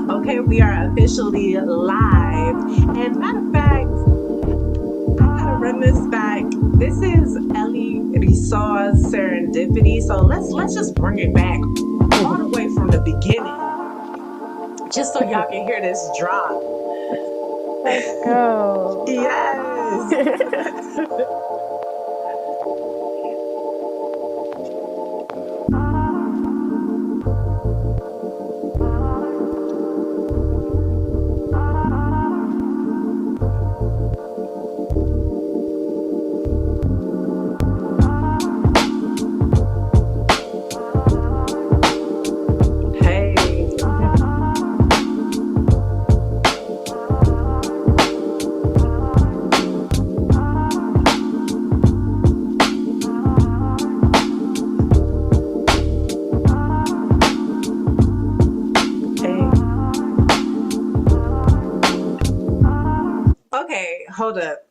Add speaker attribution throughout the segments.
Speaker 1: Okay, we are officially live. And matter of fact, I gotta run this back. This is Ellie Rizoa's Serendipity. So let's just bring it back all the way from the beginning. Just so y'all can hear this drop.
Speaker 2: Let's go.
Speaker 1: Yes. Hey. Hey. Okay, hold up.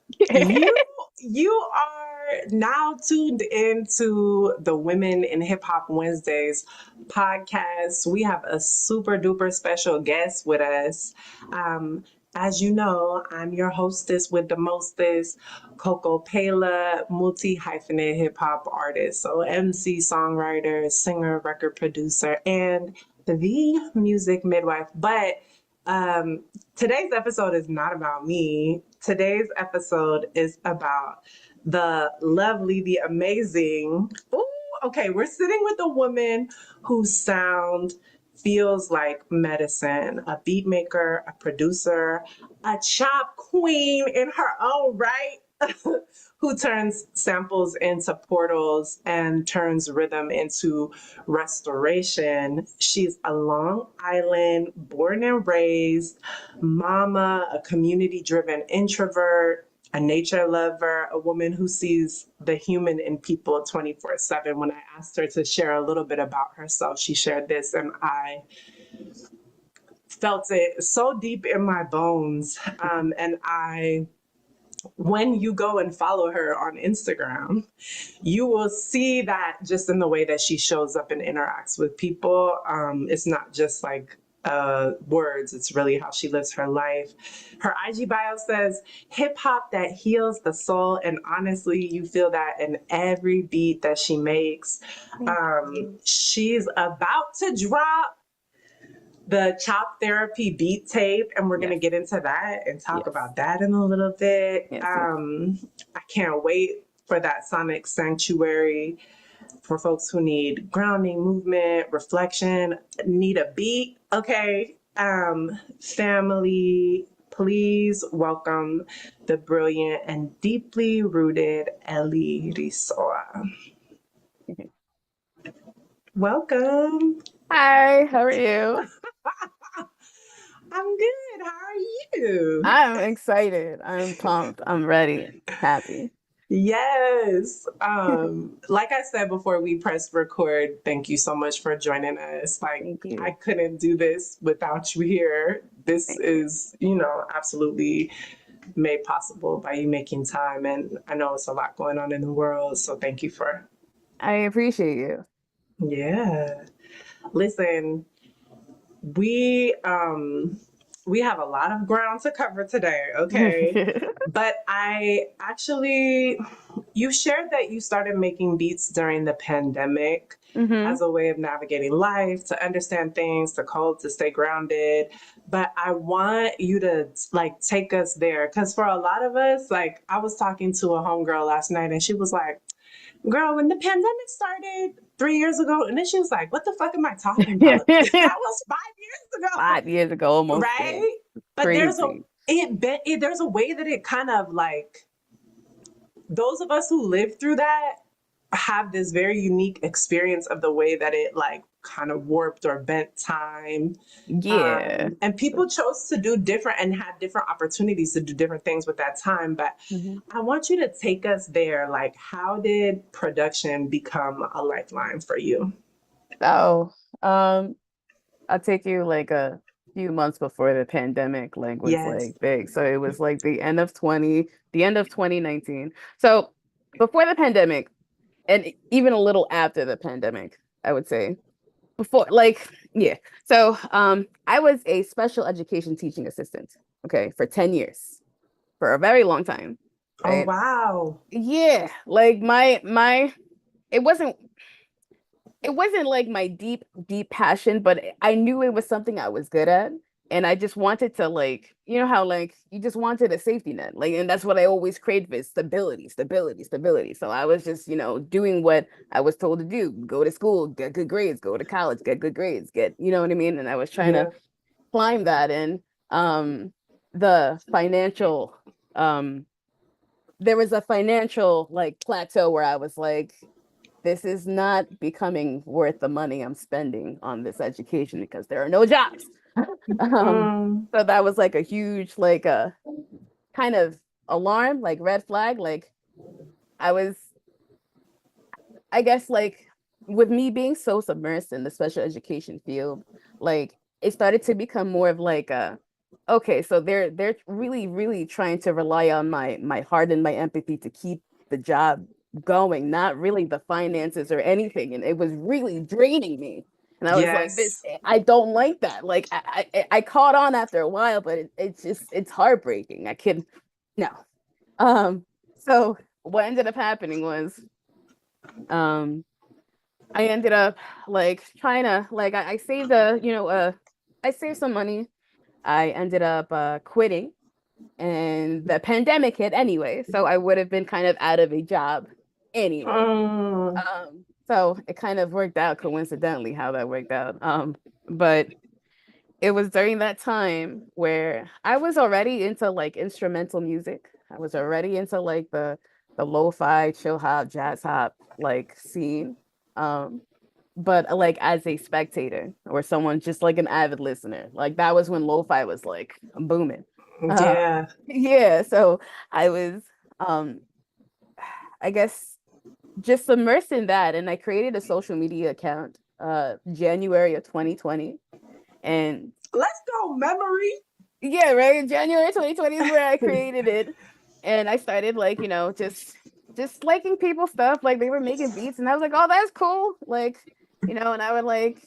Speaker 1: You are now tuned into the Women in Hip Hop Wednesdays podcast. We have a super duper special guest with us. Um, as you know, I'm your hostess with the mostest, Coco Peila, multi hyphenate hip hop artist. So MC, songwriter, singer, record producer, and the music midwife. But um, today's episode is not about me. Today's episode is about the lovely, the amazing. Ooh, okay, we're sitting with a woman whose sound feels like medicine, a beat maker, a producer, a chop queen in her own right. Who turns samples into portals and turns rhythm into restoration. She's a Long Island born and raised mama, a community driven introvert, a nature lover, a woman who sees the human in people 24/7. When I asked her to share a little bit about herself, she shared this, and I felt it so deep in my bones. And when you go and follow her on Instagram, you will see that just in the way that she shows up and interacts with people. It's not just like words, it's really how she lives her life. Her IG bio says hip hop that heals the soul. And honestly, you feel that in every beat that she makes. She's about to drop the chop therapy beat tape, and we're going to
Speaker 2: Yes.
Speaker 1: get into that and talk
Speaker 2: Yes.
Speaker 1: about that in a little bit.
Speaker 2: Yes. Yes.
Speaker 1: I can't wait for that sonic sanctuary for folks who need grounding, movement, reflection, need a beat. Okay. Family, please welcome the brilliant and deeply rooted Ellie Rizoa. Welcome.
Speaker 2: Hi, how are you?
Speaker 1: I'm good. How are you?
Speaker 2: I'm excited. I'm pumped. I'm ready. Happy.
Speaker 1: Yes. Like I said before we pressed record, thank you so much for joining us. Like,
Speaker 2: Thank
Speaker 1: I
Speaker 2: you.
Speaker 1: couldn't do this without you here. This
Speaker 2: Thank you.
Speaker 1: is, absolutely made possible by you making time. And I know it's a lot going on in the world. So thank you for,
Speaker 2: I appreciate you.
Speaker 1: yeah. Listen, we we have a lot of ground to cover today, okay? But I actually you shared that you started making beats during the pandemic
Speaker 2: hmm
Speaker 1: as a way of navigating life, to understand things, to cope, to stay grounded. But I want you to like take us there, because for a lot of us, like I was talking to a homegirl last night and she was like, girl, when the pandemic started 3 years ago, and then she was like, what the fuck am I talking about? That was 5 years ago.
Speaker 2: 5 years ago, almost then.
Speaker 1: Right? But
Speaker 2: Crazy.
Speaker 1: there's a way that it kind of like, those of us who lived through that have this very unique experience of the way that it like kind of warped or bent time.
Speaker 2: Yeah.
Speaker 1: And people chose to do different and had different opportunities to do different things with that time. But
Speaker 2: hmm
Speaker 1: I want you to take us there. Like, how did production become a lifeline for you?
Speaker 2: So, I'll take you like a few months before the pandemic like was
Speaker 1: Yes.
Speaker 2: like big. So it was like the end of 2019. So before the pandemic, and even a little after the pandemic, I would say. Before, like, Yeah. So I was a special education teaching assistant, okay, for 10 years, for a very long time,
Speaker 1: Oh,
Speaker 2: right?
Speaker 1: wow.
Speaker 2: Yeah, like my it wasn't it wasn't like my deep passion, but I knew it was something I was good at. And I just wanted to, like, you know how like you just wanted a safety net. Like, and that's what I always craved, is stability, stability, stability. So I was just, doing what I was told to do. Go to school, get good grades, go to college, get good grades, you know what I mean? And I was trying to
Speaker 1: Yeah.
Speaker 2: climb that. And um the financial um there was a financial like plateau where I was like, this is not becoming worth the money I'm spending on this education because there are no jobs. um,
Speaker 1: Mm,
Speaker 2: so that was like a huge, like a kind of alarm, like red flag. Like I was, I guess, like with me being so submersed in the special education field, like it started to become more of like a, okay, so they're really, really trying to rely on my heart and my empathy to keep the job going, not really the finances or anything. And it was really draining me. And I was like, this,
Speaker 1: yes.
Speaker 2: I don't like that. Like I caught on after a while, but it's heartbreaking. I can no. Um, so what ended up happening was um I ended up like trying to like I saved I saved some money. I ended up quitting, and the pandemic hit anyway, so I would have been kind of out of a job anyway.
Speaker 1: Mm,
Speaker 2: So it kind of worked out coincidentally how that worked out. But it was during that time where I was already into like instrumental music. I was already into like the lo-fi, chill hop, jazz hop like scene. Um, but like as a spectator or someone just like an avid listener, like that was when lo-fi was like booming. Uh,
Speaker 1: yeah.
Speaker 2: yeah, so I was um I guess just immersed in that, and I created a social media account January of 2020. And
Speaker 1: Let's go, memory.
Speaker 2: yeah, right. January 2020 is where I created it. And I started like, just liking people's stuff. Like they were making beats and I was like, oh, that's cool. Like, and I would like,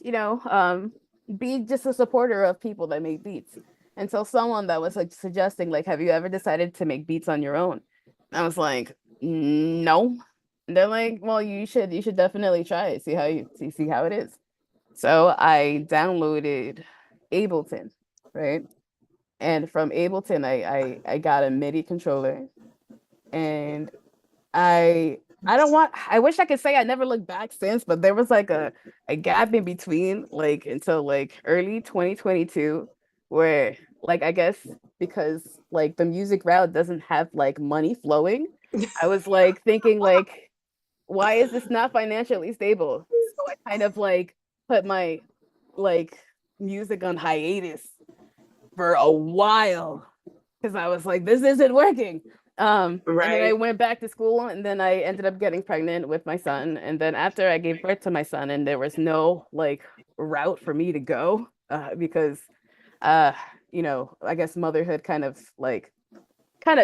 Speaker 2: be just a supporter of people that make beats. Until someone that was like suggesting, like, have you ever decided to make beats on your own? I was like, no. And they're like, well, you should definitely try it. See how it is. So I downloaded Ableton, right? And from Ableton, I got a MIDI controller, and I don't want. I wish I could say I never looked back since, but there was like a gap in between, like until like early 2022, where like I guess because like the music route doesn't have like money flowing, I was like thinking like, why is this not financially stable? So I kind of like put my like music on hiatus for a while because I was like, this isn't working. And then I
Speaker 1: Right.
Speaker 2: went back to school, and then I ended up getting pregnant with my son. And then after I gave birth to my son, and there was no like route for me to go because, uh, I guess motherhood kind of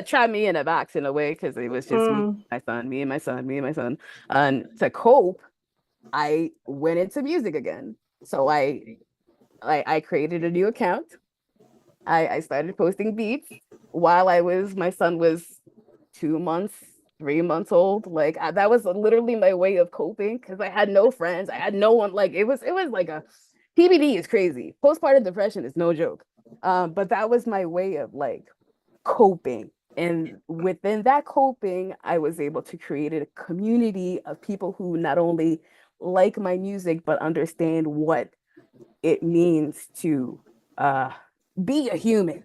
Speaker 2: trapped me in a box in a way because it was just me,
Speaker 1: Mm,
Speaker 2: my son, me and my son, me and my son. And to cope, I went into music again. So I created a new account. I started posting beats while my son was 2 months, 3 months old. Like that was literally my way of coping because I had no friends. I had no one. Like it was like a PBD is crazy. Postpartum depression is no joke. But that was my way of like coping. And within that coping, I was able to create a community of people who not only like my music, but understand what it means to uh, be a human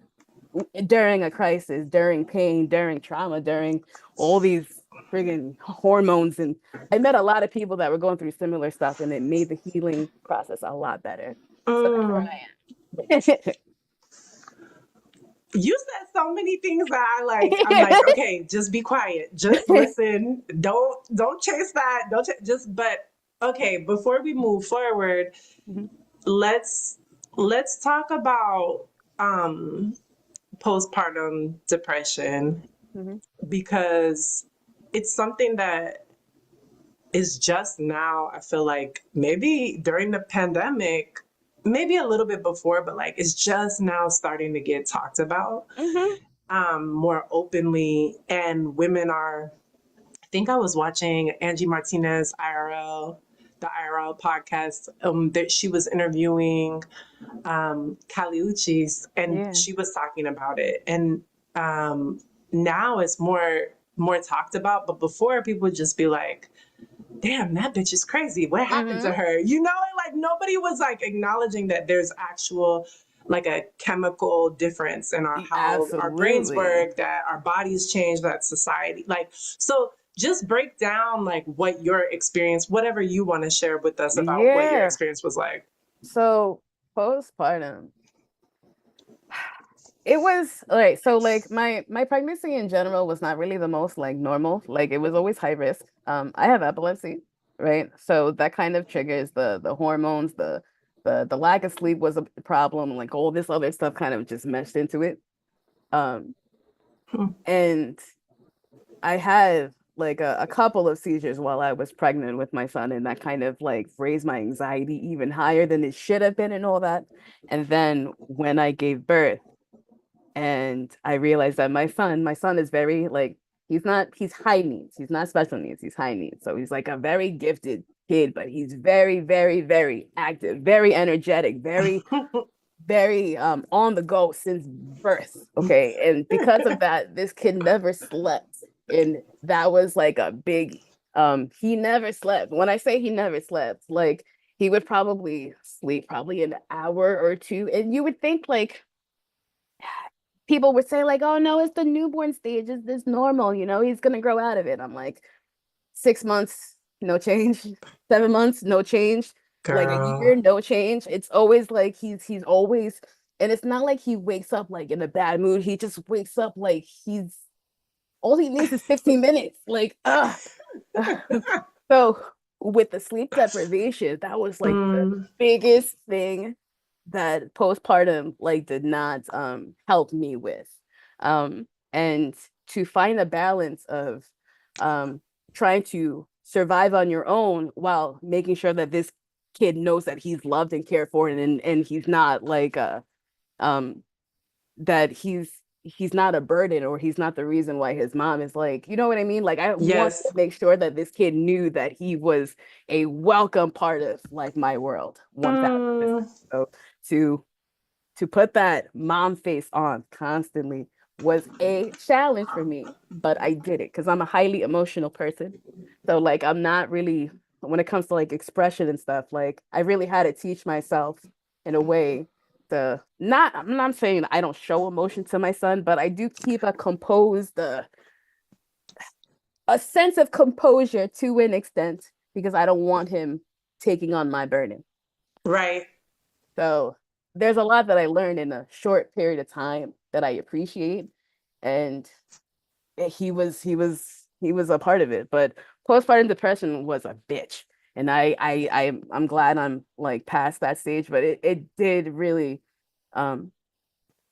Speaker 2: during a crisis, during pain, during trauma, during all these friggin' hormones. And I met a lot of people that were going through similar stuff, and it made the healing process a lot better. So that's where
Speaker 1: mm.
Speaker 2: I
Speaker 1: You said so many things that I'm like,
Speaker 2: am.
Speaker 1: okay, just be quiet. Just listen. Don't chase that. Don't just but okay, before we move forward,
Speaker 2: Mhm,
Speaker 1: let's let's talk about um postpartum depression
Speaker 2: mhm,
Speaker 1: because it's something that is just now, I feel like maybe during the pandemic, maybe a little bit before, but like it's just now starting to get talked about
Speaker 2: Mm-hmm.
Speaker 1: more openly. And women are, I think I was watching Angie Martinez IRL, the IRL podcast, that she was interviewing Kali Uchis, and
Speaker 2: Yeah.
Speaker 1: she was talking about it. And now it's more talked about, but before people would just be like, damn, that bitch is crazy. What happened to
Speaker 2: Mm-hmm.
Speaker 1: her? You know, like nobody was like acknowledging that there's actual like a chemical difference in our how our brains
Speaker 2: Absolutely.
Speaker 1: work, that our bodies change, that society like so just break down like what your experience, whatever you want to share with us about what your
Speaker 2: Yeah.
Speaker 1: experience was like.
Speaker 2: So postpartum, it was like so like my pregnancy in general was not really the most like normal. Like it was always high risk. I have epilepsy, right? So that kind of triggers the hormones, the lack of sleep was a problem, like all this other stuff kind of just meshed into it. Um,
Speaker 1: Hmm.
Speaker 2: and I had like a couple of seizures while I was pregnant with my son, and that kind of like raised my anxiety even higher than it should have been and all that. And then when I gave birth, and I realized that my son is very like he's high needs. He's not special needs, he's high needs. So he's like a very gifted kid, but he's very, very, very active, very energetic, very on the go since birth. Okay. And because of that, this kid never slept. And that was like a big he never slept. When I say he never slept, like he would probably sleep probably an hour or two. And you would think like people would say like, "Oh no, it's the newborn stage. It's normal, he's gonna grow out of it." I'm like, 6 months, no change. 7 months, no change. Like a year,
Speaker 1: Girl.
Speaker 2: no change. It's always like he's always, and it's not like he wakes up like in a bad mood. He just wakes up like he's all he needs is 15 minutes. Like, so with the sleep deprivation, that was like the
Speaker 1: Mm,
Speaker 2: biggest thing that postpartum like did not help me with. And to find a balance of um trying to survive on your own while making sure that this kid knows that he's loved and cared for, and he's not like um that he's not a burden, or he's not the reason why his mom is like, you know what I mean? Like I wanted to
Speaker 1: yes.
Speaker 2: make sure that this kid knew that he was a welcome part of like my world 1000%.
Speaker 1: Mm,
Speaker 2: So to to put that mom face on constantly was a challenge for me, but I did it because I'm a highly emotional person. So like I'm not really, when it comes to like expression and stuff, like I really had to teach myself in a way to not, I'm not saying I don't show emotion to my son, but I do keep a composed a sense of composure to an extent because I don't want him taking on my burden.
Speaker 1: right.
Speaker 2: So there's a lot that I learned in a short period of time that I appreciate. And he was a part of it. But postpartum depression was a bitch. And I'm glad I'm like past that stage, but it did really um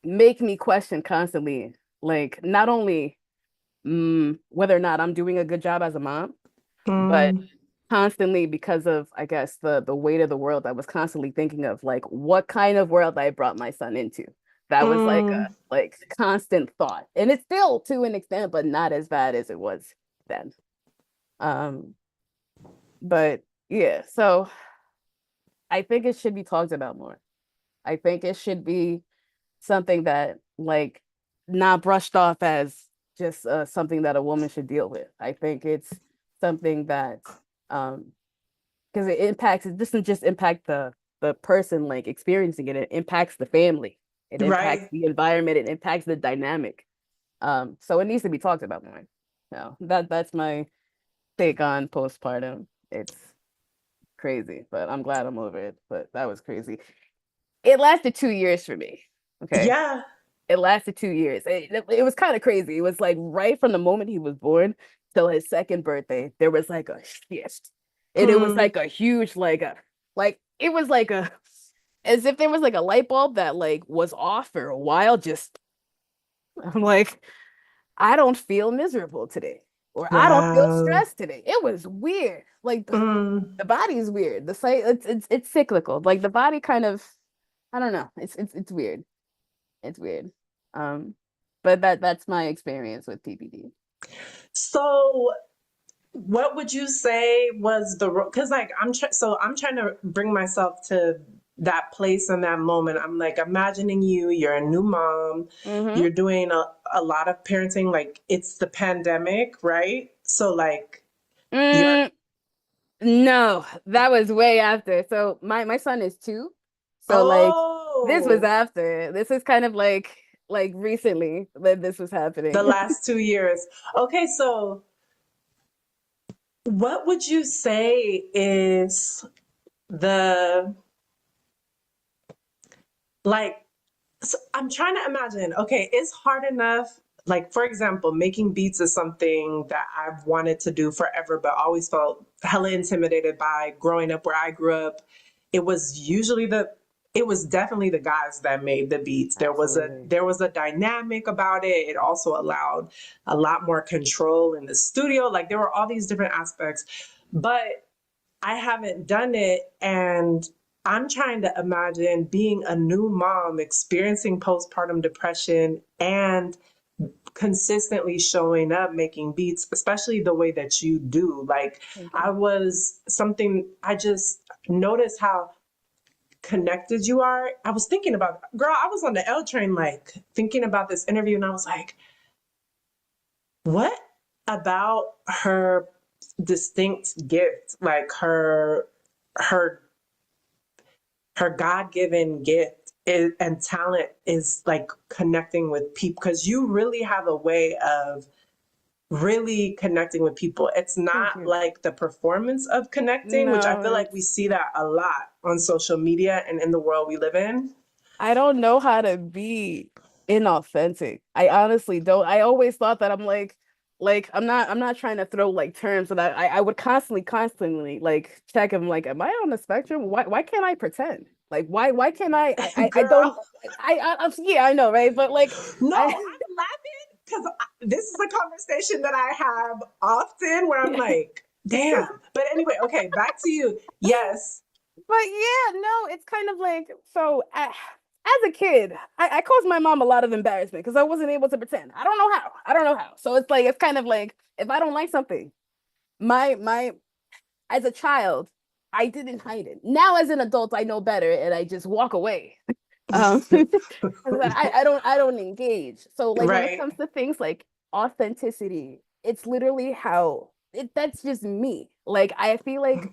Speaker 2: make me question constantly, like not only whether or not I'm doing a good job as a mom, but
Speaker 1: Mm,
Speaker 2: constantly because of I guess the weight of the world. I was constantly thinking of like what kind of world I brought my son into. That was like a
Speaker 1: mm.
Speaker 2: like constant thought, and it's still to an extent, but not as bad as it was then. um but yeah, so I think it should be talked about more. I think it should be something that like not brushed off as just something that a woman should deal with. I think it's something that um because it doesn't just impact the person like experiencing it. It impacts the family. It impacts
Speaker 1: Right.
Speaker 2: the environment. It impacts the dynamic. So it needs to be talked about more. So that's my take on postpartum. It's crazy, but I'm glad I'm over it. But that was crazy. It lasted 2 years for me. Okay.
Speaker 1: Yeah.
Speaker 2: It lasted 2 years. It was kind of crazy. It was like right from the moment he was born till his second birthday, there was like a shift. And it was
Speaker 1: Hmm.
Speaker 2: like a huge, like it was like as if there was like a light bulb that like was off for a while. Just, I'm like, I don't feel miserable today, or I don't feel
Speaker 1: Wow.
Speaker 2: stressed today. It was weird. Like
Speaker 1: Mm,
Speaker 2: the body is weird. The site, it's cyclical. Like the body kind of I don't know. It's weird. It's weird. Um, but that's my experience with PPD.
Speaker 1: So what would you say was the because like I'm trying to bring myself to that place in that moment. I'm like imagining you're a new mom,
Speaker 2: Mm-hmm.
Speaker 1: you're doing a lot of parenting, like it's the pandemic, right? So like you're
Speaker 2: Mm, no, that was way after. So my son is 2. So like this was
Speaker 1: oh,
Speaker 2: after. This is kind of like recently that this was
Speaker 1: the
Speaker 2: happening.
Speaker 1: last 2 years. Okay, so what would you say is the like so I'm trying to imagine, okay, it's hard enough. Like, for example, making beats is something that I've wanted to do forever, but always felt hella intimidated by growing up where I grew up. It was usually it was definitely the guys that made the beats.
Speaker 2: Absolutely.
Speaker 1: There was a dynamic about it. It also allowed a lot more control in the studio. Like there were all these different aspects, but I haven't done it. And I'm trying to imagine being a new mom, experiencing postpartum depression, and consistently showing up making beats, especially the way that you do. Like,
Speaker 2: Thank
Speaker 1: I
Speaker 2: you.
Speaker 1: was something, I just noticed how connected you are. I was thinking about, girl, I was on the L train, like thinking about this interview, and I was like, what about her distinct gift, like her her God-given gift and talent is like connecting with people because you really have a way of really connecting with people. It's
Speaker 2: Thank
Speaker 1: not
Speaker 2: you.
Speaker 1: like the performance of connecting, which I
Speaker 2: No,
Speaker 1: feel like we
Speaker 2: it's
Speaker 1: see that a lot on social media and in the world we live in.
Speaker 2: I don't know how to be inauthentic. I honestly don't. I always thought that I'm not trying to throw like terms so that I would constantly like check him like, am I on the spectrum? Why can't I pretend? Like why can't I don't
Speaker 1: Girl,
Speaker 2: yeah, I know, right? But like
Speaker 1: no,
Speaker 2: I
Speaker 1: I'm laughing because this is a conversation that I have often where I'm like, damn. But anyway, okay, back to you. Yes.
Speaker 2: But yeah, no, it's kind of like so. As a kid, I caused my mom a lot of embarrassment because I wasn't able to pretend. I don't know how. I don't know how. So it's like it's kind of like if I don't like something, my as a child, I didn't hide it. Now as an adult, I know better and I just walk away. Um, I don't engage. So like when it
Speaker 1: Right.
Speaker 2: comes to things like authenticity, it's literally how that's just me. Like I feel like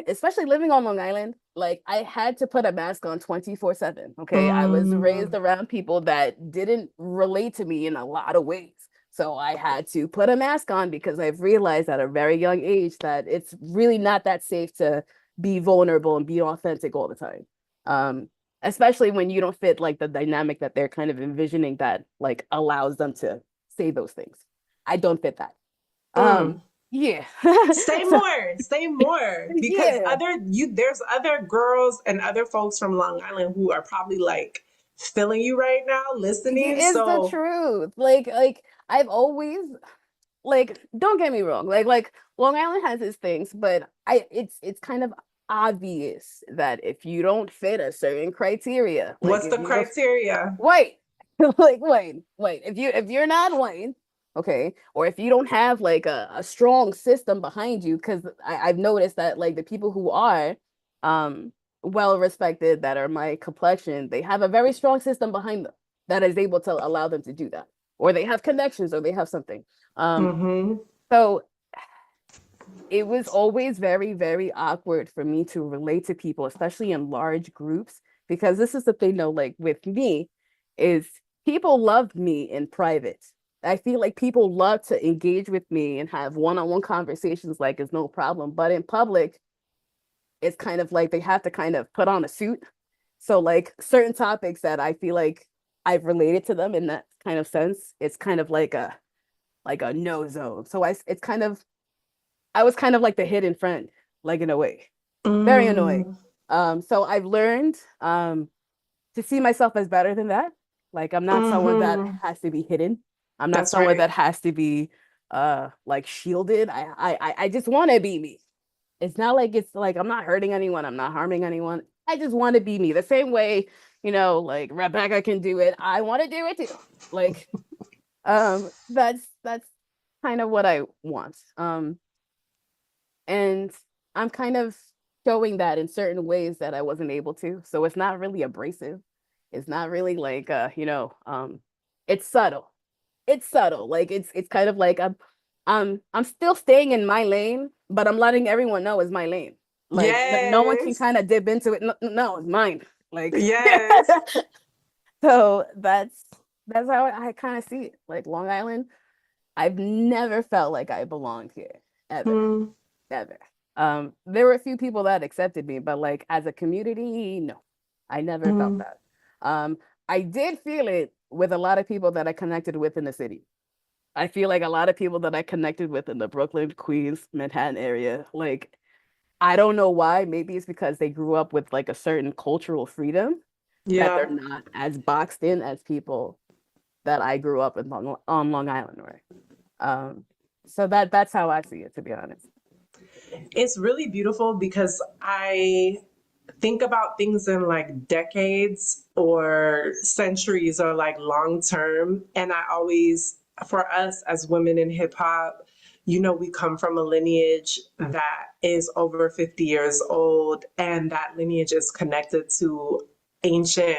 Speaker 2: especially living on Long Island, like I had to put a mask on 24/7. Okay. I was raised
Speaker 1: Mm,
Speaker 2: around people that didn't relate to me in a lot of ways. So I had to put a mask on because I've realized at a very young age that it's really not that safe to be vulnerable and be authentic all the time. Um, Especially when you don't fit like the dynamic that they're kind of envisioning that like allows them to say those things. I don't fit that. Um,
Speaker 1: mm.
Speaker 2: yeah. So
Speaker 1: Say more, because
Speaker 2: yeah.
Speaker 1: there's other girls and other folks from Long Island who are probably like feeling you right now,
Speaker 2: Yeah,
Speaker 1: listening.
Speaker 2: it's the
Speaker 1: So
Speaker 2: truth. Like I've always like don't get me wrong. Like Long Island has its things, but it's kind of obvious that if you don't fit a certain criteria, like
Speaker 1: what's
Speaker 2: if
Speaker 1: the
Speaker 2: you don't
Speaker 1: criteria?
Speaker 2: wait, like wait, if you're not white, okay, or if you don't have like a strong system behind you, because I've noticed that like the people who are um well respected that are my complexion, they have a very strong system behind them that is able to allow them to do that, or they have connections, or they have something. Um,
Speaker 1: Mm-hmm.
Speaker 2: so it was always very, very awkward for me to relate to people, especially in large groups, because this is the thing though, like with me, is people loved me in private. I feel like people love to engage with me and have one-on-one conversations like it's no problem. But in public, it's kind of like they have to kind of put on a suit. So like certain topics that I feel like I've related to them in that kind of sense, it's kind of like a no zone. So it's kind of I was kind of like the hidden friend, like in a way. Very annoying.
Speaker 1: Mm,
Speaker 2: So I've learned to see myself as better than that. Like I'm not someone that
Speaker 1: mm-hmm.
Speaker 2: has to be hidden. I'm not
Speaker 1: That's
Speaker 2: someone
Speaker 1: right.
Speaker 2: that has to be like shielded. I just want to be me. It's not like it's like I'm not hurting anyone, I'm not harming anyone. I just want to be me the same way, like Rebecca can do it. I want to do it too. Like, that's kind of what I want. And I'm kind of showing that in certain ways that I wasn't able to. So it's not really abrasive. It's not really like it's subtle. It's subtle. Like it's kind of like I'm still staying in my lane, but I'm letting everyone know it's my lane. Like no one can
Speaker 1: Yes.
Speaker 2: kind of dip into it. No, no, it's mine. Like
Speaker 1: Yes.
Speaker 2: so that's how I kind of see it. Like Long Island, I've never felt like I belonged here ever.
Speaker 1: Hmm.
Speaker 2: Never. There were a few people that accepted me, but like as a community, no, I never felt
Speaker 1: Hmm.
Speaker 2: that. Um, I did feel it with a lot of people that I connected with in the city. I feel like a lot of people that I connected with in the Brooklyn, Queens, Manhattan area, like I don't know why. Maybe it's because they grew up with like a certain cultural freedom that they're
Speaker 1: Yeah.
Speaker 2: not as boxed in as people that I grew up in on Long Island, right? Um, so that's how I see it, to be honest.
Speaker 1: It's really beautiful because I think about things in like decades or centuries or like long term. And I always, for us as women in hip hop, we come from a lineage that is over 50 years old, and that lineage is connected to ancient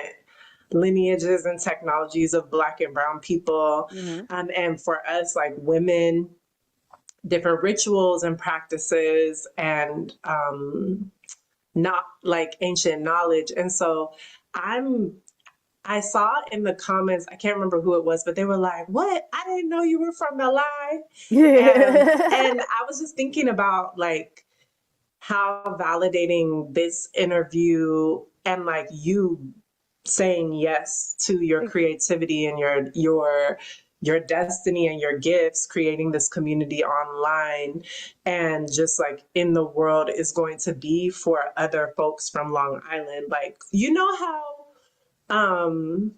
Speaker 1: lineages and technologies of Black and Brown people.
Speaker 2: Hmm.
Speaker 1: And for us, like women, different rituals and practices and not like ancient knowledge. And so I'm I saw in the comments, I can't remember who it was, but they were like, "What? I didn't know you were from LI." And I was just thinking about like how validating this interview and like you saying yes to your
Speaker 2: Thank you.
Speaker 1: creativity and your destiny and your gifts, creating this community online and just like in the world is going to be for other folks from Long Island. Like, how um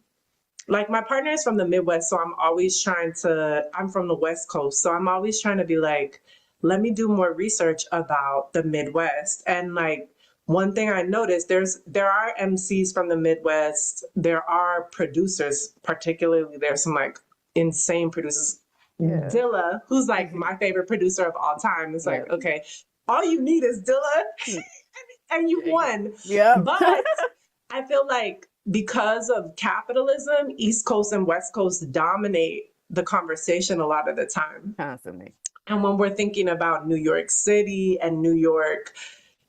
Speaker 1: like my partner is from the Midwest, so I'm from the West Coast, so I'm always trying to be like, let me do more research about the Midwest. And like one thing I noticed, there are MCs from the Midwest, there are producers, particularly there's some like insane producers.
Speaker 2: Yeah.
Speaker 1: Dilla, who's like my favorite producer of all time, is
Speaker 2: Yeah.
Speaker 1: like, okay, all you need is Dilla
Speaker 2: Mm.
Speaker 1: and you won.
Speaker 2: Yeah.
Speaker 1: But I feel like because of capitalism, East Coast and West Coast dominate the conversation a lot of the time.
Speaker 2: Constantly.
Speaker 1: And when we're thinking about New York City and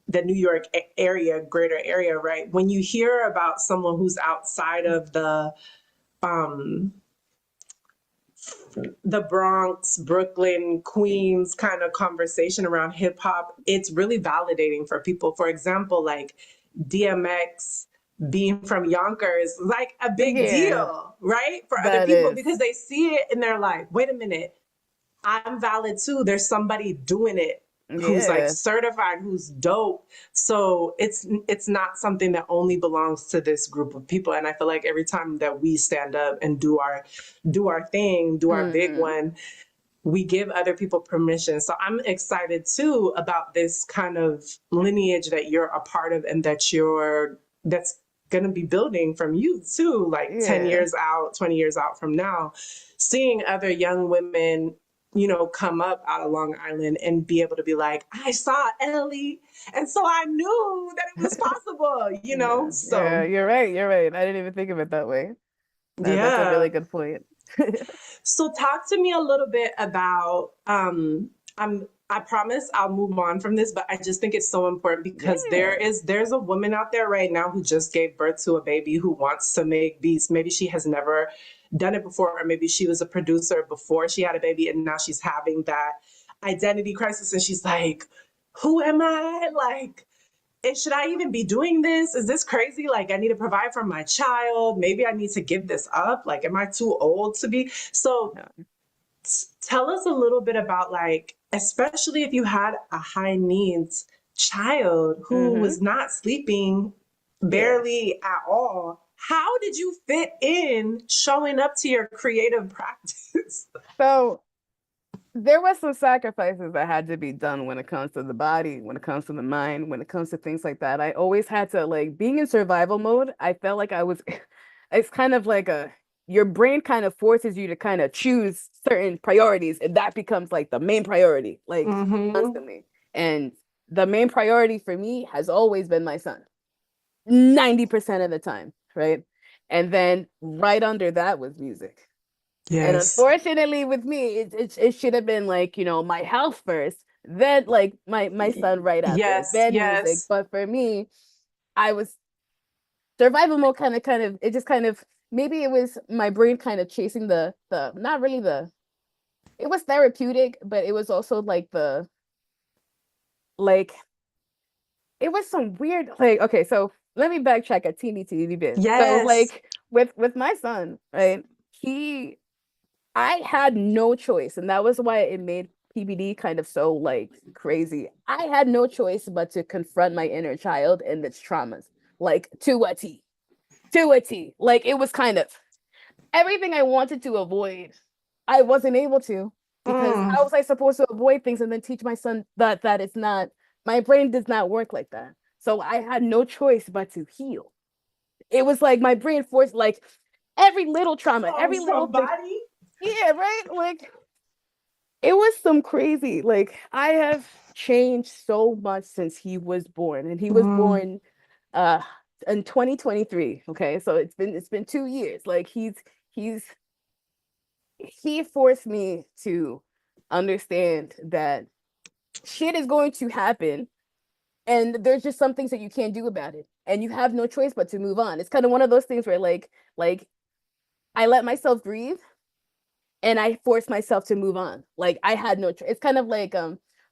Speaker 1: the New York area, greater area, right? When you hear about someone who's outside of um, the Bronx, Brooklyn, Queens kind of conversation around hip hop, it's really validating for people. For example, like DMX being from Yonkers, like a big
Speaker 2: Yeah,
Speaker 1: deal, right? For other
Speaker 2: that
Speaker 1: people
Speaker 2: is.
Speaker 1: because they see it and they're like, wait a minute, I'm valid too. There's somebody doing it who's like
Speaker 2: Yeah.
Speaker 1: certified, who's dope. So it's not something that only belongs to this group of people. And I feel like every time that we stand up and do our thing, do our big
Speaker 2: Hmm.
Speaker 1: one, we give other people permission. So I'm excited too about this kind of lineage that you're a part of and that's going to be building from you too, like 10
Speaker 2: Yeah.
Speaker 1: years out, 20 years out from now, seeing other young women, come up out of Long Island and be able to be like, I saw Ellie. And so I knew that it was possible.
Speaker 2: Yeah. Yeah.
Speaker 1: So
Speaker 2: You're right. You're right. I didn't even think of it that way. That's a
Speaker 1: yeah.
Speaker 2: really good point.
Speaker 1: So talk to me a little bit about I promise I'll move on from this, but I just think it's so important because
Speaker 2: Yeah.
Speaker 1: there's a woman out there right now who just gave birth to a baby who wants to make beats. Maybe she has never done it before, or maybe she was a producer before she had a baby and now she's having that identity crisis and she's like, who am I? Like, and should I even be doing this? Is this crazy? Like, I need to provide for my child. Maybe I need to give this up. Like, am I too old to be? So,
Speaker 2: Yeah.
Speaker 1: tell us a little bit about, like, especially if you had a high needs child who
Speaker 2: Hmm.
Speaker 1: was not sleeping
Speaker 2: Yeah.
Speaker 1: barely at all. How did you fit in showing up to your creative practice?
Speaker 2: So there was some sacrifices that had to be done when it comes to the body, when it comes to the mind, when it comes to things like that. I always had to like being in survival mode. I felt like I was, it's kind of like your brain kind of forces you to kind of choose certain priorities, and that becomes like the main priority, like
Speaker 1: Mm-hmm.
Speaker 2: constantly. And the main priority for me has always been my son, 90% of the time, right? And then right under that was music. And
Speaker 1: Yes.
Speaker 2: unfortunately, with me, it should have been like, my health first, then like my son right after,
Speaker 1: Yes,
Speaker 2: then music.
Speaker 1: yes.
Speaker 2: But for me, I was survival mode kind of it just kind of maybe it was my brain kind of chasing the not really the it was therapeutic, but it was also like the like it was some weird like okay, so let me backtrack a teeny bit. So
Speaker 1: Yes.
Speaker 2: like with my son, right? He I had no choice, and that was why it made PBD kind of so like crazy. I had no choice but to confront my inner child and its traumas, like to a T, to a T. Like it was kind of everything I wanted to avoid. I wasn't able to because
Speaker 1: Mm.
Speaker 2: how was I supposed to avoid things and then teach my son that it's not my brain does not work like that. So I had no choice but to heal. It was like my brain forced like every little trauma, every
Speaker 1: Songs
Speaker 2: little
Speaker 1: from
Speaker 2: thing.
Speaker 1: body.
Speaker 2: Yeah, right. Like it was some crazy. Like I have changed so much since he was born, and he was
Speaker 1: Mm.
Speaker 2: born uh in 2023. Okay, so it's been 2 years. Like he's he forced me to understand that shit is going to happen, and there's just some things that you can't do about it, and you have no choice but to move on. It's kind of one of those things where like I let myself grieve and I forced myself to move on. Like I had no choice. It's kind of like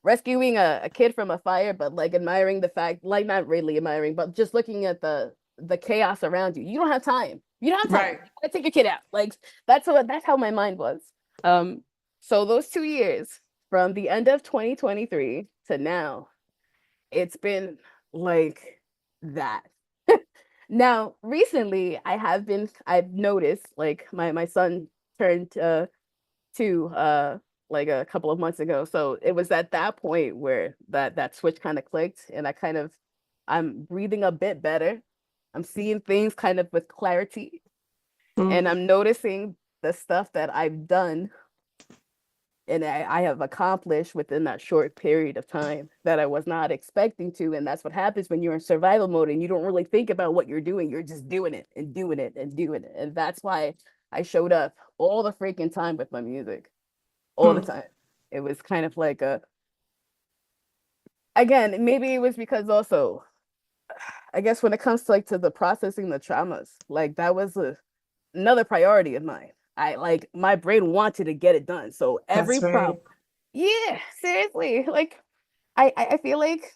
Speaker 2: rescuing a kid from a fire, but like admiring the fact, like not really admiring, but just looking at the chaos around you. You don't have time. You don't have time.
Speaker 1: Right.
Speaker 2: You gotta take your kid out. Like that's how my mind was. Um, so those 2 years from the end of 2023 to now, it's been like that. Now, recently, I've noticed like my son turned 2 like a couple of months ago. So it was at that point where that switch kind of clicked, and I'm breathing a bit better. I'm seeing things kind of with clarity, and
Speaker 1: Mm.
Speaker 2: I'm noticing the stuff that I've done and I have accomplished within that short period of time that I was not expecting to. And that's what happens when you're in survival mode and you don't really think about what you're doing. You're just doing it and doing it and doing it. And that's why I showed up all the freaking time with my music, all the
Speaker 1: Mm.
Speaker 2: time. It was kind of like again, maybe it was because also, I guess when it comes to like to the processing the traumas, like that was another priority of mine. I like my brain wanted to get it done. So
Speaker 1: That's
Speaker 2: every
Speaker 1: right.
Speaker 2: problem, yeah, seriously. Like I feel like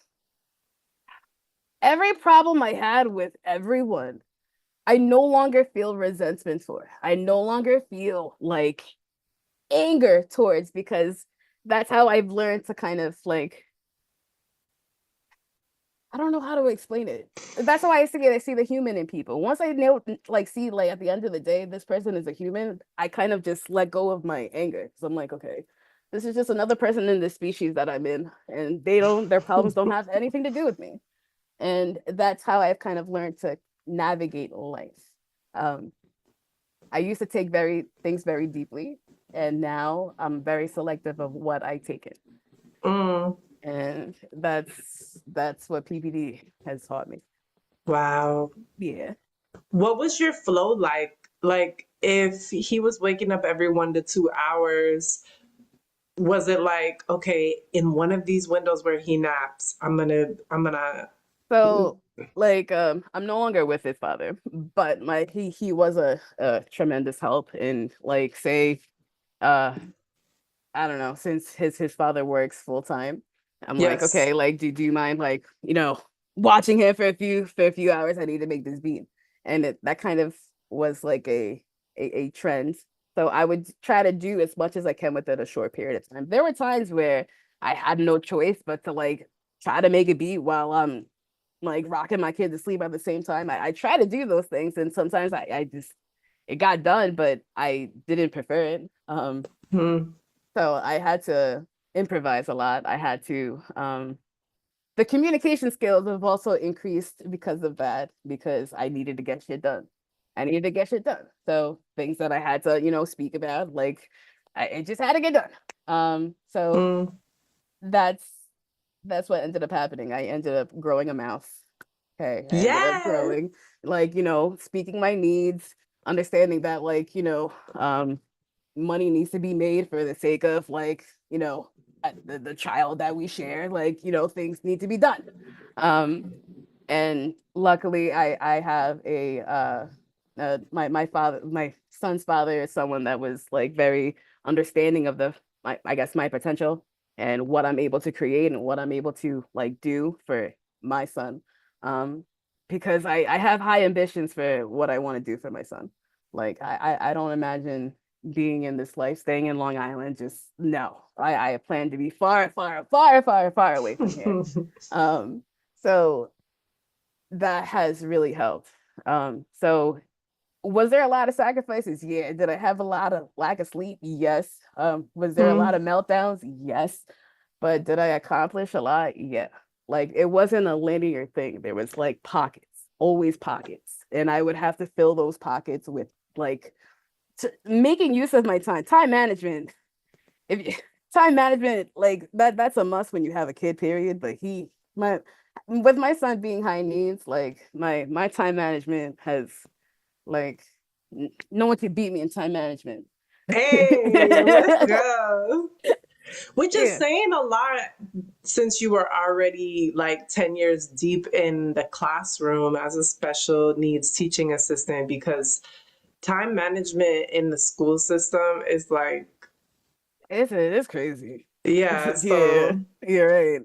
Speaker 2: every problem I had with everyone, I no longer feel resentment for. I no longer feel like anger towards because that's how I've learned to kind of like I don't know how to explain it. That's how I see the human in people. Once I know like see like at the end of the day, this person is a human, I kind of just let go of my anger. So I'm like, okay, this is just another person in this species that I'm in, and their problems don't have anything to do with me. And that's how I've kind of learned to navigate life. Um, I used to take very things very deeply, and now I'm very selective of what I take it.
Speaker 1: Mm.
Speaker 2: And that's what PPD has taught me.
Speaker 1: Wow.
Speaker 2: Yeah.
Speaker 1: What was your flow like? Like, if he was waking up every 1 to 2 hours, was it like, okay, in one of these windows where he naps, I'm gonna.
Speaker 2: So like I'm no longer with his father, but my he was a tremendous help in like say uh I don't know, since his father works full time. I'm like,
Speaker 1: Yes.
Speaker 2: okay, like do you mind like, watching him for a few hours? I need to make this beat. And that kind of was like a trend. So I would try to do as much as I can within a short period of time. There were times where I had no choice but to like try to make a beat while I'm like rocking my kid to sleep at the same time. I try to do those things, and sometimes I just it got done, but I didn't prefer it.
Speaker 1: Hmm.
Speaker 2: So I had to improvise a lot. I had to the communication skills have also increased because of that, because I needed to get shit done. I needed to get shit done. So things that I had to, speak about, like I just had to get done. So
Speaker 1: Mm.
Speaker 2: that's that's what ended up happening. I ended up growing a mouth. Okay, I ended up
Speaker 1: Yes.
Speaker 2: growing, like, speaking my needs, understanding that, like, money needs to be made for the sake of, like, the child that we share, like, things need to be done. Um, and luckily I have my son's father is someone that was like very understanding of I guess my potential and what I'm able to create and what I'm able to like do for my son. Um, because I have high ambitions for what I want to do for my son. Like I don't imagine being in this life, staying in Long Island, just no. I plan to be far, far, far, far, far away from here. So that has really helped. So was there a lot of sacrifices? Yeah. Did I have a lot of lack of sleep? Yes. Was there a lot
Speaker 1: Mm.
Speaker 2: of meltdowns? Yes. But did I accomplish a lot? Yeah. Like it wasn't a linear thing. There was like pockets, always pockets. And I would have to fill those pockets with like making use of my time. Time management. If you, time management, like that's a must when you have a kid, period. But my with my son being high needs, like my time management has like no one can beat me in time management.
Speaker 1: Hey, let's go. Which is
Speaker 2: Yeah.
Speaker 1: saying a lot since you were already like 10 years deep in the classroom as a special needs teaching assistant, because time management in the school system is like,
Speaker 2: It's crazy.
Speaker 1: yeah,
Speaker 2: Yeah,
Speaker 1: so,
Speaker 2: you're right.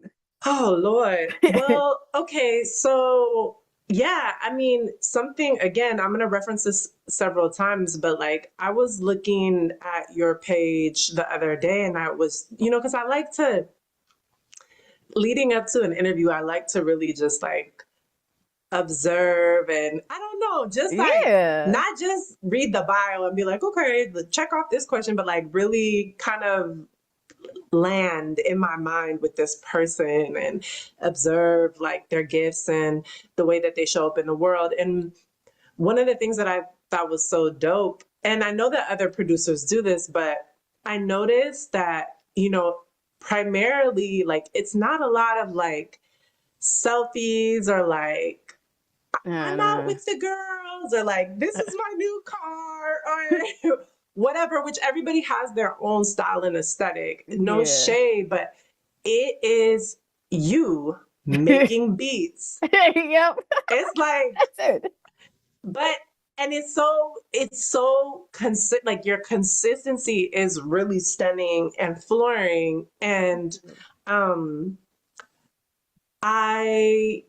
Speaker 1: oh Lord. Well, okay, so yeah, I mean, something again, I'm gonna reference this several times, but like I was looking at your page the other day and I was, because I like to, leading up to an interview, I like to really just like observe and I don't know, just like
Speaker 2: Yeah.
Speaker 1: not just read the bio and be like, okay, check off this question, but like really kind of land in my mind with this person and observe like their gifts and the way that they show up in the world. And one of the things that I thought was so dope, and I know that other producers do this, but I noticed that, primarily like it's not a lot of like selfies or like
Speaker 2: I
Speaker 1: I'm out
Speaker 2: know.
Speaker 1: with the girls or like this is my new car or whatever, which everybody has their own style and aesthetic. No
Speaker 2: Yeah.
Speaker 1: shade, but it is you making beats.
Speaker 2: Yep.
Speaker 1: It's like,
Speaker 2: That's it.
Speaker 1: but and it's so like your consistency is really stunning and flooring. And um I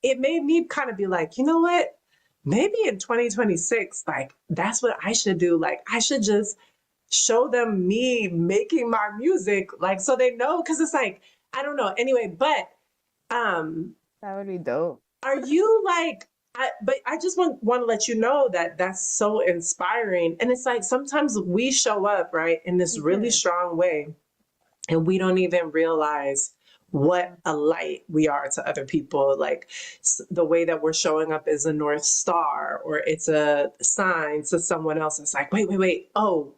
Speaker 1: it made me kind of be like, you know what? Maybe in 2026, like that's what I should do. Like I should just show them me making my music, like so they know, because it's like, I don't know. Anyway, but um,
Speaker 2: That would be dope.
Speaker 1: are you like but I just want to let you know that that's so inspiring. And it's like sometimes we show up, right, in this really
Speaker 2: Yeah.
Speaker 1: strong way and we don't even realize what a light we are to other people. Like the way that we're showing up is a North Star or it's a sign to someone else. It's like, wait, wait, wait. Oh,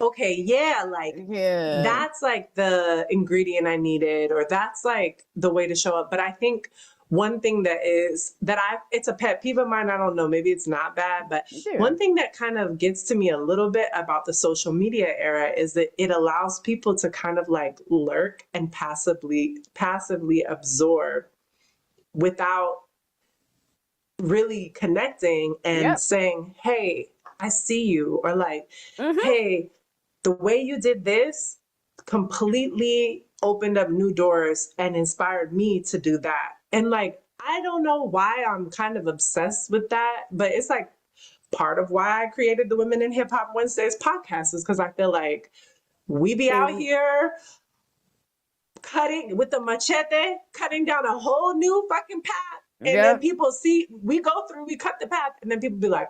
Speaker 1: okay. Yeah. Like
Speaker 2: Yeah.
Speaker 1: that's like the ingredient I needed, or that's like the way to show up. But I think one thing it's a pet peeve of mine. I don't know, maybe it's not bad, but
Speaker 2: Yeah.
Speaker 1: one thing that kind of gets to me a little bit about the social media era is that it allows people to kind of like lurk and passively absorb without really connecting and
Speaker 2: Yep.
Speaker 1: saying, hey, I see you, or like,
Speaker 2: Mm-hmm.
Speaker 1: hey, the way you did this completely opened up new doors and inspired me to do that. And like, I don't know why I'm kind of obsessed with that, but it's like part of why I created the Women in Hip Hop Wednesdays podcast, is because I feel like we be out
Speaker 2: Cause
Speaker 1: here cutting with the machete, cutting down a whole new fucking path. And then
Speaker 2: yep.
Speaker 1: people see, we go through, we cut the path, and then people be like,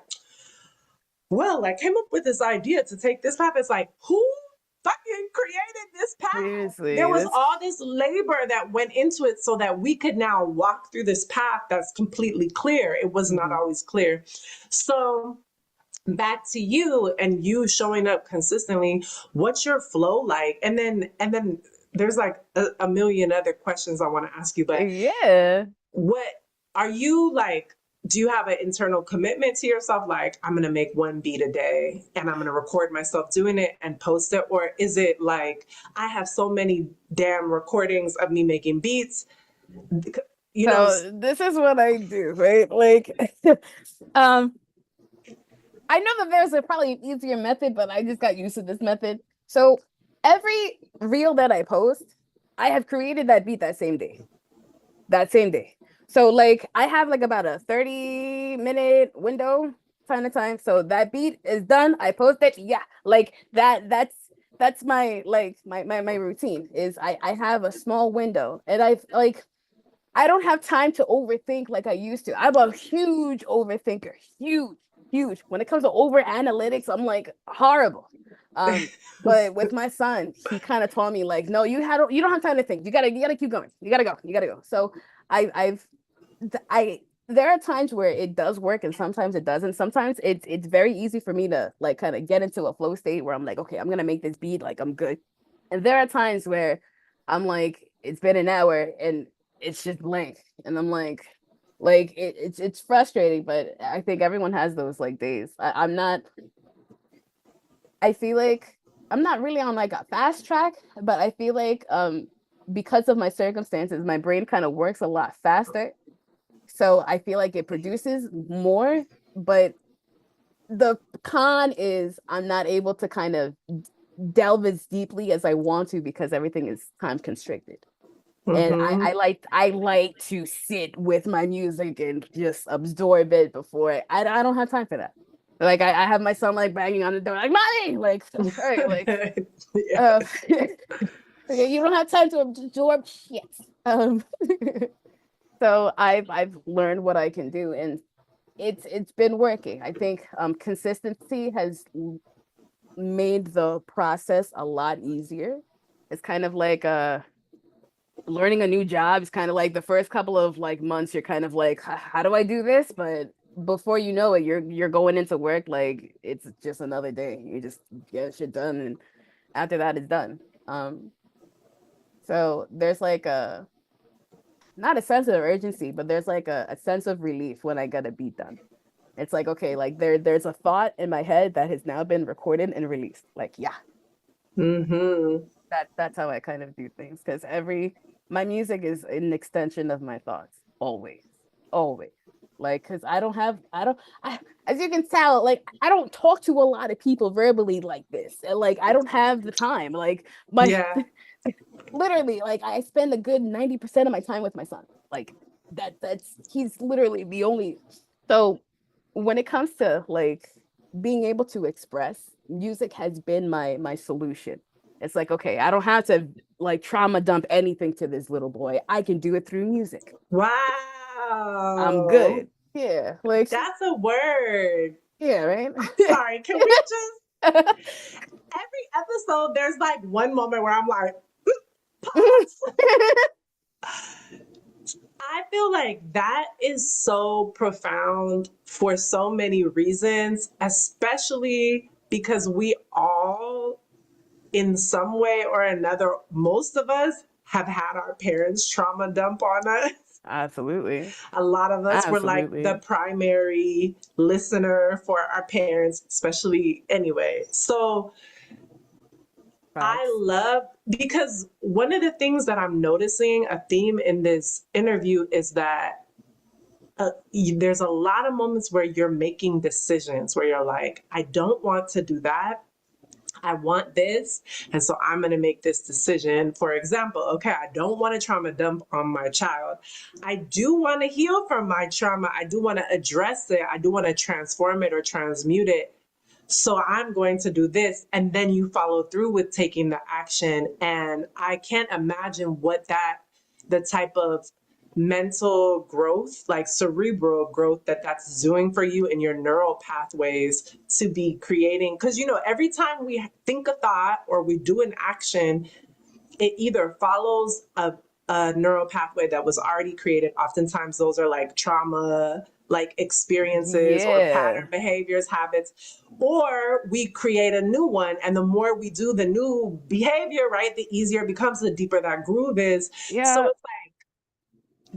Speaker 1: well, I came up with this idea to take this path. It's like, who fucking created this path? There
Speaker 2: Seriously,
Speaker 1: was
Speaker 2: that's
Speaker 1: all this labor that went into it so that we could now walk through this path that's completely clear. It was not
Speaker 2: mhm.
Speaker 1: always clear. So back to you and you showing up consistently, what's your flow like? And then there's like a million other questions I want to ask you, but
Speaker 2: Yeah.
Speaker 1: what are you like, do you have an internal commitment to yourself, like I'm gonna make one beat a day and I'm gonna record myself doing it and post it? Or is it like I have so many damn recordings of me making beats, you know?
Speaker 2: So this is what I do, right? Like, um, I know that there's a probably an easier method, but I just got used to this method. So every reel that I post, I have created that beat that same day. That same day. So like I have like about a 30-minute window kind of time. So that beat is done. I post it. Yeah. Like that's my like my routine is I have a small window and I've like I don't have time to overthink like I used to. I'm a huge overthinker. Huge, huge. When it comes to over analytics, I'm like horrible. But with my son, he kind of taught me like, no, you don't have time to think. You gotta keep going. You gotta go. You gotta go. So I've I there are times where it does work and sometimes it doesn't. Sometimes it's very easy for me to like kind of get into a flow state where I'm like, okay, I'm gonna make this beat, like I'm good. And there are times where I'm like, it's been an hour and it's just blank. And I'm like it's frustrating, but I think everyone has those like days. I'm not, I feel like I'm not really on like a fast track, but I feel like because of my circumstances, my brain kind of works a lot faster. So I feel like it produces more, but the con is I'm not able to kind of delve as deeply as I want to because everything is time constricted. And
Speaker 1: Mm-hmm.
Speaker 2: I like to sit with my music and just absorb it before I don't have time for that. Like I have my son like banging on the door, like mommy, like all right, like
Speaker 1: Yeah.
Speaker 2: uh, okay, you don't have time to absorb shit. Um, so I've learned what I can do, and it's been working. I think consistency has made the process a lot easier. It's kind of like learning a new job. Is kind of like the first couple of like months you're kind of like how do I do this, but before you know it you're going into work like it's just another day. You just get shit done and after that it's done. So there's like a not a sense of urgency, but there's like a sense of relief when I get a beat done. It's like okay, like there's a thought in my head that has now been recorded and released. Like yeah,
Speaker 1: Mm-hmm.
Speaker 2: that's how I kind of do things because every my music is an extension of my thoughts always, always. Like, because as you can tell, like, I don't talk to a lot of people verbally like this. And, like, I don't have the time. Like, my
Speaker 1: Yeah.
Speaker 2: literally, like, I spend a good 90% of my time with my son. Like, he's literally the only. So, when it comes to like being able to express, music has been my solution. It's like, okay, I don't have to like trauma dump anything to this little boy. I can do it through music. I'm
Speaker 1: Wow.
Speaker 2: good. Yeah, like
Speaker 1: That's a word.
Speaker 2: yeah, right.
Speaker 1: I'm sorry. Can we just, every episode, there's like one moment where I'm like, pause. I feel like that is so profound for so many reasons, especially because we all, in some way or another, most of us have had our parents trauma dump on us.
Speaker 2: Absolutely.
Speaker 1: A lot of us were like the
Speaker 2: Absolutely.
Speaker 1: primary listener for our parents, especially anyway. So I
Speaker 2: Facts.
Speaker 1: love, because one of the things that I'm noticing a theme in this interview is that there's a lot of moments where you're making decisions where you're like, I don't want to do that. I want this. And so I'm going to make this decision. For example, okay, I don't want to trauma dump on my child. I do want to heal from my trauma. I do want to address it. I do want to transform it or transmute it. So I'm going to do this. And then you follow through with taking the action. And I can't imagine what that, the type of mental growth, like cerebral growth, that's doing for you in your neural pathways to be creating. Because, every time we think a thought or we do an action, it either follows a neural pathway that was already created. Oftentimes, those are like trauma, like experiences or
Speaker 2: Yeah.
Speaker 1: pattern behaviors, habits, or we create a new one. And the more we do the new behavior, right, the easier it becomes, the deeper that groove is. So
Speaker 2: Yeah.
Speaker 1: it's like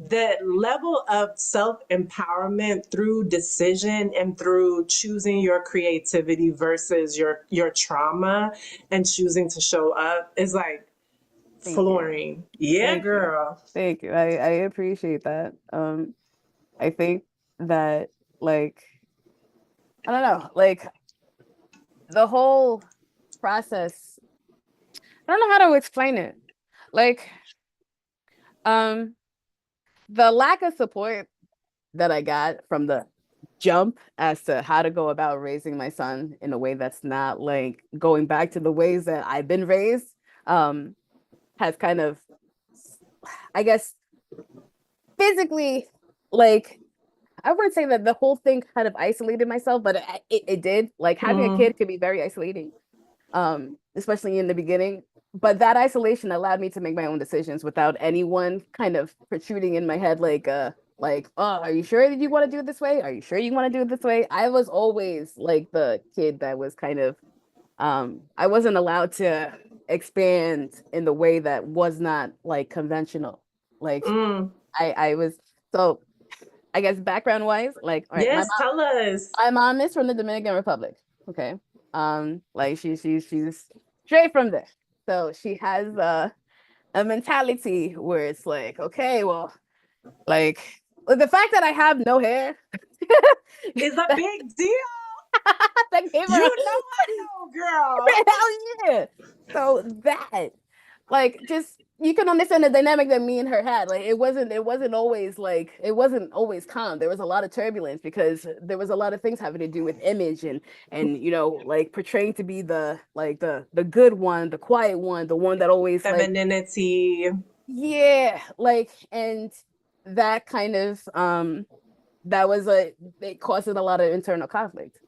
Speaker 1: the level of self empowerment through decision and through choosing your creativity versus your trauma and choosing to show up is like
Speaker 2: Thank you.
Speaker 1: flooring. Yeah,
Speaker 2: Thank you.
Speaker 1: girl.
Speaker 2: Thank you. I appreciate that. I think that like I don't know, like the whole process, I don't know how to explain it. Like, um, the lack of support that I got from the jump as to how to go about raising my son in a way that's not like going back to the ways that I've been raised, um, has kind of, I guess, physically, like, I wouldn't say that the whole thing kind of isolated myself, but it did. Like having a
Speaker 1: Mm,
Speaker 2: kid can be very isolating, especially in the beginning. But that isolation allowed me to make my own decisions without anyone kind of protruding in my head, oh, are you sure that you want to do it this way? Are you sure you want to do it this way? I was always like the kid that was kind of, I wasn't allowed to expand in the way that was not like conventional. Like
Speaker 1: mm.
Speaker 2: I was so I guess background wise, like, all right,
Speaker 1: Yes, tell us.
Speaker 2: my mom is from the Dominican Republic. Okay. Like she's straight from there. So she has a mentality where it's like, okay, well, like the fact that I have no hair
Speaker 1: It's a
Speaker 2: that,
Speaker 1: big deal.
Speaker 2: that gave
Speaker 1: You
Speaker 2: her
Speaker 1: know I know, girl.
Speaker 2: hell yeah. So that like just you can understand the dynamic that me and her had. Like it wasn't always calm. There was a lot of turbulence because there was a lot of things having to do with image and like portraying to be the good one, the quiet one, the one that always like
Speaker 1: Femininity.
Speaker 2: yeah, like and that kind of that was it caused a lot of internal conflict.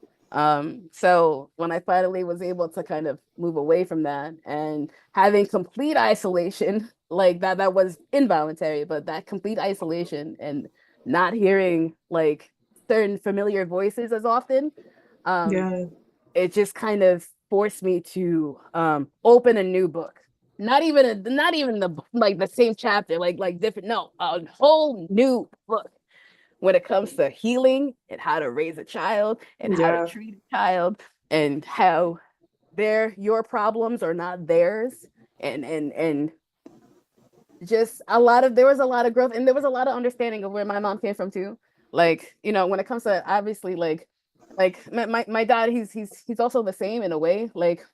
Speaker 2: So when I finally was able to kind of move away from that and having complete isolation, like that was involuntary, but that complete isolation and not hearing like certain familiar voices as often, um,
Speaker 1: Yeah.
Speaker 2: it just kind of forced me to open a new book. Not even the like the same chapter, like different, no, a whole new book when it comes to healing and how to raise a child and how to
Speaker 1: Yeah.
Speaker 2: treat a child and how your problems are not theirs and just there was a lot of growth and there was a lot of understanding of where my mom came from too. Like, when it comes to obviously like my dad, he's also the same in a way. Like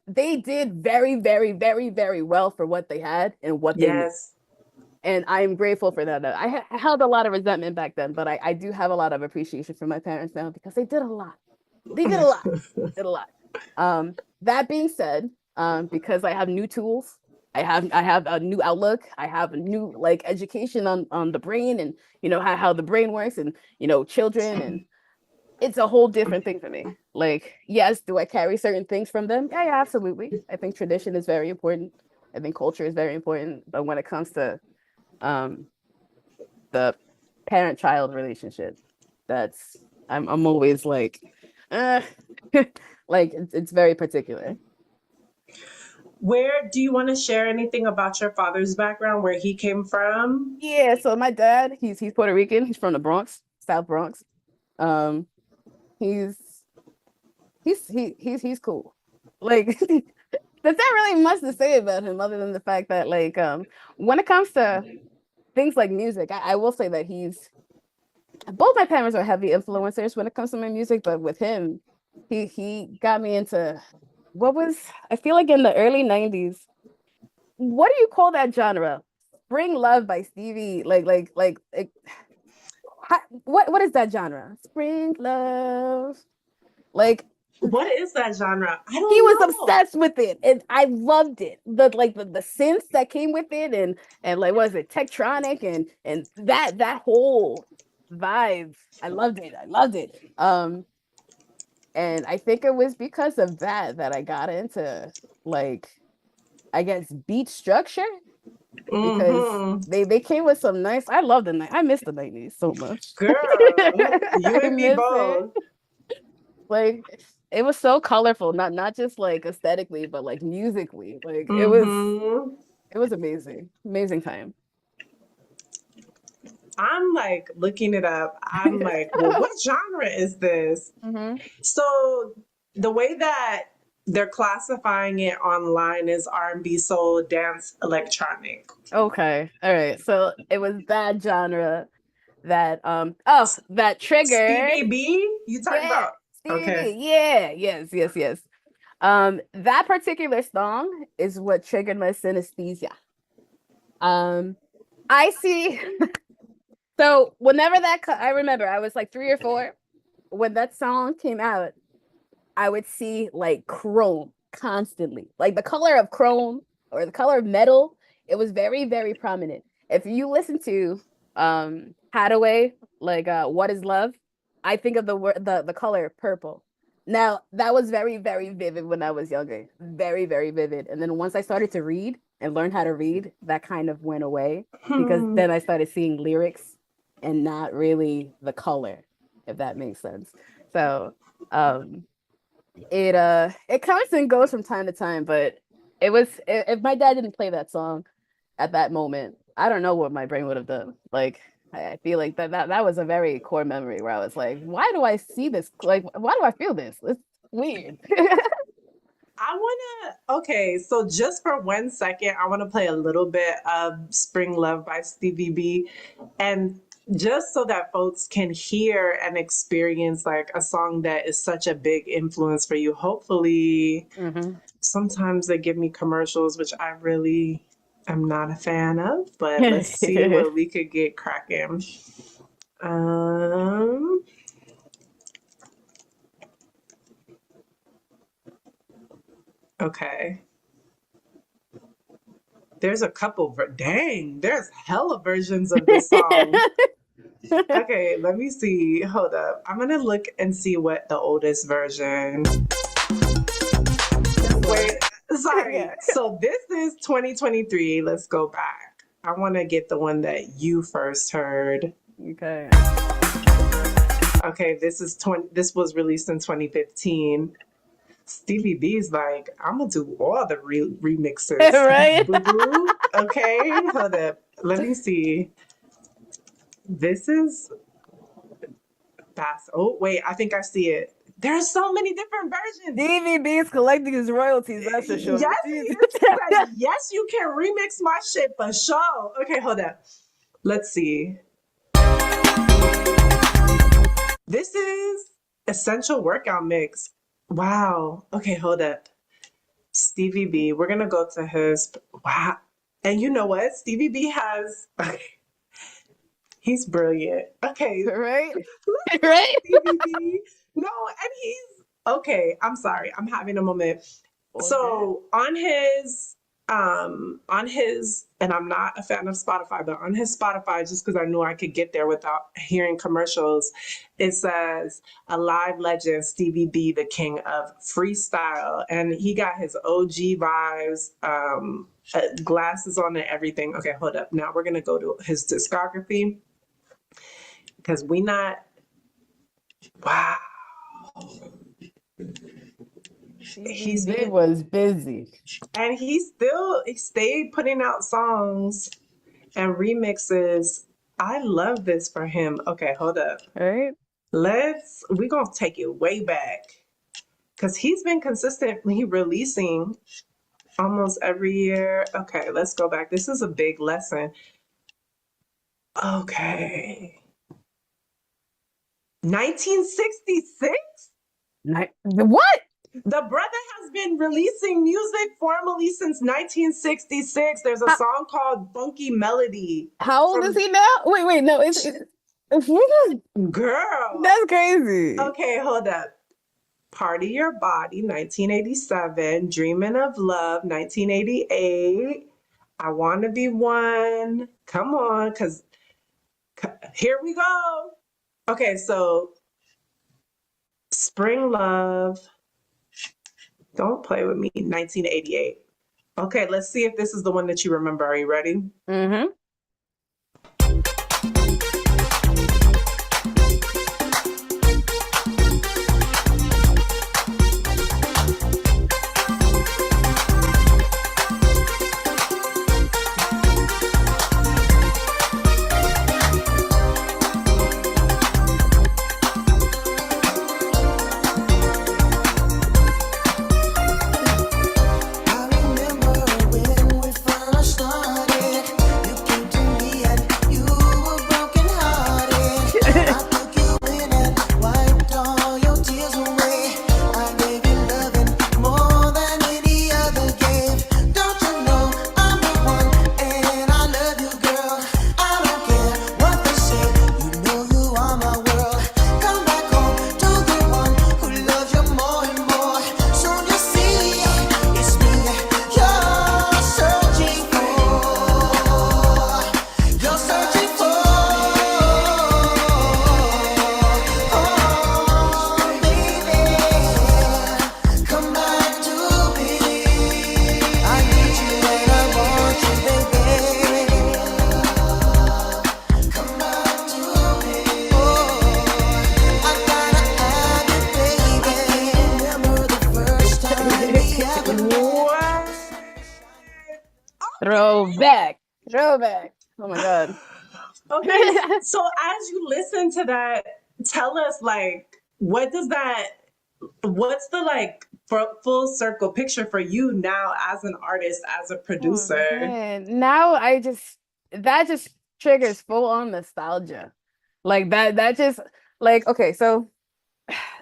Speaker 2: they did very, very, very, very well for what they had and what they knew.
Speaker 1: Yes.
Speaker 2: And I'm grateful for that. I held a lot of resentment back then, but I do have a lot of appreciation for my parents now because they did a lot. They did a lot. Did a lot. That being said, because I have new tools, I have a new outlook, I have a new like education on the brain and how the brain works and children and it's a whole different thing for me. Like, yes, do I carry certain things from them? Yeah, yeah, absolutely. I think tradition is very important. I think culture is very important. But when it comes to um the parent-child relationship. That's I'm always like, uh, like it's very particular.
Speaker 1: Where do you want to share anything about your father's background, where he came from?
Speaker 2: Yeah, so my dad, he's Puerto Rican. He's from the Bronx, South Bronx. Um, he's he's cool. Like there's not really much to say about him other than the fact that like when it comes to things like music, I will say that he's both my parents are heavy influencers when it comes to my music, but with him, he got me into what was I feel like in the early 90s. What do you call that genre? Spring Love by Stevie. What is that genre? Spring Love. Like
Speaker 1: What is that genre? I
Speaker 2: He
Speaker 1: don't
Speaker 2: was
Speaker 1: know.
Speaker 2: obsessed with it, and I loved it. The synths that came with it, and like was it Tektronic and that whole vibe. I loved it. I loved it. And I think it was because of that that I got into like I guess beat structure because
Speaker 1: Mm-hmm.
Speaker 2: they came with some nice. I love the night. I miss the 90s so much.
Speaker 1: Girl, you
Speaker 2: I
Speaker 1: and me
Speaker 2: miss it.
Speaker 1: both.
Speaker 2: Like it was so colorful, not just like aesthetically, but like musically. Like
Speaker 1: Mm-hmm.
Speaker 2: it was amazing. Amazing time.
Speaker 1: I'm like looking it up. I'm like, well, what genre is this?
Speaker 2: hmm
Speaker 1: So the way that they're classifying it online is R&B, soul, dance, electronic.
Speaker 2: Okay. All right. So it was that genre that that triggered.
Speaker 1: Stevie B, you talking
Speaker 2: Yeah.
Speaker 1: about?
Speaker 2: Stevie
Speaker 1: Okay.
Speaker 2: B. Yeah. Yes, yes, yes. That particular song is what triggered my synesthesia. Um I see so whenever I remember I was like 3 or 4 when that song came out. I would see like chrome constantly, like the color of chrome or the color of metal. It was very, very prominent. If you listen to Hadaway, like What is Love, I think of the word the color purple. Now that was very, very vivid when I was younger. Very, very vivid. And then once I started to read and learn how to read, that kind of went away because
Speaker 1: Hmm.
Speaker 2: then I started seeing lyrics and not really the color, if that makes sense. So um it comes and goes from time to time, but if my dad didn't play that song at that moment, I don't know what my brain would have done. Like I feel like that was a very core memory where I was like, why do I see this? Like why do I feel this? It's weird.
Speaker 1: I wanna, okay, so just for 1 second, I wanna play a little bit of Spring Love by Stevie B. And just so that folks can hear and experience like a song that is such a big influence for you. Hopefully,
Speaker 2: hmm
Speaker 1: sometimes they give me commercials, which I really am not a fan of, but let's see what we could get cracking. Um, okay. There's a couple, dang, there's hella versions of this song. Okay, let me see. Hold up. I'm gonna look and see what the oldest version.
Speaker 2: This one.
Speaker 1: Wait, sorry.
Speaker 2: Yeah.
Speaker 1: So this is 2023. Let's go back. I want to get the one that you first heard.
Speaker 2: Okay.
Speaker 1: Okay, this is 20. This was released in 2015. Stevie B's like, I'm gonna do all the remixes.
Speaker 2: Right?
Speaker 1: Boo boo. Okay, hold up. Let me see. This is fast. Oh wait, I think I see it. There's so many different versions.
Speaker 2: DVB is collecting his royalties, that's for sure.
Speaker 1: Yes, he is. He said, yes, you can remix my shit for sure. Okay, hold up. Let's see. This is Essential Workout Mix. Wow. Okay, hold up. Stevie B. We're gonna go to his. Wow. And you know what? Stevie B has. Okay, he's brilliant. Okay,
Speaker 2: Right?
Speaker 1: let's go
Speaker 2: Right?
Speaker 1: Stevie B. No, and he's okay. I'm sorry. I'm having a moment.
Speaker 2: All good.
Speaker 1: So on his, and I'm not a fan of Spotify, but on his Spotify, just because I knew I could get there without hearing commercials, it says a live legend, Stevie B, the king of freestyle. And he got his OG vibes, glasses on and everything. Okay, hold up. Now we're gonna go to his discography because we not, wow. He's
Speaker 2: DVB
Speaker 1: been,
Speaker 2: was busy.
Speaker 1: and he stayed putting out songs and remixes. I love this for him. Okay, hold up.
Speaker 2: Right?
Speaker 1: We're gonna take it way back because he's been consistently releasing almost every year. Okay, let's go back. This is a big lesson. Okay. 1966?
Speaker 2: What?
Speaker 1: The brother has been releasing music formally since 1966. There's a
Speaker 2: How,
Speaker 1: song called Funky Melody
Speaker 2: how old is
Speaker 1: from
Speaker 2: he now? Wait, no, it's
Speaker 1: Girl.
Speaker 2: that's crazy.
Speaker 1: Okay, hold up. Party Your Body, 1987. Dreaming of Love, 1988. I Want to Be One. Come on, because here we go. Okay, so Spring Love, Don't Play With Me, 1988. Okay, let's see if this is the one that you remember. Are you ready?
Speaker 2: Mm-hmm. Throwback. Throwback. Oh my God.
Speaker 1: Okay, so as you listen to that, tell us like what's the like full circle picture for you now as an artist, as a
Speaker 2: Oh
Speaker 1: producer?
Speaker 2: man. Now that just triggers full on nostalgia. Like that just like okay, so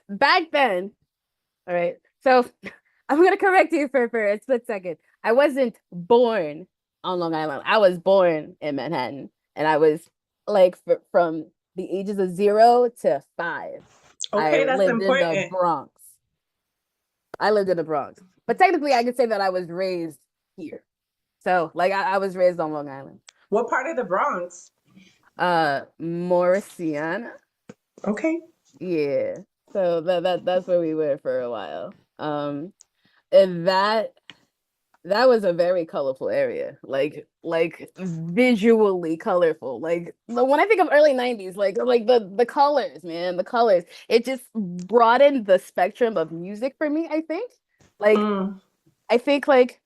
Speaker 2: back then, all right. So I'm gonna correct you for a split second. I wasn't born on Long Island. I was born in Manhattan, and I was like from the ages of 0 to 5. I
Speaker 1: Okay, that's
Speaker 2: lived in the
Speaker 1: important.
Speaker 2: Bronx. I lived in the Bronx, but technically, I could say that I was raised here. So, like, I was raised on Long Island.
Speaker 1: What part of the Bronx?
Speaker 2: Morrissiana.
Speaker 1: Okay.
Speaker 2: Yeah. So that's where we were for a while. And that was a very colorful area, like visually colorful. Like when I think of early 90s, like the colors, man, the colors, it just broadened the spectrum of music for me, I think. Like
Speaker 1: Mm.
Speaker 2: I think like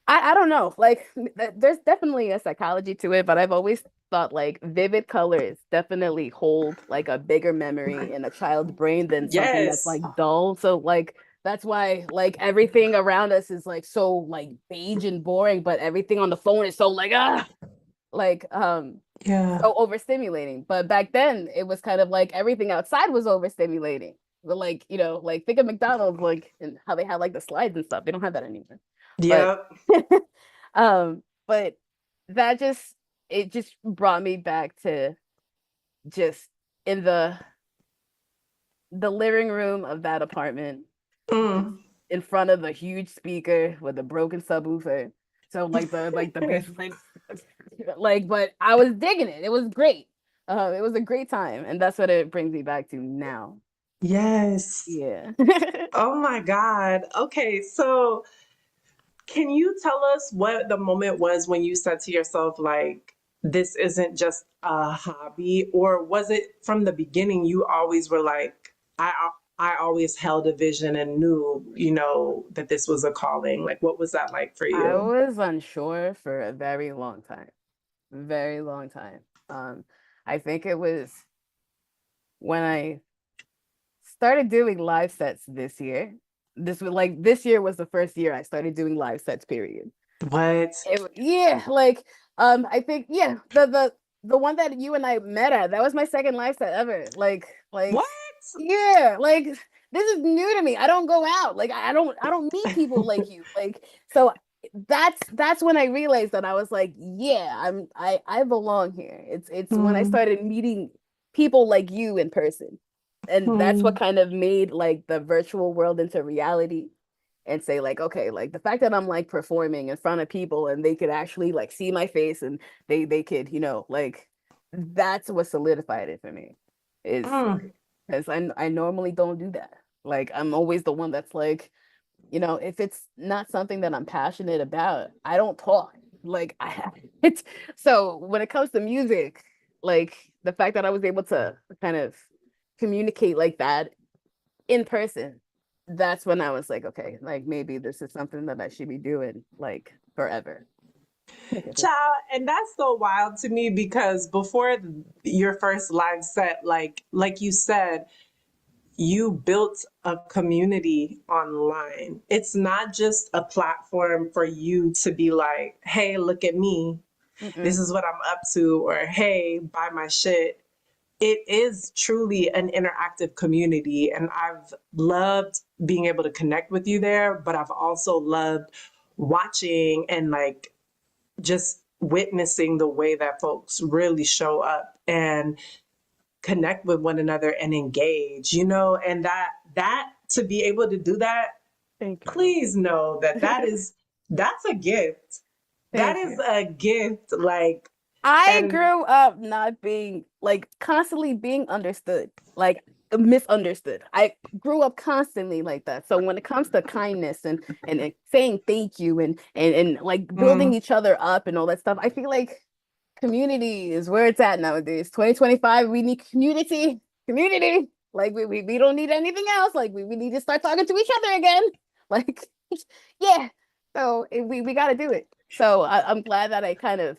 Speaker 2: I don't know, like there's definitely a psychology to it, but I've always thought like vivid colors definitely hold like a bigger memory in a child's brain than something that's
Speaker 1: Yes.
Speaker 2: like dull. So like that's why like everything around us is like so like beige and boring, but everything on the phone is so like
Speaker 1: Yeah.
Speaker 2: so overstimulating. But back then it was kind of like everything outside was overstimulating. But like, like think of McDonald's, like, and how they had like the slides and stuff. They don't have that anymore. But
Speaker 1: Yep.
Speaker 2: but that just it just brought me back to just in the living room of that apartment, just
Speaker 1: Mm.
Speaker 2: in front of a huge speaker with a broken subwoofer. So like the bass was like but I was digging it. It was great. It was a great time, and that's what it brings me back to now.
Speaker 1: Yes.
Speaker 2: Yeah.
Speaker 1: Oh my God. Okay, so can you tell us what the moment was when you said to yourself, like, this isn't just a hobby, or was it from the beginning you always were like, I always held a vision and knew, that this was a calling. Like, what was that like for
Speaker 2: I
Speaker 1: you?
Speaker 2: was unsure for a very long time. Very long time. I think it was when I started doing live sets this year. This year was the first year I started doing live sets, period.
Speaker 1: What?
Speaker 2: Yeah, like I think yeah, the one that you and I met at, that was my second live set ever. Like
Speaker 1: What?
Speaker 2: yeah, like this is new to me. I don't go out. Like I don't meet people like you. Like so that's when I realized that I was like, yeah, I belong here. It's when I
Speaker 1: Mm.
Speaker 2: started meeting people like you in person. And that's what
Speaker 1: Hmm.
Speaker 2: kind of made like the virtual world into reality and say like, okay, like the fact that I'm like performing in front of people and they could actually like see my face and they could, like that's what solidified it for me is
Speaker 1: Mm.
Speaker 2: because I normally don't do that. Like I'm always the one that's like, if it's not something that I'm passionate about, I don't talk. Like it's so when it comes to music, like the fact that I was able to kind of communicate like that in person, that's when I was like, okay, like maybe this is something that I should be doing like forever.
Speaker 1: Child, and that's so wild to me because before your first live set, like you said, you built a community online. It's not just a platform for you to be like, hey, look at me. This
Speaker 2: Mm-mm.
Speaker 1: is what I'm up to, or hey, buy my shit. It is truly an interactive community. And I've loved being able to connect with you there, but I've also loved watching and like just witnessing the way that folks really show up and connect with one another and engage, and that to be able to do that,
Speaker 2: Thank you.
Speaker 1: please know that that's a gift. That
Speaker 2: Thank
Speaker 1: is
Speaker 2: you.
Speaker 1: a gift, like,
Speaker 2: I
Speaker 1: and
Speaker 2: grew up not being like constantly being understood, like misunderstood. I grew up constantly like that. So when it comes to kindness and saying thank you and like building
Speaker 1: mm,
Speaker 2: each other up and all that stuff, I feel like community is where it's at nowadays. 2025, we need community, community. Like we don't need anything else. Like we need to start talking to each other again. Like, yeah. So we got to do it. So I'm glad that I kind of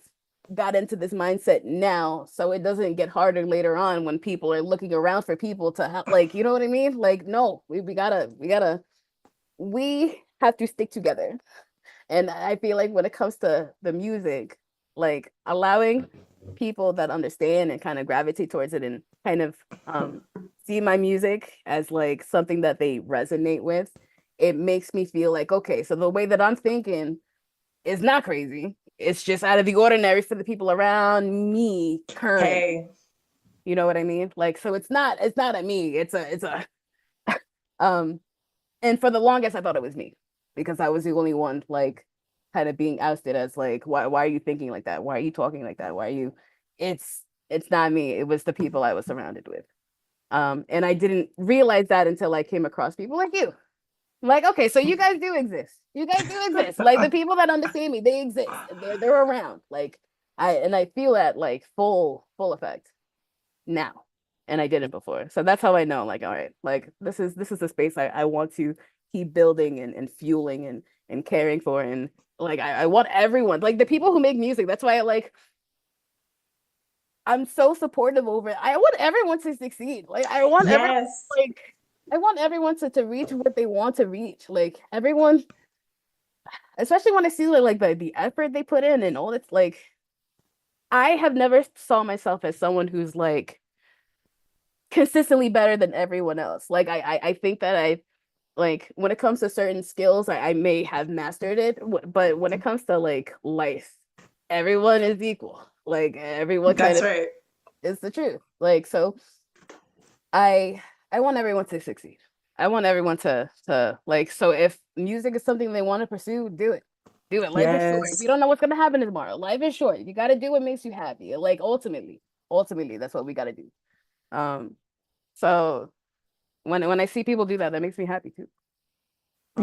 Speaker 2: got into this mindset now so it doesn't get harder later on when people are looking around for people to help, like, you know what I mean? Like, no, we have to stick together. And I feel like when it comes to the music, like allowing people that understand and kind of gravitate towards it and kind of see my music as like something that they resonate with, it makes me feel like, okay, so the way that I'm thinking is not crazy. It's just out of the ordinary for the people around me currently.
Speaker 1: hey,
Speaker 2: You know what I mean? Like, so it's not a me. It's a um and for the longest I thought it was me because I was the only one like kind of being ousted as like, why are you thinking like that? Why are you talking like that? Why are you it's not me. It was the people I was surrounded with. And I didn't realize that until I came across people like you. Like, okay, so you guys do exist. You guys do exist. Like the people that understand me, they exist. They're around. Like I feel that like full effect now. And I didn't before. So that's how I know, like, all right, like this is a space I want to keep building and fueling and caring for. And like I want everyone, like the people who make music, that's why I'm so supportive over it. I want everyone to succeed. Like
Speaker 1: yes,
Speaker 2: I want everyone to reach what they want to reach. Like everyone, especially when I see like the effort they put in and all it's like I have never saw myself as someone who's like consistently better than everyone else. Like I think that I like when it comes to certain skills, I may have mastered it, but when it comes to like life, everyone is equal. Like everyone kind
Speaker 1: that's
Speaker 2: of
Speaker 1: right.
Speaker 2: is the truth. Like so I want everyone to succeed. I want everyone to like so if music is something they want to pursue, do it. Do it. Life is short.
Speaker 1: Yes,
Speaker 2: We don't know what's gonna happen tomorrow. Life is short. You gotta do what makes you happy. Like ultimately, that's what we gotta do. Um, so when I see people do that, that makes me happy too.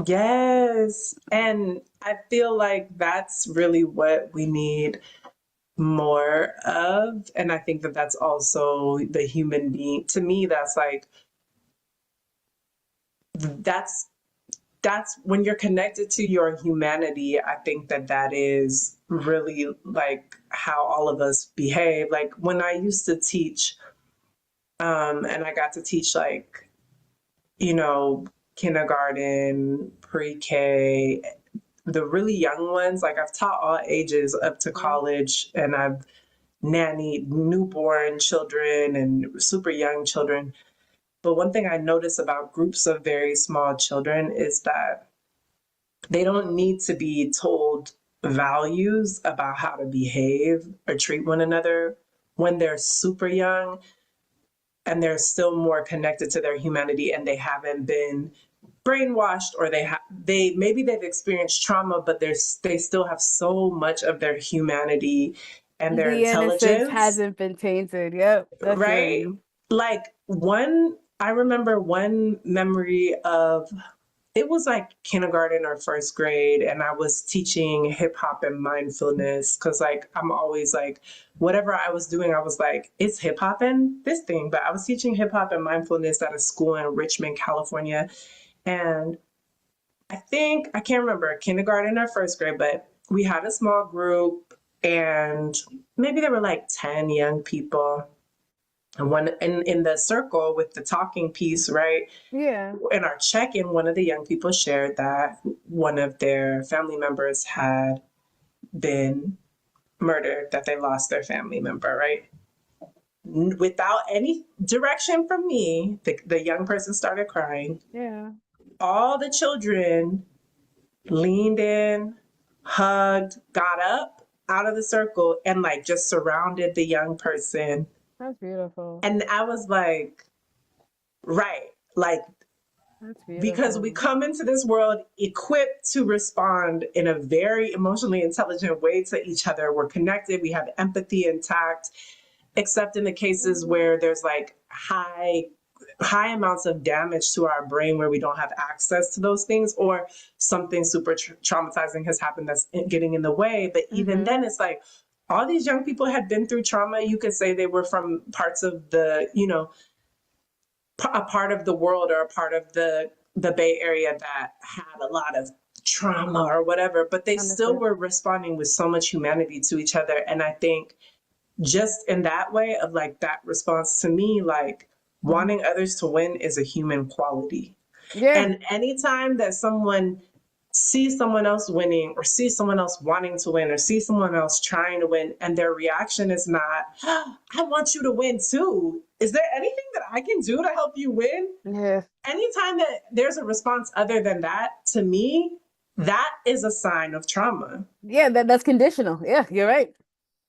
Speaker 1: yes, and I feel like that's really what we need more of, and I think that that's also the human being. To me, that's like that's that's when you're connected to your humanity. I think that that is really like how all of us behave. Like when I used to teach, and I got to teach like, you know, kindergarten, pre-K, the really young ones. Like I've taught all ages up to
Speaker 2: Mhm.
Speaker 1: college, and I've nannied newborn children and super young children. But one thing I notice about groups of very small children is that they don't need to be told values about how to behave or treat one another when they're super young. and they're still more connected to their humanity, and they haven't been brainwashed, or they maybe they've experienced trauma, but they still have so much of their humanity and their
Speaker 2: The innocence
Speaker 1: intelligence,
Speaker 2: hasn't been tainted. Yep, I feel
Speaker 1: right?
Speaker 2: you.
Speaker 1: Like I remember one memory of, it was like kindergarten or first grade, and I was teaching hip hop and mindfulness, because like I'm always like, whatever I was doing, I was like, it's hip hop and this thing. But I was teaching hip hop and mindfulness at a school in Richmond, California, and I can't remember, kindergarten or first grade, but we had a small group, and maybe there were like 10 young people. And one in the circle with the talking piece, right?
Speaker 2: Yeah.
Speaker 1: In our check-in, one of the young people shared that one of their family members had been murdered, that they lost their family member, right? Without any direction from me, the young person started crying.
Speaker 2: Yeah.
Speaker 1: All the children leaned in, hugged, got up out of the circle, and like just surrounded the young person.
Speaker 2: That's beautiful.
Speaker 1: And I was like, right, like,
Speaker 2: That's
Speaker 1: because we
Speaker 2: beautiful.
Speaker 1: come into this world equipped to respond in a very emotionally intelligent way to each other. We're connected, we have empathy intact, except in the cases where there's like high amounts of damage to our brain where we don't have access to those things, or something super traumatizing has happened that's getting in the way. But even
Speaker 2: Mm-hmm.
Speaker 1: then, it's like all these young people had been through trauma. You could say they were from parts of the, a part of the world, or a part of the Bay Area that had a lot of trauma or whatever, but they still
Speaker 2: Understood.
Speaker 1: were responding with so much humanity to each other. And I think just in that way of like that response, to me, like, wanting others to win is a human quality.
Speaker 2: Yeah.
Speaker 1: And anytime that someone sees someone else winning, or sees someone else wanting to win, or sees someone else trying to win, and their reaction is not, "Oh, I want you to win too. Is there anything that I can do to help you win?"
Speaker 2: Yeah.
Speaker 1: Anytime that there's a response other than that, to me, that is a sign of trauma.
Speaker 2: Yeah, that's conditional. Yeah, you're right.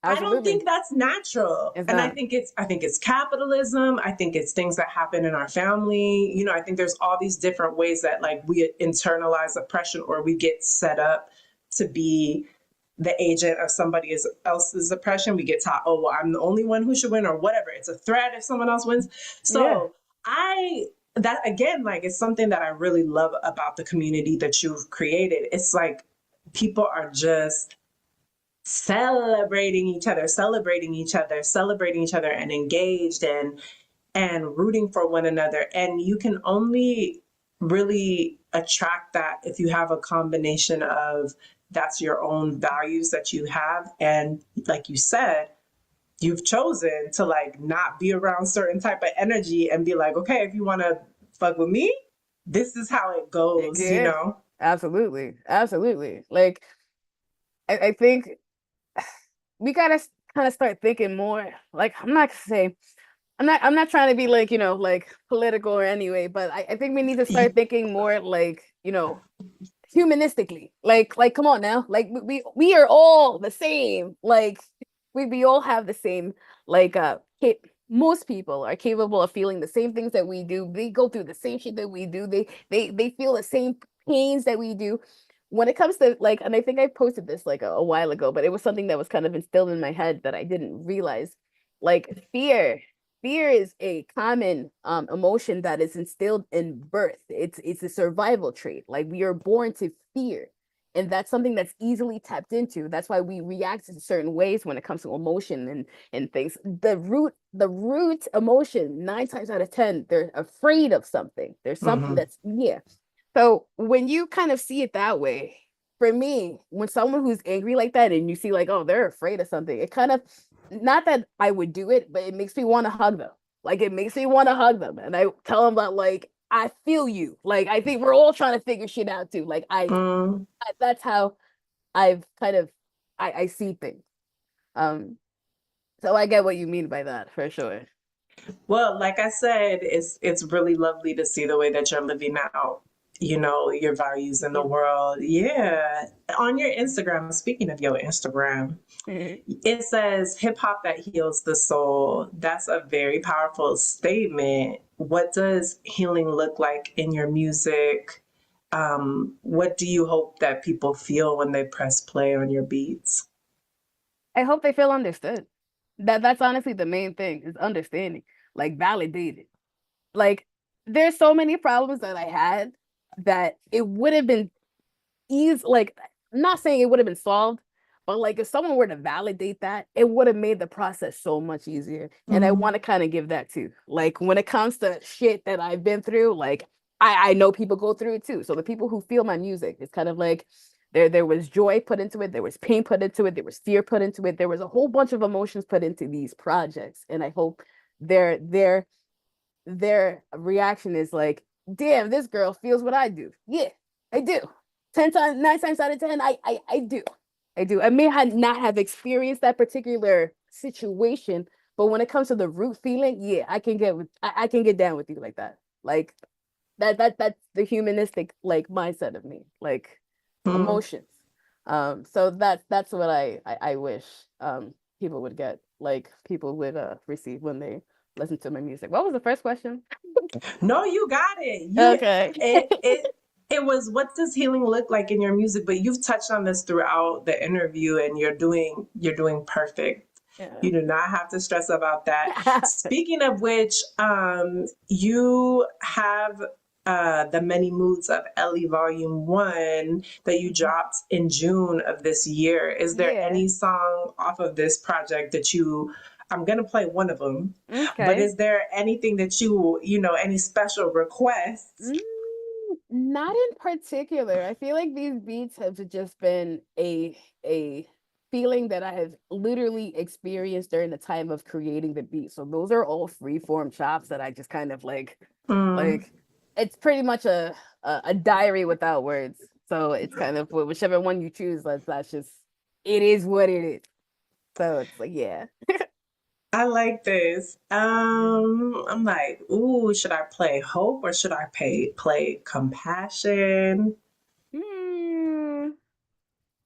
Speaker 1: I don't
Speaker 2: Absolutely.
Speaker 1: think that's natural.
Speaker 2: It's
Speaker 1: And
Speaker 2: not.
Speaker 1: I think it's capitalism. I think it's things that happen in our family. I think there's all these different ways that like we internalize oppression, or we get set up to be the agent of somebody else's oppression. We get taught, oh, well, I'm the only one who should win, or whatever. It's a threat if someone else wins.
Speaker 2: Yeah.
Speaker 1: So that again, like, it's something that I really love about the community that you've created. It's like people are just celebrating each other, and engaged, and rooting for one another. And you can only really attract that if you have a combination of, that's your own values that you have, and like you said, you've chosen to like not be around certain type of energy, and be like, okay, if you want to fuck with me, this is how it goes,
Speaker 2: Yeah. Absolutely. Absolutely. Like I think we gotta kind of start thinking more. Like I'm not trying to be like, like political or anyway, but I think we need to start thinking more like, humanistically. Like come on now. Like we are all the same. Like we all have the same like most people are capable of feeling the same things that we do. They go through the same shit that we do. They feel the same pains that we do. When it comes to like, and I think I posted this like a while ago, but it was something that was kind of instilled in my head that I didn't realize. Like fear is a common emotion that is instilled in birth. It's a survival trait. Like we are born to fear, and that's something that's easily tapped into. That's why we react in certain ways when it comes to emotion and things. The root emotion, 9 times out of 10, they're afraid of something. There's something
Speaker 1: Mhm.
Speaker 2: that's, yeah. So when you kind of see it that way, for me, when someone who's angry like that and you see like, oh, they're afraid of something, it kind of, not that I would do it, but it makes me want to hug them. Like it makes me want to hug them. And I tell them that like, I feel you. Like I think we're all trying to figure shit out too. Like
Speaker 1: Mm.
Speaker 2: that's how I've kind of I see things. Um so I get what you mean by that for sure.
Speaker 1: Well, like I said, it's really lovely to see the way that you're living out your values in the
Speaker 2: Yeah.
Speaker 1: world. Yeah. On your Instagram, speaking of your Instagram,
Speaker 2: Mhm.
Speaker 1: it says hip hop that heals the soul. That's a very powerful statement. What does healing look like in your music? What do you hope that people feel when they press play on your beats?
Speaker 2: I hope they feel understood. That's honestly the main thing is understanding, like validated. Like there's so many problems that I had that it would have been easy. Like I'm not saying it would have been solved, but like if someone were to validate that, it would have made the process so much easier. And I
Speaker 1: Mm,
Speaker 2: want to kind of give that too. Like when it comes to shit that I've been through, like I know people go through it too. So the people who feel my music, it's kind of like there was joy put into it, there was pain put into it, there was fear put into it, there was a whole bunch of emotions put into these projects. And I hope their their reaction is like, damn, this girl feels what I do. Yeah, I do. 10 times, 9 times out of 10, I do. I do. I may not have experienced that particular situation, but when it comes to the root feeling, yeah, I can get down with you like that. Like that's the humanistic like mindset of me. Like
Speaker 1: mm.
Speaker 2: emotions. So that's what I wish people would get, like people would receive when they listen to my music. What was the first question?
Speaker 1: No, you got it.
Speaker 2: Okay.
Speaker 1: It was, what does healing look like in your music? But you've touched on this throughout the interview, and you're doing perfect.
Speaker 2: Yeah.
Speaker 1: You do not have to stress about that. Speaking of which, you have the Many Moods of Ellie Volume 1 that you dropped in June of this year. Is there
Speaker 2: Yeah.
Speaker 1: any song off of this project that I'm going to play one of them, but
Speaker 2: Okay.
Speaker 1: is there anything that any special requests?
Speaker 2: Mm, Not in particular. I feel like these beats have just been a feeling that I have literally experienced during the time of creating the beat. So those are all free form chops that I just kind of
Speaker 1: Mm,
Speaker 2: like it's pretty much a diary without words. So it's kind of whichever one you choose, that's just it is what it is. So it's like yeah.
Speaker 1: I like this. I'm like, ooh, should I play Hope or should I play Compassion?
Speaker 2: Hmm.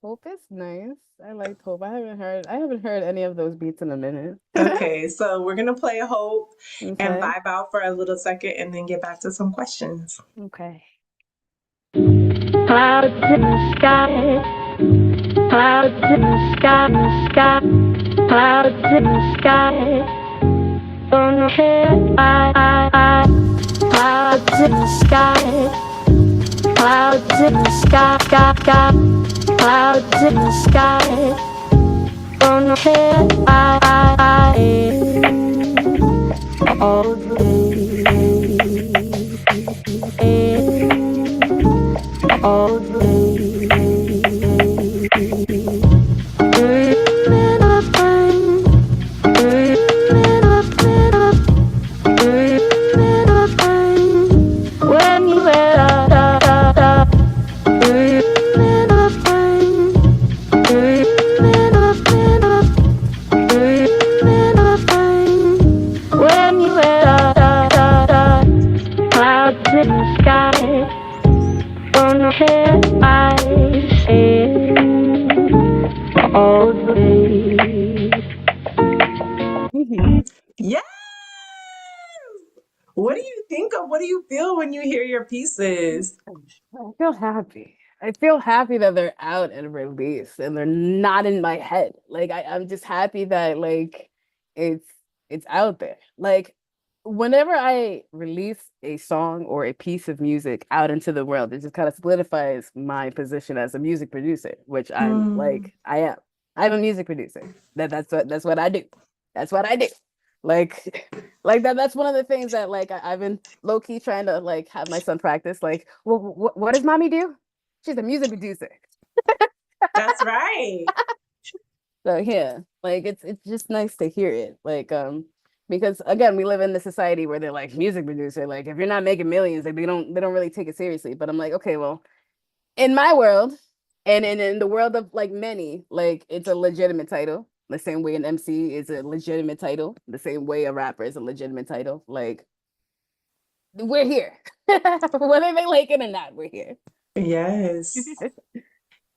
Speaker 2: Hope is nice. I liked Hope. I haven't heard any of those beats in a minute.
Speaker 1: Okay, so we're gonna play Hope and
Speaker 2: Okay.
Speaker 1: vibe out for a little second and then get back to some questions.
Speaker 2: Okay.
Speaker 3: Clouds in the sky, clouds in the sky, clouds in the sky. Don't care, clouds in the sky, clouds in the sky, clouds in the sky. Don't care, all day, all day. When you when you clouds in the sky, don't care I say all day.
Speaker 1: Yes! What do you think of? What do you feel when you hear your pieces?
Speaker 2: I feel happy. I feel happy that they're out and released and they're not in my head. Like I'm just happy that like it's it's out there. Like whenever I release a song or a piece of music out into the world, it just kind of solidifies my position as a music producer, which
Speaker 1: Mm,
Speaker 2: I am. I'm a music producer. That's what I do. That's what I do. Like that's one of the things that like I've been low key trying to like have my son practice. Like, what does mommy do? She's a music producer.
Speaker 1: that's right.
Speaker 2: So yeah, like it's just nice to hear it. Like because again, we live in the society where they're like music producer. Like if you're not making millions, like they don't really take it seriously. But I'm like, okay, well, in my world, and in the world of like many, like it's a legitimate title. The same way an MC is a legitimate title. The same way a rapper is a legitimate title. Like we're here. Whether they like it or not, we're here.
Speaker 1: Yes.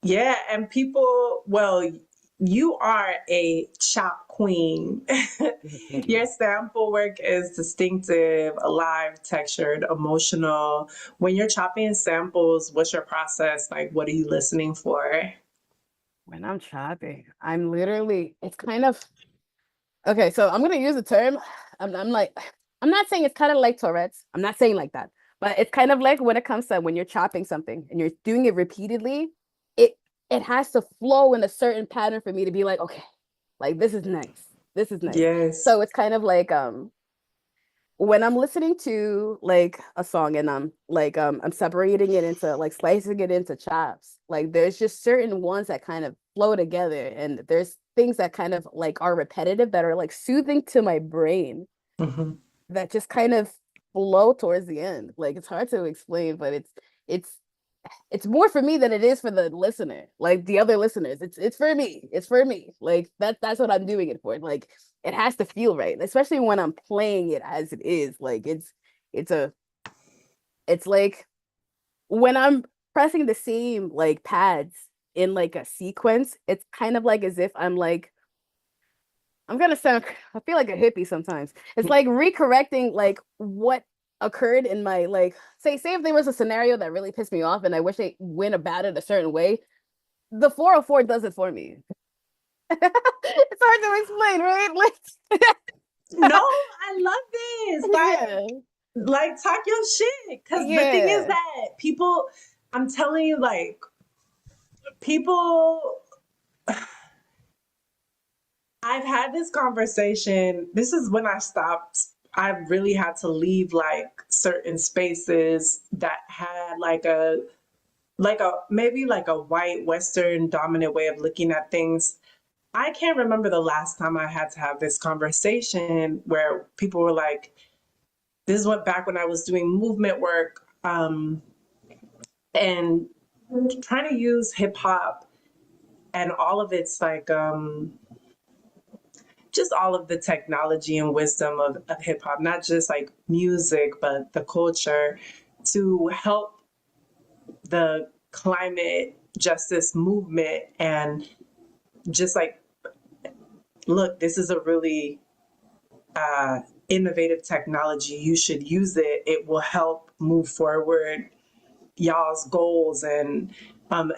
Speaker 1: Yeah, and people, well, you are a chop queen. Your sample work is distinctive, alive, textured, emotional. When you're chopping samples, what's your process? Like, what are you listening for?
Speaker 2: When I'm chopping, I'm literally, it's kind of, okay, so I'm gonna use a term. I'm like, I'm not saying it's kind of like Tourette's. I'm not saying like that, but it's kind of like when it comes to when you're chopping something and you're doing it repeatedly, it it has to flow in a certain pattern for me to be like, okay, like this is nice. This is nice.
Speaker 1: Yes.
Speaker 2: So it's kind of like when I'm listening to like a song and I'm separating it into like slicing it into chops, like there's just certain ones that kind of flow together, and there's things that kind of like are repetitive that are like soothing to my brain
Speaker 1: Mhm.
Speaker 2: that just kind of flow towards the end. Like it's hard to explain, but it's it's more for me than it is for the listener, like the other listeners. It's for me. It's for me. Like that's what I'm doing it for. Like it has to feel right, especially when I'm playing it as it is. Like it's a it's like when I'm pressing the same like pads in like a sequence, it's kind of like as if I'm like I'm gonna sound I feel like a hippie sometimes. It's like recorrecting like what occurred in my like say if there was a scenario that really pissed me off and I wish they went about it a certain way, the 404 does it for me. It's hard to explain, right?
Speaker 1: No, I love this.
Speaker 2: Yeah.
Speaker 1: Like talk your shit. Because the thing is
Speaker 2: Yeah.
Speaker 1: that people, I'm telling you, like, people, I've had this conversation. This is when I stopped. I really had to leave like certain spaces that had like a maybe like a white Western dominant way of looking at things. I can't remember the last time I had to have this conversation where people were like, this went back when I was doing movement work, and trying to use hip hop and all of its like just all of the technology and wisdom of hip hop, not just like music, but the culture to help the climate justice movement and just like, look, this is a really innovative technology. You should use it. It will help move forward y'all's goals and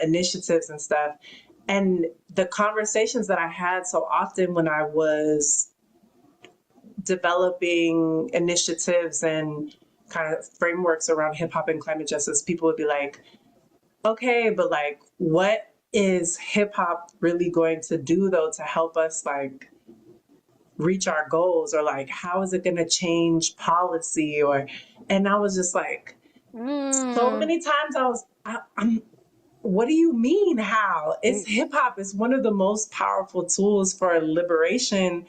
Speaker 1: initiatives and stuff. And the conversations that I had so often when I was developing initiatives and kind of frameworks around hip hop and climate justice, people would be like, okay, but like, what is hip hop really going to do though to help us like reach our goals, or like how is it going to change policy? Or and I was just like, so
Speaker 2: Mm.
Speaker 1: many times I'm what do you mean how? It's hip hop is one of the most powerful tools for liberation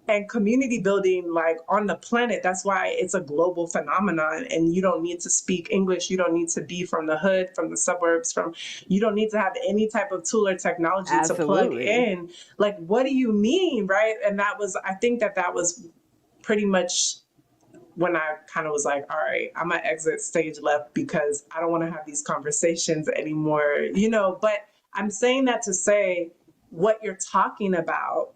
Speaker 1: and community building like on the planet. That's why it's a global phenomenon, and you don't need to speak English, you don't need to be from the hood, from the suburbs, from you don't need to have any type of tool or technology to plug
Speaker 2: Absolutely.
Speaker 1: in. Like, what do you mean, right? And that was, I think that was pretty much when I kind of was like, all right, I'm gonna exit stage left because I don't want to have these conversations anymore, you know. But I'm saying that to say what you're talking about,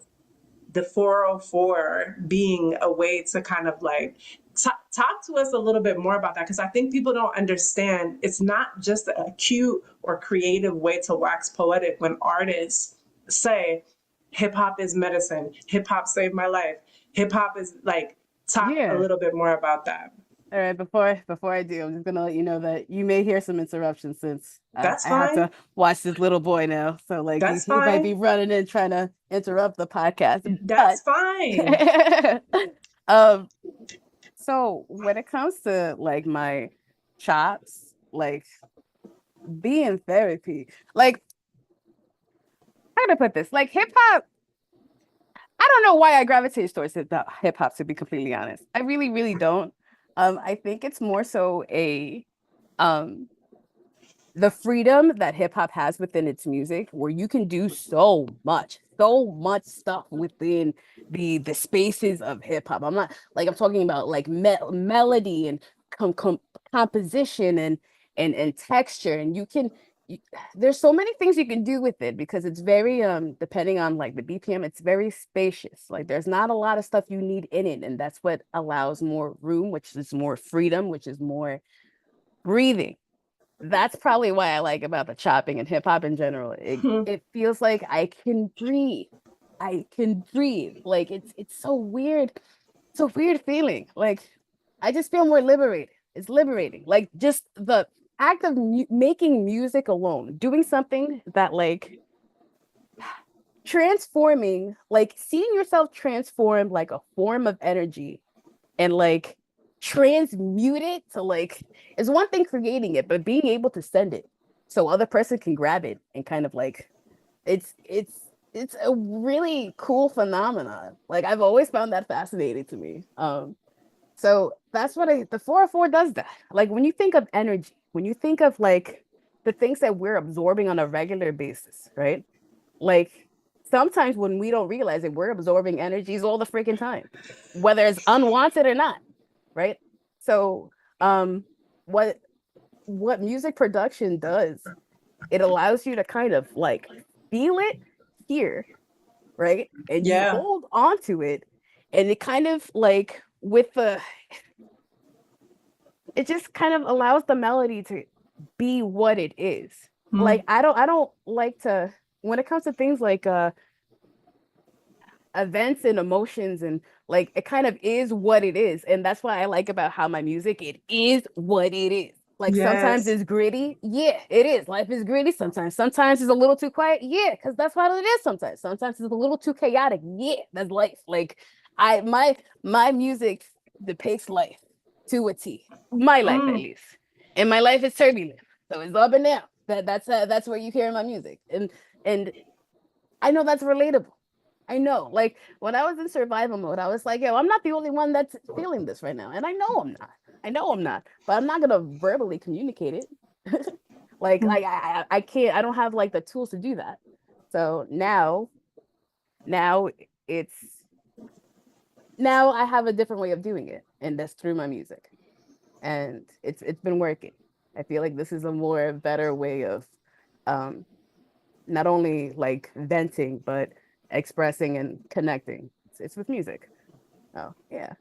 Speaker 1: the 404 being a way to kind of like talk to us a little bit more about that, because I think people don't understand it's not just a cute or creative way to wax poetic when artists say hip hop is medicine, hip hop saved my life, hip hop is like, talk a
Speaker 2: Yeah.
Speaker 1: little bit more about that.
Speaker 2: All right, before I do, I'm just gonna let you know that you may hear some interruptions since
Speaker 1: That's
Speaker 2: I have
Speaker 1: fine.
Speaker 2: to watch this little boy now. So like
Speaker 1: That's
Speaker 2: he might be
Speaker 1: fine.
Speaker 2: running in trying to interrupt the podcast.
Speaker 1: That's
Speaker 2: But
Speaker 1: fine.
Speaker 2: um so when it comes to like my chops, like being therapy, like how to put this? Like hip hop, I don't know why I gravitate towards hip hop, to be completely honest. I really, really don't. I think it's more so a um the freedom that hip hop has within its music, where you can do so much stuff within the spaces of hip hop. I'm not like I'm talking about like melody and composition and texture, and there's so many things you can do with it because it's very depending on like the BPM, it's very spacious. Like there's not a lot of stuff you need in it, and that's what allows more room, which is more freedom, which is more breathing. That's probably why I like about the chopping and hip hop in general. It feels like I can breathe. I can breathe. Like it's so weird. It's a weird feeling. Like I just feel more liberated. It's liberating. Like just the act of making music alone, doing something that like transforming, like seeing yourself transform like a form of energy and like transmute it to like is one thing creating it, but being able to send it so other person can grab it and kind of like it's a really cool phenomenon. Like I've always found that fascinating to me. So that's what the 404 does that. Like when you think of energy, when you think of like the things that we're absorbing on a regular basis, right? Like sometimes when we don't realize it, we're absorbing energies all the freaking time, whether it's unwanted or not, right? So what music production does, it allows you to kind of like feel it here, right? And you
Speaker 1: Yeah.
Speaker 2: hold on to it, and it kind of like it just kind of allows the melody to be what it is. Like I don't like to, when it comes to things like events and emotions, and like it kind of is what it is, and that's what I like about how my music, it is what it is. Like sometimes
Speaker 1: Yes.
Speaker 2: it's gritty, yeah, it is. Life is gritty sometimes it's a little too quiet, yeah, because that's what it is. Sometimes it's a little too chaotic, yeah, that's life. Like my music depicts life to a T, my life at least, and my life is turbulent, so it's up and down. That's where you hear my music, and I know that's relatable. I know, like when I was in survival mode, I was like, yo, I'm not the only one that's feeling this right now. And I know I'm not. I know I'm not, but I'm not gonna verbally communicate it. Like I can't, I don't have like the tools to do that. So now it's now I have a different way of doing it, and that's through my music. And it's been working. I feel like this is a more better way of um not only like venting, but expressing and connecting. It's with music. Oh, yeah.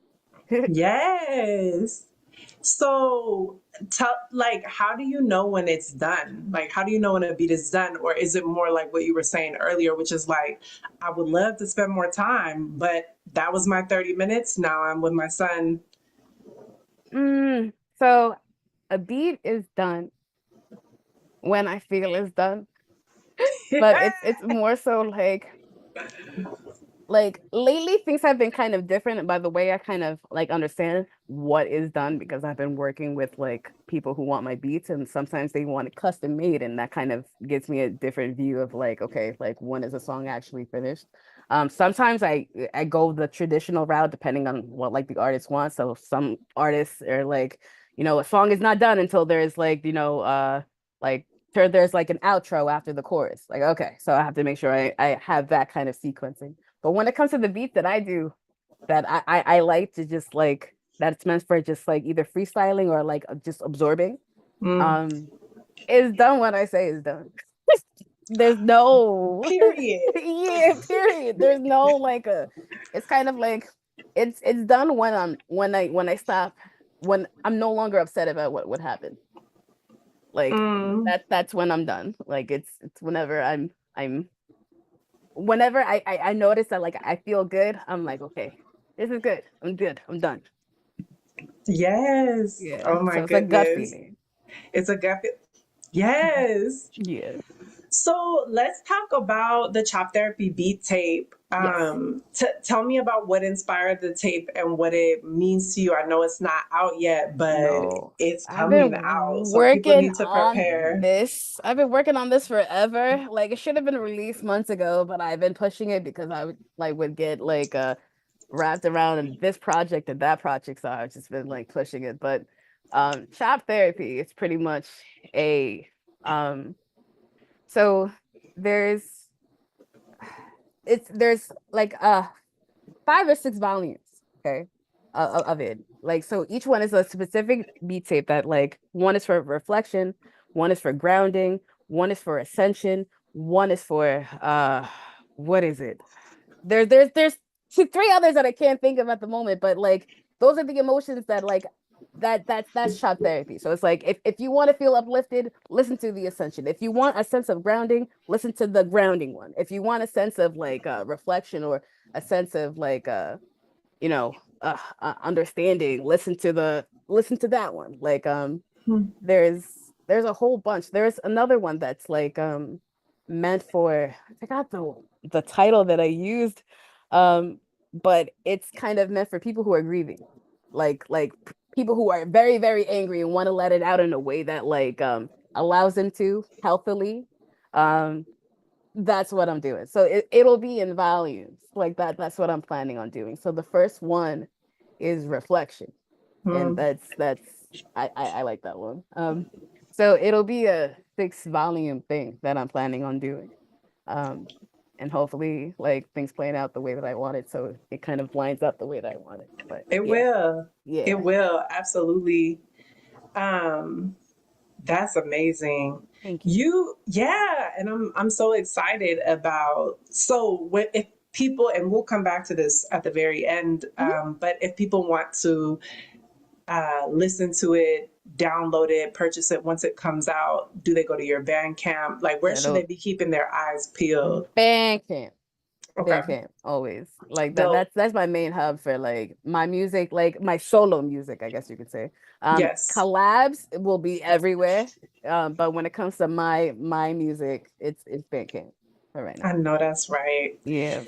Speaker 1: Yes. So, tell like, how do you know when it's done? Like, how do you know when a beat is done, or is it more like what you were saying earlier, which is like, I would love to spend more time, but that was my 30 minutes. Now I'm with my son.
Speaker 2: So a beat is done when I feel it's done, but it's more so like lately things have been kind of different by the way I kind of like understand what is done, because I've been working with like people who want my beats, and sometimes they want it custom made, and that kind of gives me a different view of like, okay, like when is a song actually finished. Sometimes I go the traditional route depending on what like the artist wants. So some artists are like, a song is not done until there's like, like there's like an outro after the chorus. Like, okay, so I have to make sure I have that kind of sequencing. But when it comes to the beats that I do, that I like to just like, that's meant for just like either freestyling or like just absorbing,
Speaker 1: Mm,
Speaker 2: it's done when I say it's done. There's no
Speaker 1: period.
Speaker 2: yeah, period. There's no like it's kind of like it's done when I stop, when I'm no longer upset about what happened. Like
Speaker 1: Mm,
Speaker 2: that's when I'm done. Like it's whenever I'm whenever I notice that like I feel good, I'm like, okay, this is good. I'm good. I'm done.
Speaker 1: yes.
Speaker 2: Yeah.
Speaker 1: Oh my
Speaker 2: So it's a gut
Speaker 1: goodness.
Speaker 2: feeling.
Speaker 1: It's a gut. Yes.
Speaker 2: Yeah.
Speaker 1: So let's talk about the Chop Therapy beat tape.
Speaker 2: Yes.
Speaker 1: Tell me about what inspired the tape and what it means to you. I know it's not out yet, but
Speaker 2: No.
Speaker 1: it's
Speaker 2: I've been
Speaker 1: coming out, so people
Speaker 2: working
Speaker 1: need to
Speaker 2: on
Speaker 1: prepare.
Speaker 2: this. I've been working on this forever. Like it should have been released months ago, but I've been pushing it because I would get like wrapped around in this project and that project. So I've just been like pushing it. But Chop Therapy is pretty much a so there's there's like 5 or 6 volumes. Okay. of it. Like, so each one is a specific beat tape that, like, one is for reflection, one is for grounding, one is for ascension, one is for what is it? There's three others that I can't think of at the moment, but like those are the emotions that like that's shot therapy. So it's like if you want to feel uplifted, listen to the ascension. If you want a sense of grounding, listen to the grounding one. If you want a sense of like reflection or a sense of like you know understanding, listen to that one. Like
Speaker 1: Hmm.
Speaker 2: there's a whole bunch. There's another one that's like meant for, I forgot the title that I used, but it's kind of meant for people who are grieving, people who are very very angry and want to let it out in a way that like allows them to healthily. Um, that's what I'm doing. So it'll be in volumes like that. That's what I'm planning on doing. So the first one is reflection, and
Speaker 1: Hmm.
Speaker 2: that's I like that one. So it'll be a 6 volume thing that I'm planning on doing. Um, and hopefully like things playing out the way that I want it, so it kind of lines up the way that I want it. But
Speaker 1: It
Speaker 2: yeah,
Speaker 1: will. It
Speaker 2: yeah.
Speaker 1: will, absolutely. Um, that's amazing.
Speaker 2: Thank you.
Speaker 1: Yeah, and I'm so excited about, so what if people, and we'll come back to this at the very end,
Speaker 2: Mhm.
Speaker 1: but if people want to listen to it, download it, purchase it once it comes out, do they go to your Bandcamp? Like, where
Speaker 2: Yeah,
Speaker 1: should they
Speaker 2: no,
Speaker 1: be keeping their eyes peeled?
Speaker 2: Bandcamp.
Speaker 1: Okay,
Speaker 2: Bandcamp, always. Like that
Speaker 1: dope.
Speaker 2: that's my main hub for like my music, like my solo music, I guess you could say.
Speaker 1: Yes,
Speaker 2: Collabs will be everywhere. But when it comes to my music, it's Bandcamp for right
Speaker 1: I
Speaker 2: now.
Speaker 1: know that's right.
Speaker 2: Yeah.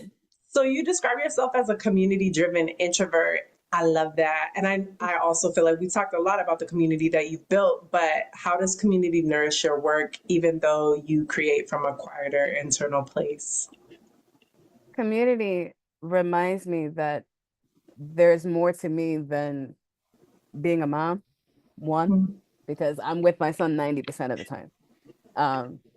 Speaker 1: So you describe yourself as a community driven introvert. I love that. And I also feel like we talked a lot about the community that you've built, but how does community nourish your work, even though you create from a quieter internal place?
Speaker 2: Community reminds me that there's more to me than being a mom, one,
Speaker 1: Mm.
Speaker 2: because I'm with my son 90% of the time.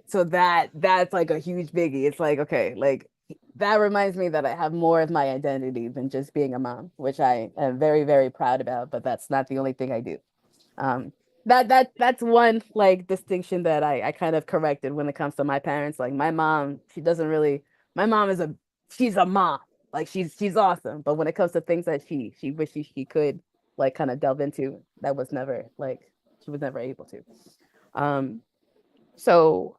Speaker 2: So that's like a huge biggie. It's like, okay, like that reminds me that I have more of my identity than just being a mom, which I am very, very proud about, but that's not the only thing I do. Um, that's one like distinction that I kind of corrected when it comes to my parents. Like my mom, she doesn't really, my mom is she's a mom. Like she's awesome. But when it comes to things that she wishes she could like kind of delve into, that was never like she was never able to. Um, so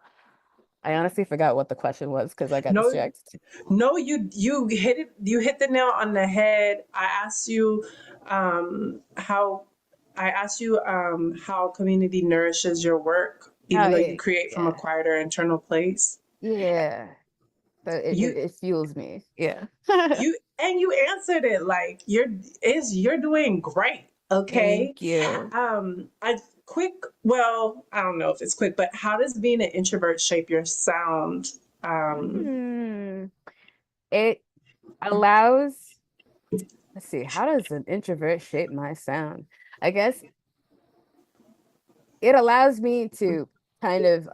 Speaker 2: I honestly forgot what the question was because I got
Speaker 1: No,
Speaker 2: distracted.
Speaker 1: no, you hit it. You hit the nail on the head. How I asked you how community nourishes your work,
Speaker 2: Oh
Speaker 1: even though you
Speaker 2: yeah,
Speaker 1: create from a
Speaker 2: yeah,
Speaker 1: quieter internal place.
Speaker 2: yeah. So
Speaker 1: You
Speaker 2: it fuels me. Yeah.
Speaker 1: you answered it like you're doing great. Okay.
Speaker 2: Thank you.
Speaker 1: I quick. Well, I don't know if it's quick, but how does being an introvert shape your sound? Um,
Speaker 2: Hmm. It allows, let's see, how does an introvert shape my sound? I guess it allows me to kind of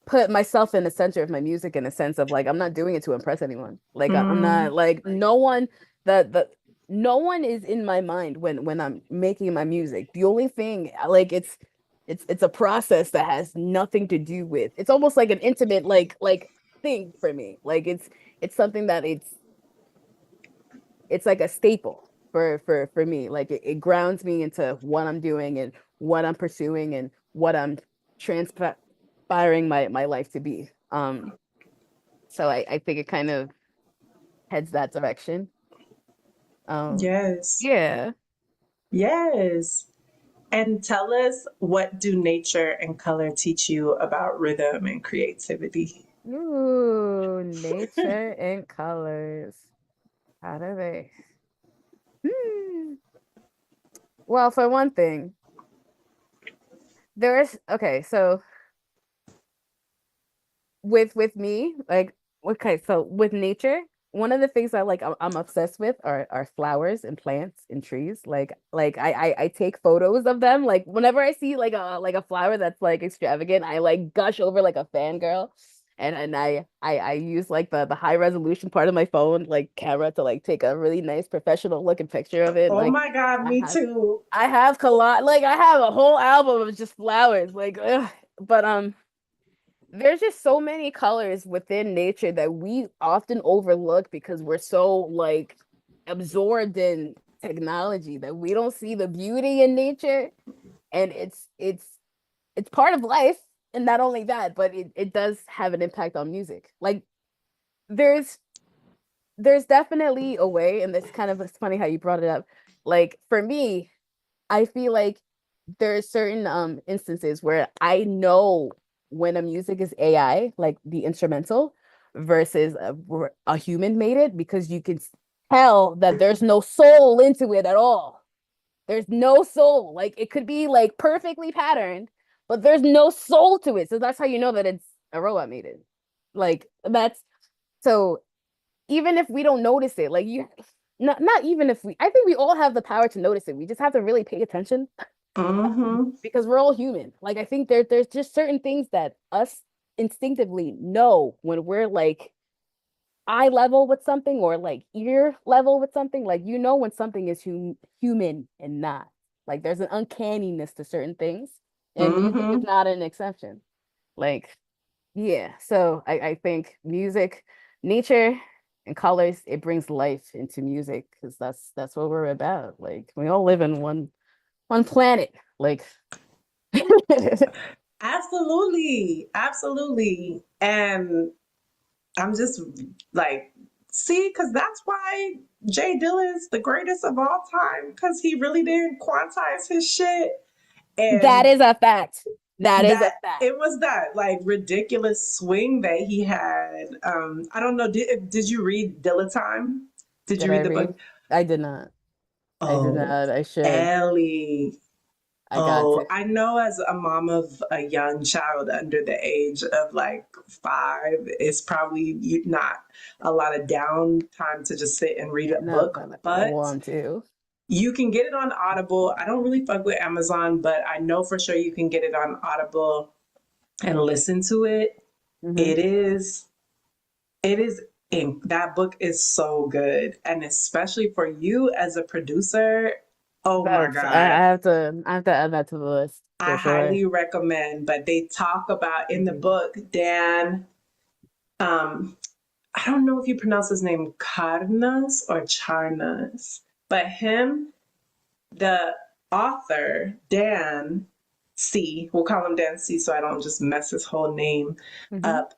Speaker 2: put myself in the center of my music in a sense of like I'm not doing it to impress anyone. Like I'm
Speaker 1: mm,
Speaker 2: not like no one the no one is in my mind when I'm making my music. The only thing like it's a process that has nothing to do with. It's almost like an intimate like thing for me. Like it's something that it's like a staple for me. Like it grounds me into what I'm doing and what I'm pursuing and what I'm transpiring my life to be. So I think it kind of heads that direction. Um,
Speaker 1: yes.
Speaker 2: yeah.
Speaker 1: Yes. And tell us, what do nature and color teach you about rhythm and creativity?
Speaker 2: Ooh, nature and colors. How do they? Hmm. Well, for one thing, there's okay, so with me like okay so with nature one of the things I like I'm obsessed with are flowers and plants and trees like I take photos of them like whenever I see like a flower that's like extravagant I like gush over like a fangirl And I use like the high resolution part of my phone like camera to like take a really nice professional looking picture of it.
Speaker 1: Oh
Speaker 2: Like
Speaker 1: my God,
Speaker 2: I
Speaker 1: me
Speaker 2: have
Speaker 1: too.
Speaker 2: I have like I have a whole album of just flowers. Like ugh. But there's just so many colors within nature that we often overlook because we're so like absorbed in technology that we don't see the beauty in nature. And it's part of life. And not only that, but it does have an impact on music. Like there's there's definitely a way, and it's funny how you brought it up. Like for me, I feel like there are certain instances where I know when a music is AI, like the instrumental, versus a human made it, because you can tell that there's no soul into it at all. There's no soul. Like it could be like perfectly patterned, but there's no soul to it. So that's how you know that it's a robot made it. Like that's so even if we don't notice it, like you not even if we I think we all have the power to notice it. We just have to really pay attention
Speaker 1: Mm-hmm.
Speaker 2: because we're all human. Like I think there's just certain things that us instinctively know when we're like eye level with something or like ear level with something. Like you know when something is human and not. Like there's an uncanniness to certain things, and music is
Speaker 1: Mm-hmm.
Speaker 2: not an exception. Like yeah, so I think music, nature, and colors, it brings life into music because that's what we're about. Like we all live in one planet. Like
Speaker 1: Absolutely. Absolutely. And I'm just like, see, because that's why Jay Dillon's the greatest of all time, because he really did quantize his shit.
Speaker 2: that
Speaker 1: And
Speaker 2: is a fact. That is a
Speaker 1: that
Speaker 2: fact.
Speaker 1: it was that like ridiculous swing that he had. I don't know. Did you read Time? Did
Speaker 2: Did
Speaker 1: you
Speaker 2: I
Speaker 1: read the
Speaker 2: read?
Speaker 1: book?
Speaker 2: I did not. I did
Speaker 1: Oh,
Speaker 2: not. I should.
Speaker 1: Ellie.
Speaker 2: I got
Speaker 1: Oh,
Speaker 2: to.
Speaker 1: I know as a mom of a young child under the age of like 5, it's probably not a lot of downtime to just sit and read
Speaker 2: Yeah,
Speaker 1: a
Speaker 2: no,
Speaker 1: book,
Speaker 2: but I
Speaker 1: but
Speaker 2: want to.
Speaker 1: you can get it on Audible. I don't really fuck with Amazon, but I know for sure you can get it on Audible and listen to it.
Speaker 2: Hmm.
Speaker 1: It is, it is, that book is so good. And especially for you as a producer, oh my
Speaker 2: That's
Speaker 1: God.
Speaker 2: I have to add that to the list
Speaker 1: I
Speaker 2: for sure.
Speaker 1: highly recommend, but they talk about in the book, Dan, um, I don't know if you pronounce his name Carnas or Charnas, but him, the author, Dan C, we'll call him Dan C so I don't just mess his whole name
Speaker 2: Hmm.
Speaker 1: up.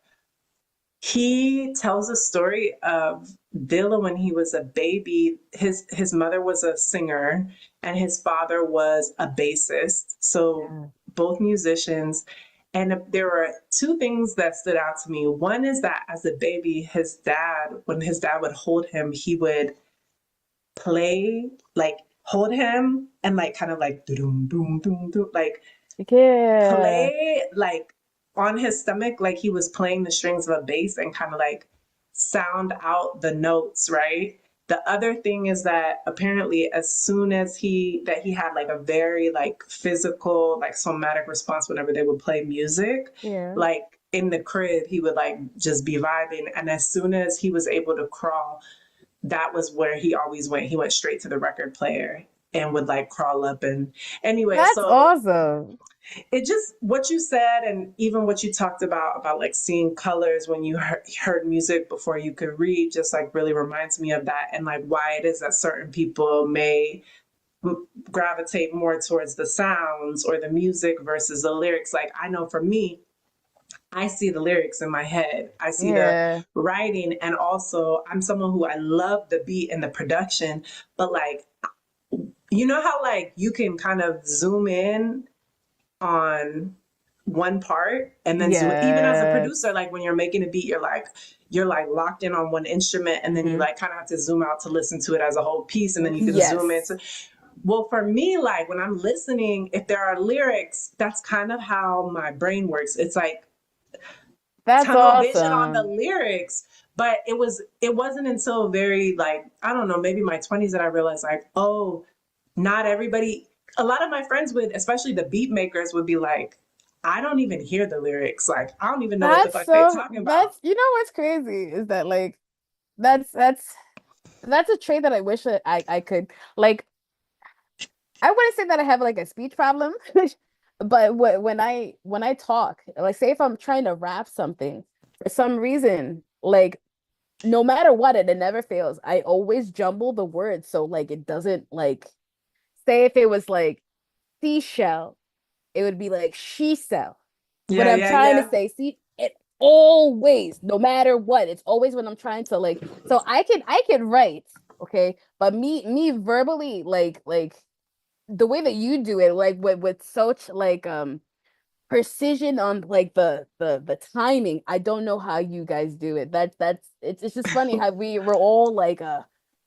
Speaker 1: He tells a story of Dilla when he was a baby. His mother was a singer and his father was a bassist. So
Speaker 2: Yeah.
Speaker 1: both musicians. And there were two things that stood out to me. One is that as a baby, his dad, when his dad would hold him, he would play, like hold him and like kind of like doom doom doom doom, like
Speaker 2: Yeah.
Speaker 1: play like on his stomach, like he was playing the strings of a bass and kind of like sound out the notes, right? The other thing is that apparently as soon as he had like a very like physical, like somatic response whenever they would play music,
Speaker 2: Yeah.
Speaker 1: like in the crib, he would like just be vibing. And as soon as he was able to crawl, that was where he always went. He went straight to the record player and would like crawl up and anyway,
Speaker 2: That's
Speaker 1: so
Speaker 2: awesome.
Speaker 1: it just what you said and even what you talked about like seeing colors when you heard music before you could read just like really reminds me of that and like why it is that certain people may gravitate more towards the sounds or the music versus the lyrics. Like I know for me, I see the lyrics in my head, I see the
Speaker 2: Yeah.
Speaker 1: writing, and also I'm someone who I love the beat and the production, but like you know how like you can kind of zoom in on one part and then zoom, even as a producer,
Speaker 2: Yes.
Speaker 1: like when you're making a beat, you're like locked in on one instrument and then you
Speaker 2: Hmm.
Speaker 1: like kind of have to zoom out to listen to it as a whole piece and then you can zoom in.
Speaker 2: Yes.
Speaker 1: So, well, for me, like when I'm listening, if there are lyrics, that's kind of how my brain works. It's like
Speaker 2: That's
Speaker 1: tunnel vision on the
Speaker 2: awesome.
Speaker 1: lyrics. But it wasn't until very like, I don't know, maybe my 20s that I realized like, oh, not everybody, a lot of my friends would, especially the beat makers would be like, I don't even hear the lyrics. Like, I don't even know what the fuck they talking about.
Speaker 2: That's what's crazy is that like that's a trait that I wish that I could like. I wouldn't say that I have like a speech problem, but when I talk, like say if I'm trying to rap something for some reason, like no matter what, it never fails. I always jumble the words so like it doesn't like say if it was like seashell, it would be like she sell. But
Speaker 1: Yeah,
Speaker 2: I'm
Speaker 1: yeah,
Speaker 2: trying to
Speaker 1: yeah.
Speaker 2: say, see, it always, no matter what, it's always when I'm trying to like. So I can write, okay, but me verbally, like the way that you do it, like with such like precision on like the timing. I don't know how you guys do it. That's it's just funny how we're all like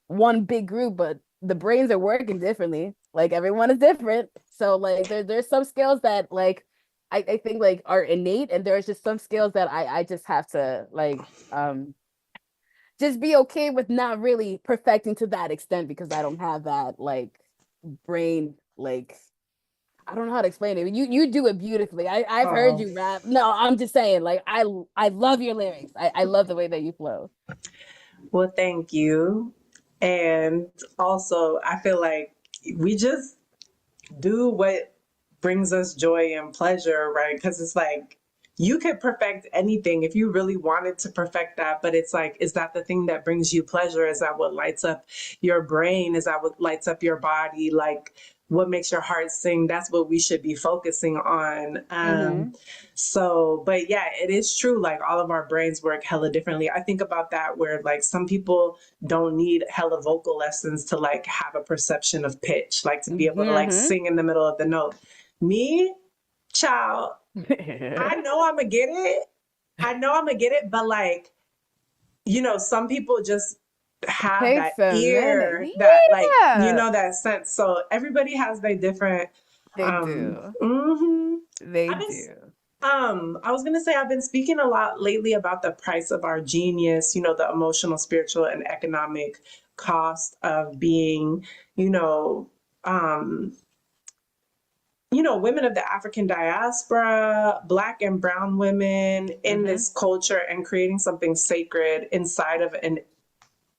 Speaker 2: one big group, but the brains are working differently. Like everyone is different. So like there's some skills that like I think like are innate, and there's just some skills that I just have to like just be okay with not really perfecting to that extent because I don't have that like brain like I don't know how to explain it. You do it beautifully. I've heard
Speaker 1: Oh,
Speaker 2: you rap. No, I'm just saying, like I love your lyrics. I love the way that you flow.
Speaker 1: well, thank you. And also, I feel like we just do what brings us joy and pleasure, right? Because it's like you could perfect anything if you really wanted to perfect that, but it's like, is that the thing that brings you pleasure? Is that what lights up your brain? Is that what lights up your body? Like, what makes your heart sing? That's what we should be focusing on.
Speaker 2: Mm-hmm.
Speaker 1: So, but yeah, it is true. Like, all of our brains work hella differently. I think about that where like some people don't need hella vocal lessons to like have a perception of pitch, like to be able to like
Speaker 2: Mm-hmm.
Speaker 1: sing in the middle of the note. Me, child, I know I'm gonna get it. I know I'm gonna get it, but like, some people just have that
Speaker 2: Takes a minute.
Speaker 1: ear, that like,
Speaker 2: Yeah,
Speaker 1: that sense. So everybody has their different.
Speaker 2: they do.
Speaker 1: hmm
Speaker 2: They
Speaker 1: I've been,
Speaker 2: do.
Speaker 1: I was gonna say I've been speaking a lot lately about the price of our genius. The emotional, spiritual, and economic cost of being, you know, um, women of the African diaspora, Black and brown women in
Speaker 2: Mm-hmm.
Speaker 1: this culture and creating something sacred inside of an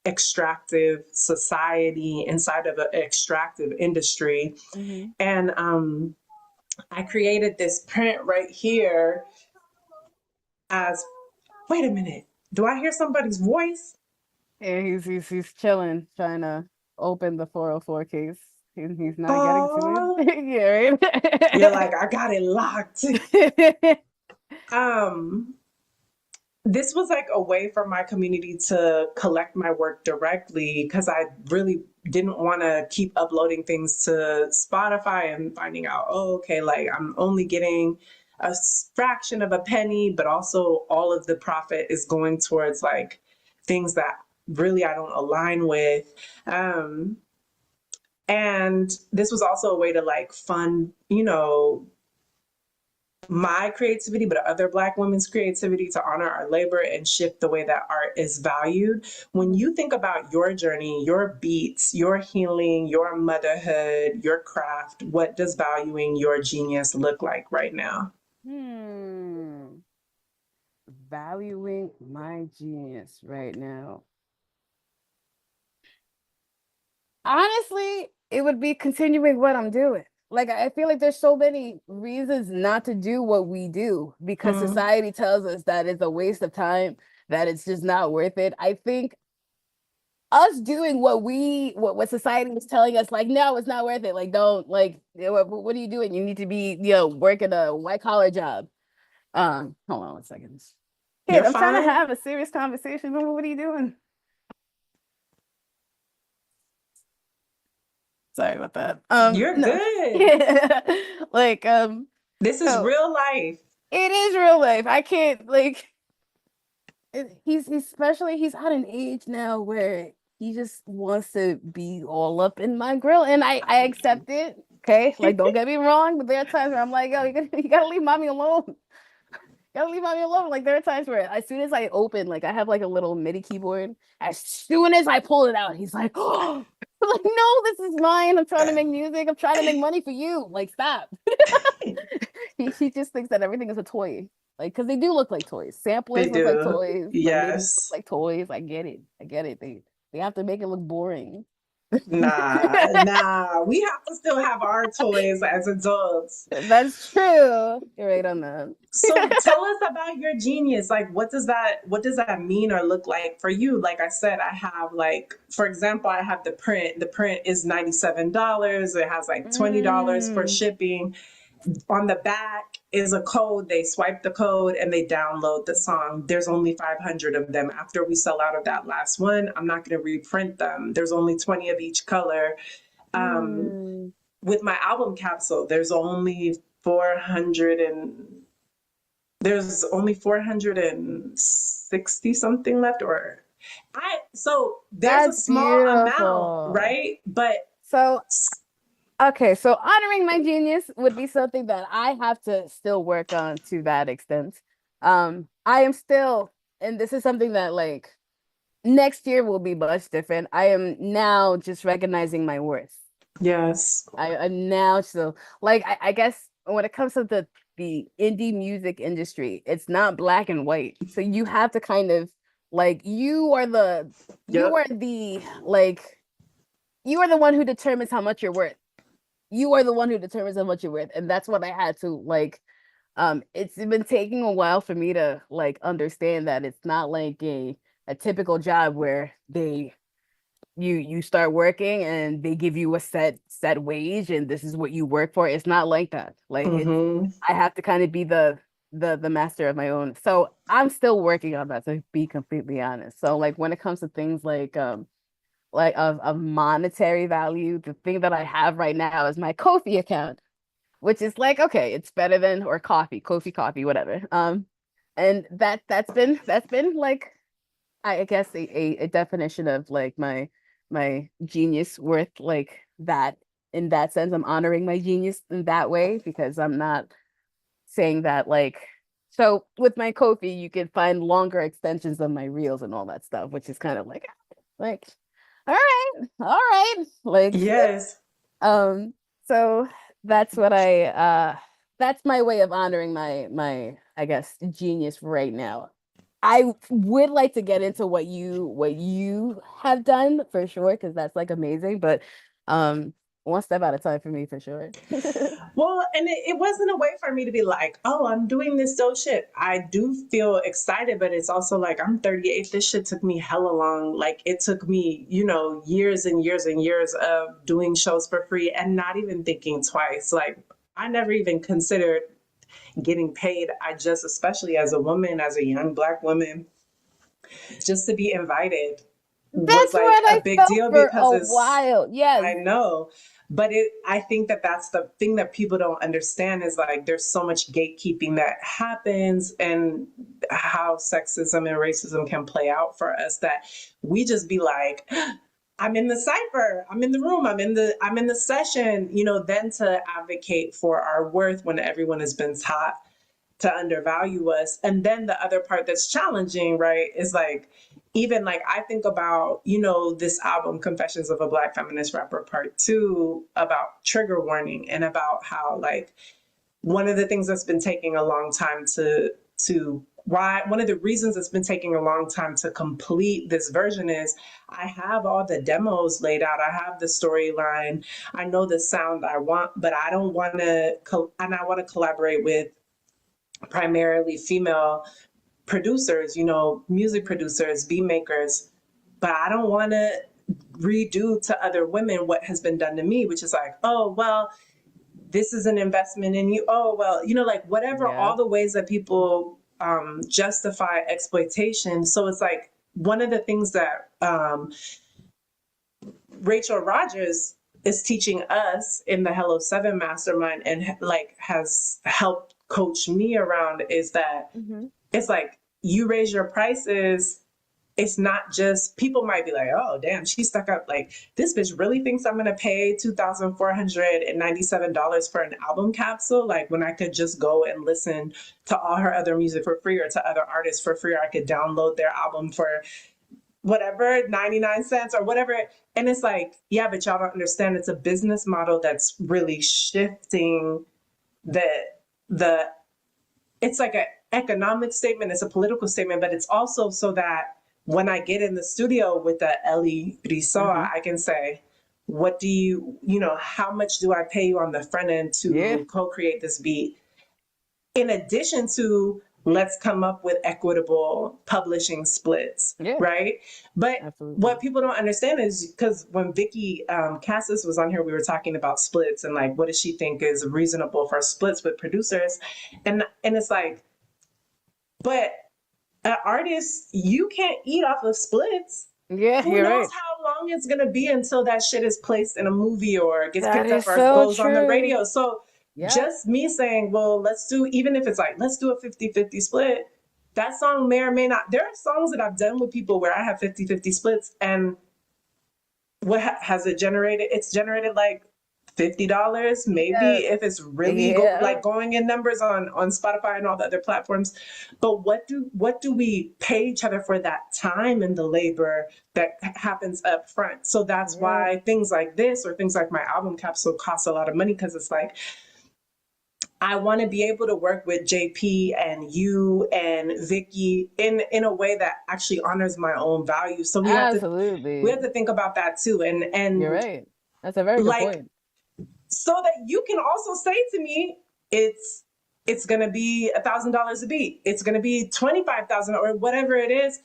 Speaker 1: extractive society, inside of an extractive industry.
Speaker 2: Mm-hmm.
Speaker 1: And I created this print right here as, wait a minute, do I hear somebody's voice?
Speaker 2: Yeah, he's chilling, trying to open the 404 case. He's not getting to
Speaker 1: Oh,
Speaker 2: it.
Speaker 1: you're
Speaker 2: Yeah,
Speaker 1: like, I got it locked.
Speaker 2: right.
Speaker 1: um, this was like a way for my community to collect my work directly because I really didn't want to keep uploading things to Spotify and finding out, oh, okay, like I'm only getting a fraction of a penny, but also all of the profit is going towards like things that really I don't align with. Um, and this was also a way to like fund, my creativity, but other Black women's creativity, to honor our labor and shift the way that art is valued. When you think about your journey, your beats, your healing, your motherhood, your craft, what does valuing your genius look like right now?
Speaker 2: Hmm. Valuing my genius right now. Honestly, it would be continuing what I'm doing. Like I feel like there's so many reasons not to do what we do because
Speaker 1: Mm,
Speaker 2: society tells us that it's a waste of time, that it's just not worth it. I think us doing what society was telling us, like, no, it's not worth it. Like, don't like what are you doing? You need to be, working a white collar job. Hold on 1 second. Kid,
Speaker 1: you're
Speaker 2: I'm trying to
Speaker 1: fine.
Speaker 2: have a serious conversation. What are you doing? Sorry about that.
Speaker 1: You're
Speaker 2: No.
Speaker 1: good.
Speaker 2: Yeah. Like,
Speaker 1: This is
Speaker 2: so
Speaker 1: real life.
Speaker 2: it is real life. I can't like he's especially he's at an age now where he just wants to be all up in my grill and I accept it. Okay. Like don't get me wrong, but there are times where I'm like, yo, you gotta leave mommy alone. Gotta leave mommy alone. Like there are times where as soon as I open, like I have like a little MIDI keyboard. As soon as I pull it out, he's like, oh, I'm like, no, this is mine. I'm trying to make music. I'm trying to make money for you. Like, stop. he just thinks that everything is a toy. Like, because they do look like toys.
Speaker 1: They
Speaker 2: Samplers look like
Speaker 1: do.
Speaker 2: toys. The MIDIs look
Speaker 1: Yes.
Speaker 2: like toys. I get it. I get it. They have to make it look boring.
Speaker 1: Nah. We have to still have our toys as adults.
Speaker 2: That's true. You're right on that.
Speaker 1: So tell us about your genius. Like what does that mean or look like for you? Like I said, I have like, for example, I have the print. The print is $97. It has like $20 for
Speaker 2: Mm.
Speaker 1: shipping. On the back is a code. They swipe the code and they download the song. There's only 500 of them. After we sell out of that last one, I'm not going to reprint them. There's only 20 of each color. Um,
Speaker 2: Mm.
Speaker 1: with my album capsule, there's only 460 something left, or so there's a
Speaker 2: That's
Speaker 1: small amount,
Speaker 2: beautiful.
Speaker 1: right? But
Speaker 2: So, okay, so honoring my genius would be something that I have to still work on to that extent. I am still, and this is something that like next year will be much different. I am now just recognizing my worth.
Speaker 1: yes,
Speaker 2: I'm now so like I guess when it comes to the indie music industry, it's not black and white. So you have to kind of like you
Speaker 1: yep,
Speaker 2: are the like you are the one who determines how much you're worth. You are the one who determines how much you're worth. And that's what I had to like it's been taking a while for me to like understand that it's not like a typical job where you start working and they give you a set wage and this is what you work for. It's not like that. Like it's
Speaker 1: mm-hmm,
Speaker 2: I have to kind of be the master of my own. So I'm still working on that, to be completely honest. So like when it comes to things like of monetary value, the thing that I have right now is my Kofi account, which is like okay, it's better than or coffee, whatever. And that's been like I guess a definition of like my genius worth like that in that sense. I'm honoring my genius in that way because I'm not saying that like so with my Kofi you can find longer extensions of my reels and all that stuff, which is kind of like all right like
Speaker 1: yes,
Speaker 2: um so that's what that's my way of honoring my I guess genius right now. I would like to get into what you have done for sure because that's like amazing, but one step at a time for me for sure.
Speaker 1: Well, and it wasn't a way for me to be like, oh, I'm doing this dope shit. I do feel excited, but it's also like I'm 38. This shit took me hella long. Like it took me, years and years and years of doing shows for free and not even thinking twice. Like I never even considered getting paid. I just, especially as a woman, as a young Black woman, just to be invited was
Speaker 2: That's
Speaker 1: like
Speaker 2: what
Speaker 1: a
Speaker 2: I
Speaker 1: big
Speaker 2: felt
Speaker 1: deal
Speaker 2: for
Speaker 1: because
Speaker 2: a
Speaker 1: it's,
Speaker 2: while. Yes.
Speaker 1: I know, but I think that that's the thing that people don't understand is like there's so much gatekeeping that happens and how sexism and racism can play out for us that we just be like, I'm in the cipher, I'm in the room, I'm in the session, then to advocate for our worth when everyone has been taught to undervalue us. And then the other part that's challenging, right, is like, even like I think about, this album, Confessions of a Black Feminist Rapper Part 2, about trigger warning and about how like one of the things that's been taking a long time to why one of the reasons it's been taking a long time to complete this version is I have all the demos laid out. I have the storyline. I know the sound I want, but I don't want to, and I want to collaborate with primarily female producers, music producers, beat makers, but I don't want to redo to other women what has been done to me, which is like, oh, well, this is an investment in you. Oh, well, like whatever,
Speaker 2: Yeah.
Speaker 1: all the ways that people justify exploitation. So it's like one of the things that Rachel Rogers is teaching us in the Hello Seven Mastermind and like has helped coach me around is that
Speaker 2: Mm-hmm.
Speaker 1: it's like you raise your prices. It's not just people might be like, oh, damn, she stuck up. Like this bitch really thinks I'm going to pay $2,497 for an album capsule. Like when I could just go and listen to all her other music for free or to other artists for free, or I could download their album for whatever, 99 cents or whatever. And it's like, yeah, but y'all don't understand. It's a business model that's really shifting the the it's like an economic statement, it's a political statement, but it's also so that when I get in the studio with the Ellie Rizoa, I can say, what do how much do I pay you on the front end to co-create this beat? In addition to, let's come up with equitable publishing splits, right? But what people don't understand is, because when Vicky Cassis was on here, we were talking about splits and like, what does she think is reasonable for splits with producers? And it's like, but an artist, you can't eat off of splits.
Speaker 2: Yeah,
Speaker 1: who knows how long it's gonna be until that shit is placed in a movie or gets picked up or goes on the radio. So just me saying, well, let's do, even if it's like, let's do a 50-50 split, that song may or may not. There are songs that I've done with people where I have 50-50 splits, and what has it generated? It's generated like $50, maybe, if it's really like going in numbers on Spotify and all the other platforms. But what do we pay each other for that time and the labor that happens up front? So that's why things like this, or things like my album capsule, cost a lot of money, because it's like, I want to be able to work with JP and you and Vicky in a way that actually honors my own value. So we have to think about that too. And
Speaker 2: you're right. That's a very good point.
Speaker 1: So that you can also say to me, it's going to be $1,000 a beat. It's going to be 25,000 or whatever it is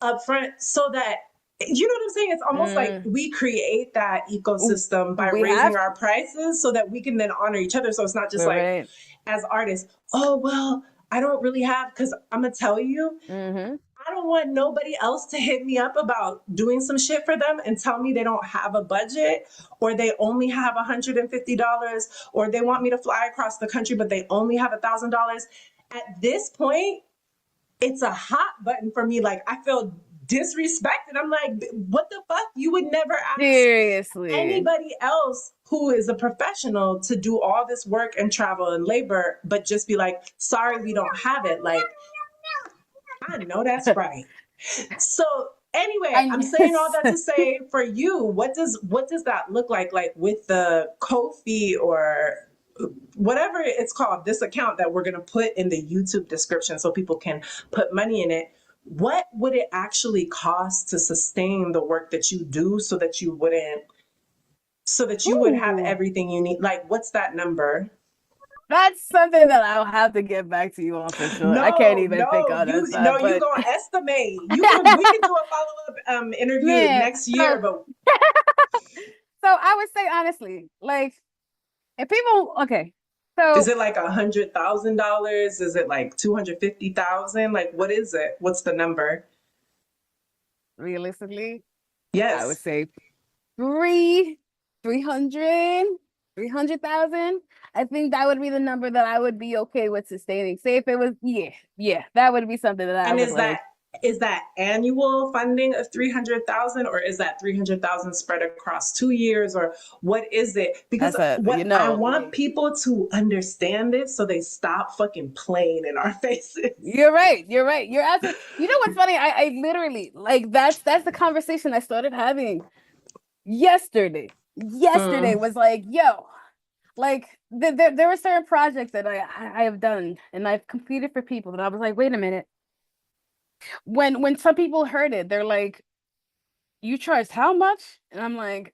Speaker 1: up front, so that, you know what I'm saying? It's almost like we create that ecosystem by raising our prices so that we can then honor each other. So it's not just like, as artists, oh, well, I don't really have, because I'm going to tell you, I don't want nobody else to hit me up about doing some shit for them and tell me they don't have a budget, or they only have $150, or they want me to fly across the country, but they only have $1,000. At this point, it's a hot button for me. Like, I feel disrespected. I'm like, what the fuck? You would never ask anybody else who is a professional to do all this work and travel and labor, but just be like, sorry, we don't have it. Like, I know that's right. So anyway, I'm saying all that to say, for you, what does that look like with the Ko-fi or whatever it's called, this account that we're going to put in the YouTube description so people can put money in it? What would it actually cost to sustain the work that you do, so that you would have everything you need? Like, what's that number?
Speaker 2: That's something that I'll have to get back to you on for sure. I can't even think on that.
Speaker 1: You're going to estimate. We can do a follow-up interview next year. But
Speaker 2: so I would say, honestly, like, if people, so
Speaker 1: is it like $100,000? Is it like $250,000? Like, what is it? What's the number?
Speaker 2: Realistically,
Speaker 1: yes,
Speaker 2: I would say 300,000. I think that would be the number that I would be okay with sustaining. Say if it was, that would be something that I would like.
Speaker 1: Is that annual funding of 300,000, or is that 300,000 spread across 2 years, or what is it? Because I want people to understand this so they stop fucking playing in our faces.
Speaker 2: You're right. You're absolutely. You know what's funny? I literally, like, that's the conversation I started having yesterday. Yesterday was like, yo, like there were certain projects that I have done and I've completed for people that I was like, wait a minute. When some people heard it, they're like, you charged how much? And I'm like,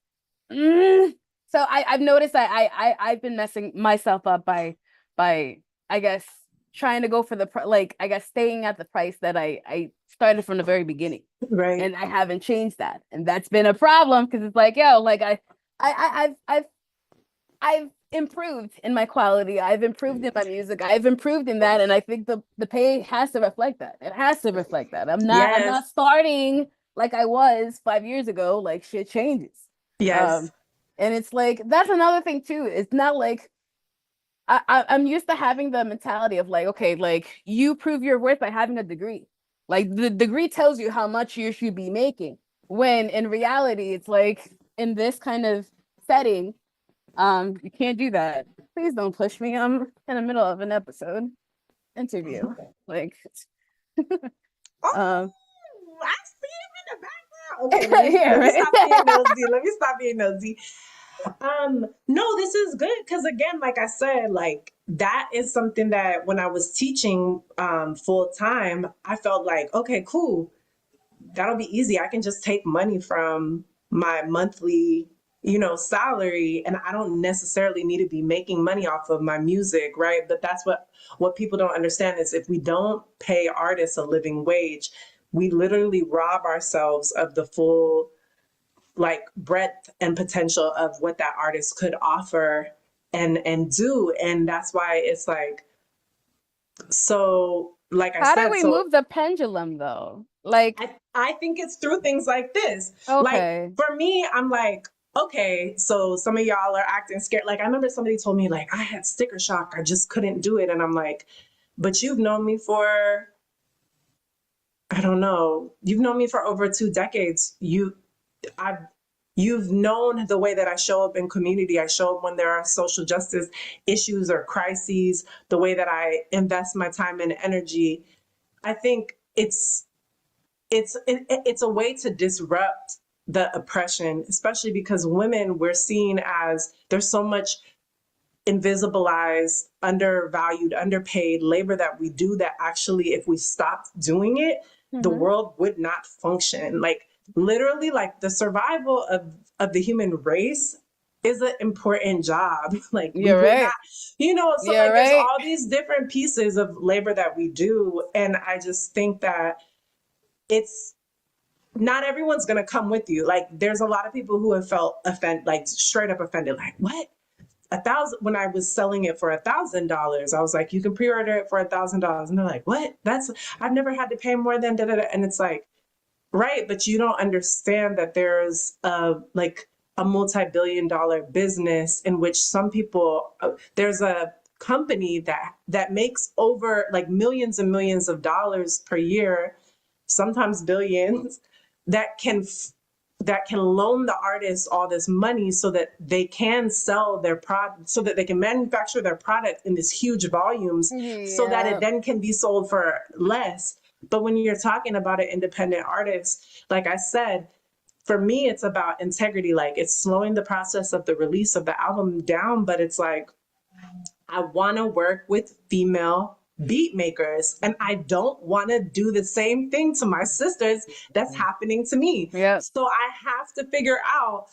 Speaker 2: So I've noticed that I've been messing myself up by I guess trying to go for the staying at the price that I started from the very beginning,
Speaker 1: right?
Speaker 2: And I haven't changed that, and that's been a problem, because it's like, yo, like I've improved in my quality, I've improved in my music, I've improved in that, and I think the pay has to reflect that. It has to reflect that. I'm not starting like I was 5 years ago. Like, shit changes.
Speaker 1: Yes.
Speaker 2: And it's like, that's another thing too. It's not like I'm used to having the mentality of like, okay, like, you prove your worth by having a degree. Like, the degree tells you how much you should be making. When in reality, it's like, in this kind of setting, you can't do that. Please don't push me. I'm in the middle of an episode interview. Like,
Speaker 1: I see him in the background. Okay, let me stop being nosy. No, this is good, because again, like I said, like, that is something that when I was teaching full time, I felt like, okay, cool, that'll be easy. I can just take money from my monthly, salary, and I don't necessarily need to be making money off of my music, right? But that's what people don't understand is if we don't pay artists a living wage, we literally rob ourselves of the full like breadth and potential of what that artist could offer and do. And that's why it's like, so like I
Speaker 2: How do
Speaker 1: said,
Speaker 2: we
Speaker 1: so
Speaker 2: move the pendulum though? Like,
Speaker 1: I think it's through things like this. Like
Speaker 2: okay.
Speaker 1: for me, I'm like, okay, so some of y'all are acting scared. Like I remember somebody told me like I had sticker shock, I just couldn't do it. And I'm like, but you've known me for, I don't know, you've known me for over 2 decades. I've you've known the way that I show up in community. I show up when there are social justice issues or crises, the way that I invest my time and energy. I think it's a way to disrupt the oppression, especially because women, we're seen as there's so much invisibilized, undervalued, underpaid labor that we do that actually, if we stopped doing it, the world would not function. Like literally, like the survival of the human race is an important job. Like we
Speaker 2: You're
Speaker 1: would
Speaker 2: right.
Speaker 1: not, so
Speaker 2: You're
Speaker 1: like there's
Speaker 2: right.
Speaker 1: all these different pieces of labor that we do. And I just think that it's not everyone's going to come with you. Like there's a lot of people who have felt offended, like straight up offended, like what? 1,000, when I was selling it for $1,000, I was like, you can pre-order it for $1,000. And they're like, what? I've never had to pay more than da, da, da. And it's like, right. But you don't understand that there's a multi-billion-dollar business in which some people, there's a company that makes over like millions and millions of dollars per year, sometimes billions, that can loan the artists all this money so that they can sell their product, so that they can manufacture their product in this huge volumes, so that it then can be sold for less. But when you're talking about an independent artist, like I said, for me, it's about integrity. Like it's slowing the process of the release of the album down, but it's like, I want to work with female beat makers, and I don't want to do the same thing to my sisters that's happening to me.
Speaker 2: Yeah.
Speaker 1: So I have to figure out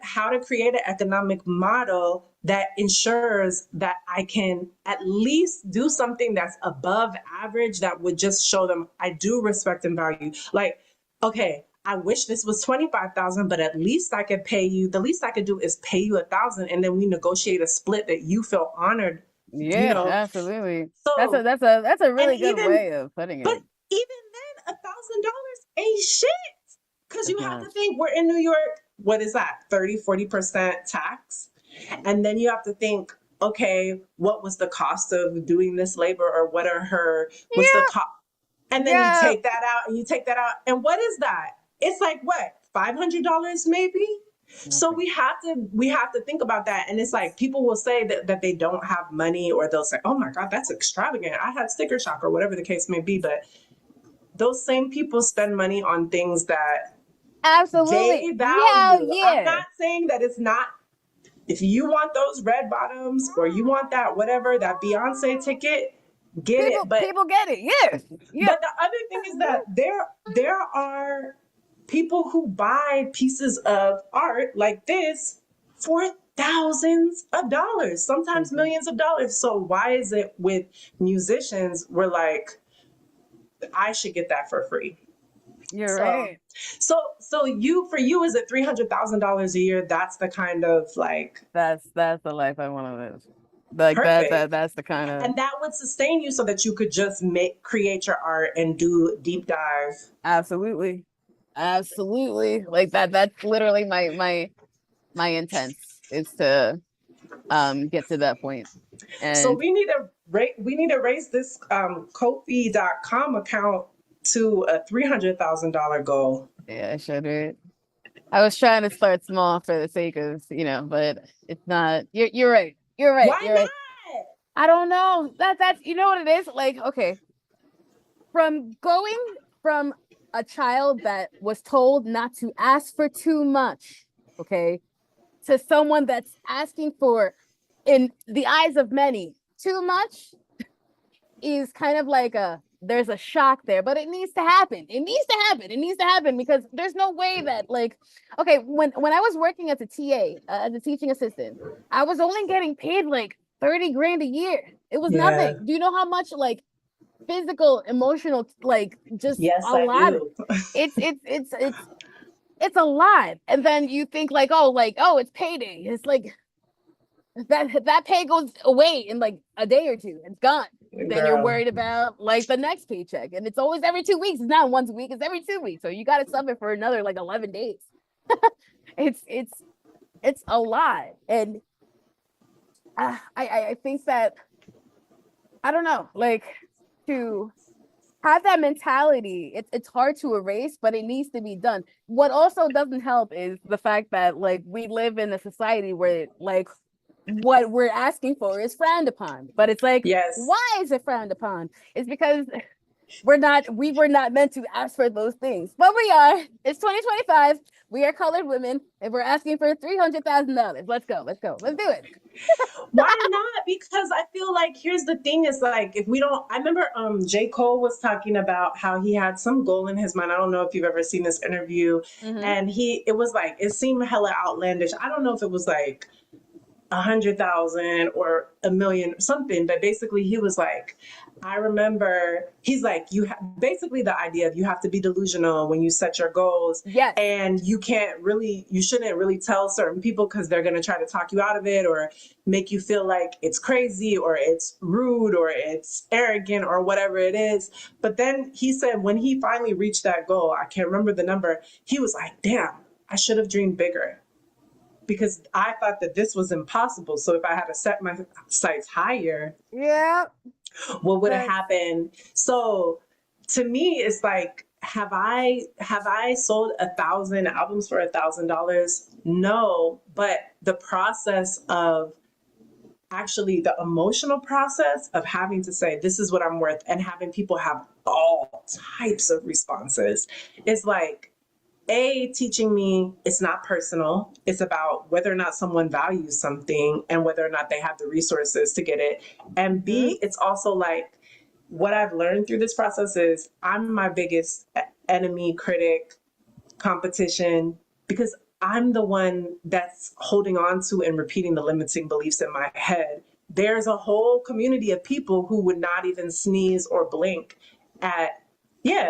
Speaker 1: how to create an economic model that ensures that I can at least do something that's above average, that would just show them I do respect and value. Like, okay, I wish this was 25,000, but at least I could pay you. The least I could do is pay you 1,000, and then we negotiate a split that you feel honored.
Speaker 2: Yeah, absolutely.
Speaker 1: So
Speaker 2: That's a really good
Speaker 1: even,
Speaker 2: way of putting it.
Speaker 1: but even then, $1,000 ain't shit, because you have to think we're in New York. What is that? 30-40% tax, and then you have to think, okay, what was the cost of doing this labor, or what are what's the cost? And then you take that out, and what is that? It's like what, $500 maybe? So we have to think about that. And it's like people will say that they don't have money, or they'll say, oh my God, that's extravagant, I had sticker shock, or whatever the case may be. But those same people spend money on things that
Speaker 2: absolutely
Speaker 1: they value.
Speaker 2: yeah.
Speaker 1: I'm not saying that it's not. If you want those red bottoms, or you want that whatever, that Beyonce ticket, get it. But
Speaker 2: people get it. Yeah.
Speaker 1: But the other thing is that there are people who buy pieces of art like this for thousands of dollars, sometimes millions of dollars. So why is it with musicians, we're like, I should get that for free?
Speaker 2: You're right.
Speaker 1: So for you, is it $300,000 a year? That's the kind of like,
Speaker 2: that's the life I want to live. Like that's the kind of,
Speaker 1: and that would sustain you so that you could just create your art and do deep dive.
Speaker 2: Absolutely. Like that's literally my intent, is to get to that point. And
Speaker 1: so we need to raise this Ko-fi.com account to a $300,000 goal.
Speaker 2: Yeah, I should. Right? I was trying to start small for the sake of, but it's not. You're right. You're right.
Speaker 1: Why
Speaker 2: you're
Speaker 1: not?
Speaker 2: Right. I don't know. That's you know what it is? Like, okay. From going from a child that was told not to ask for too much, okay, to someone that's asking for, in the eyes of many, too much is kind of like there's a shock there, but it needs to happen. It needs to happen. It needs to happen because there's no way that like, okay, when I was working as a TA, as a teaching assistant, I was only getting paid like 30 grand a year. It was nothing. Do you know how much like physical, emotional, like just
Speaker 1: Yes,
Speaker 2: a
Speaker 1: I
Speaker 2: lot?
Speaker 1: do.
Speaker 2: It's a lot. And then you think like, oh, it's payday. It's like that pay goes away in like a day or two. It's gone. Then you're
Speaker 1: Girl.
Speaker 2: worried about like the next paycheck, and it's always every 2 weeks. It's not once a week; it's every 2 weeks. So you got to sub it for another like 11 days. It's a lot, and I think that I don't know, like to have that mentality. It's hard to erase, but it needs to be done. What also doesn't help is the fact that like we live in a society where like what we're asking for is frowned upon. But it's like,
Speaker 1: Yes.
Speaker 2: why is it frowned upon? It's because we were not meant to ask for those things. But we are. It's 2025. We are colored women, and we're asking for $300,000. Let's go. Let's do it.
Speaker 1: Why not? Because I feel like here's the thing is like if we don't I remember J. Cole was talking about how he had some goal in his mind. I don't know if you've ever seen this interview. And it was like it seemed hella outlandish. I don't know if it was like 100,000 or a million something, but basically he was like, I remember he's like basically the idea of you have to be delusional when you set your goals.
Speaker 2: Yes.
Speaker 1: And you shouldn't really tell certain people because they're going to try to talk you out of it or make you feel like it's crazy or it's rude or it's arrogant or whatever it is. But then he said when he finally reached that goal, I can't remember the number, he was like, damn, I should have dreamed bigger. Because I thought that this was impossible. So if I had to set my sights higher, what would have happened? So to me, it's like, have I sold 1,000 albums for $1,000? No, but the process of actually the emotional process of having to say, this is what I'm worth, and having people have all types of responses is like, teaching me it's not personal. It's about whether or not someone values something and whether or not they have the resources to get it. And B, it's also like what I've learned through this process is I'm my biggest enemy, critic, competition, because I'm the one that's holding on to and repeating the limiting beliefs in my head. There's a whole community of people who would not even sneeze or blink at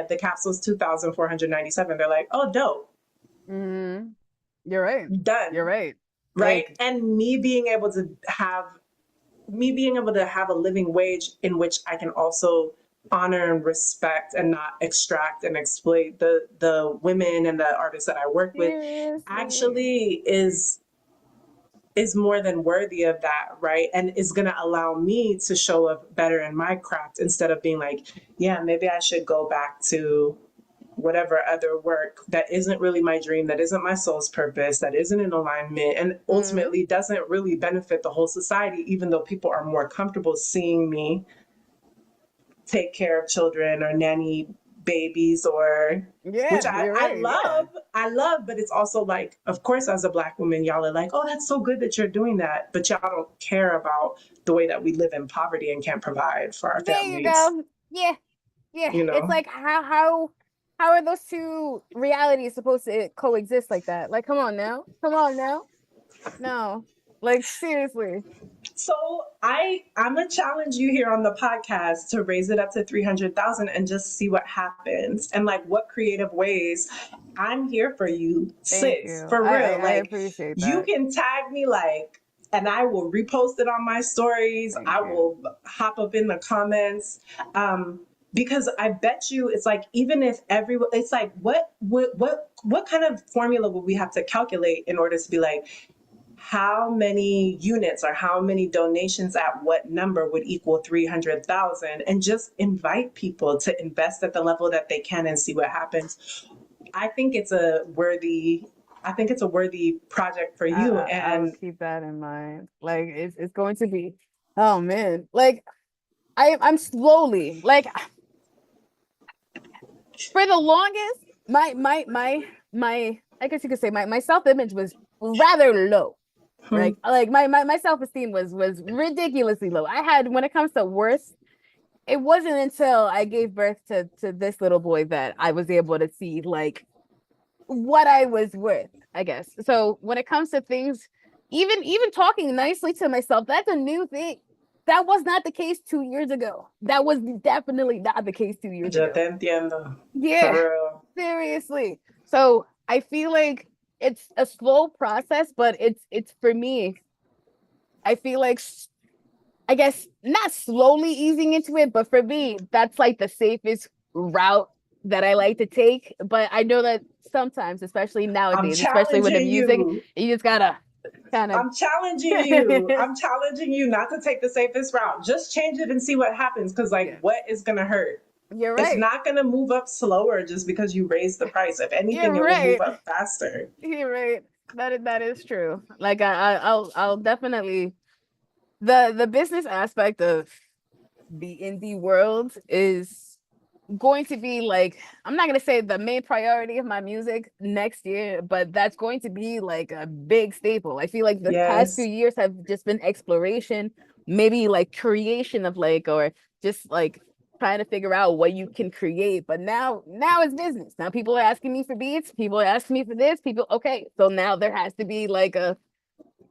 Speaker 1: the capsule's 2,497. They're like, oh, dope.
Speaker 2: You're right.
Speaker 1: Done.
Speaker 2: You're right.
Speaker 1: Right. Like, and me being able to have a living wage in which I can also honor and respect and not extract and exploit the women and the artists that I work with actually is more than worthy of that, right? And is going to allow me to show up better in my craft instead of being like, yeah, maybe I should go back to whatever other work that isn't really my dream, that isn't my soul's purpose, that isn't in alignment, and ultimately doesn't really benefit the whole society, even though people are more comfortable seeing me take care of children or nanny babies or which I love, but it's also like, of course, as a Black woman, y'all are like, oh, that's so good that you're doing that, but y'all don't care about the way that we live in poverty and can't provide for our families.
Speaker 2: There you go. Yeah.
Speaker 1: You know?
Speaker 2: It's like how are those two realities supposed to coexist like that? Like, come on now. No, like seriously.
Speaker 1: So I'm gonna challenge you here on the podcast to raise it up to 300,000 and just see what happens and like what creative ways. I'm here for you, sis, for real.
Speaker 2: I appreciate that.
Speaker 1: You can tag me and I will repost it on my stories. I will hop up in the comments. Because I bet you it's like, even if everyone, it's like, what kind of formula would we have to calculate in order to be like, how many units or how many donations at what number would equal 300,000, and just invite people to invest at the level that they can and see what happens. I think it's a worthy project for you. And
Speaker 2: I'll keep that in mind. Like it's going to be, oh man, like I'm slowly, like for the longest, my I guess you could say my self-image was rather low. Right? Like my self-esteem was ridiculously low. I had, when it comes to worth, it wasn't until I gave birth to this little boy that I was able to see like what I was worth, I guess. So when it comes to things, even talking nicely to myself, that's a new thing. That was not the case 2 years ago. That was definitely not the case 2 years
Speaker 1: Ya
Speaker 2: ago.
Speaker 1: te entiendo. For
Speaker 2: Yeah,
Speaker 1: real.
Speaker 2: seriously. So I feel like it's a slow process, but it's for me. I feel like I guess not slowly easing into it, but for me, that's like the safest route that I like to take. But I know that sometimes, especially
Speaker 1: I'm
Speaker 2: nowadays, especially with the
Speaker 1: challenging
Speaker 2: music,
Speaker 1: you.
Speaker 2: you just gotta kind of.
Speaker 1: I'm challenging you. I'm challenging you not to take the safest route. Just change it and see what happens. Because, like,
Speaker 2: Yeah,
Speaker 1: what is going to hurt?
Speaker 2: you're
Speaker 1: It's
Speaker 2: right.
Speaker 1: not going to move up slower just because you raise the price. If anything,
Speaker 2: You're
Speaker 1: it will move
Speaker 2: right.
Speaker 1: up faster.
Speaker 2: You're right. That is true. Like I'll definitely the business aspect of the indie world is going to be like, I'm not gonna say the main priority of my music next year, but that's going to be like a big staple. I feel like the past few
Speaker 1: Yes.
Speaker 2: years have just been exploration, maybe like creation of like, or just like trying to figure out what you can create. But now it's business. Now people are asking me for beats, people are asking me for this, people, okay, so now there has to be like a,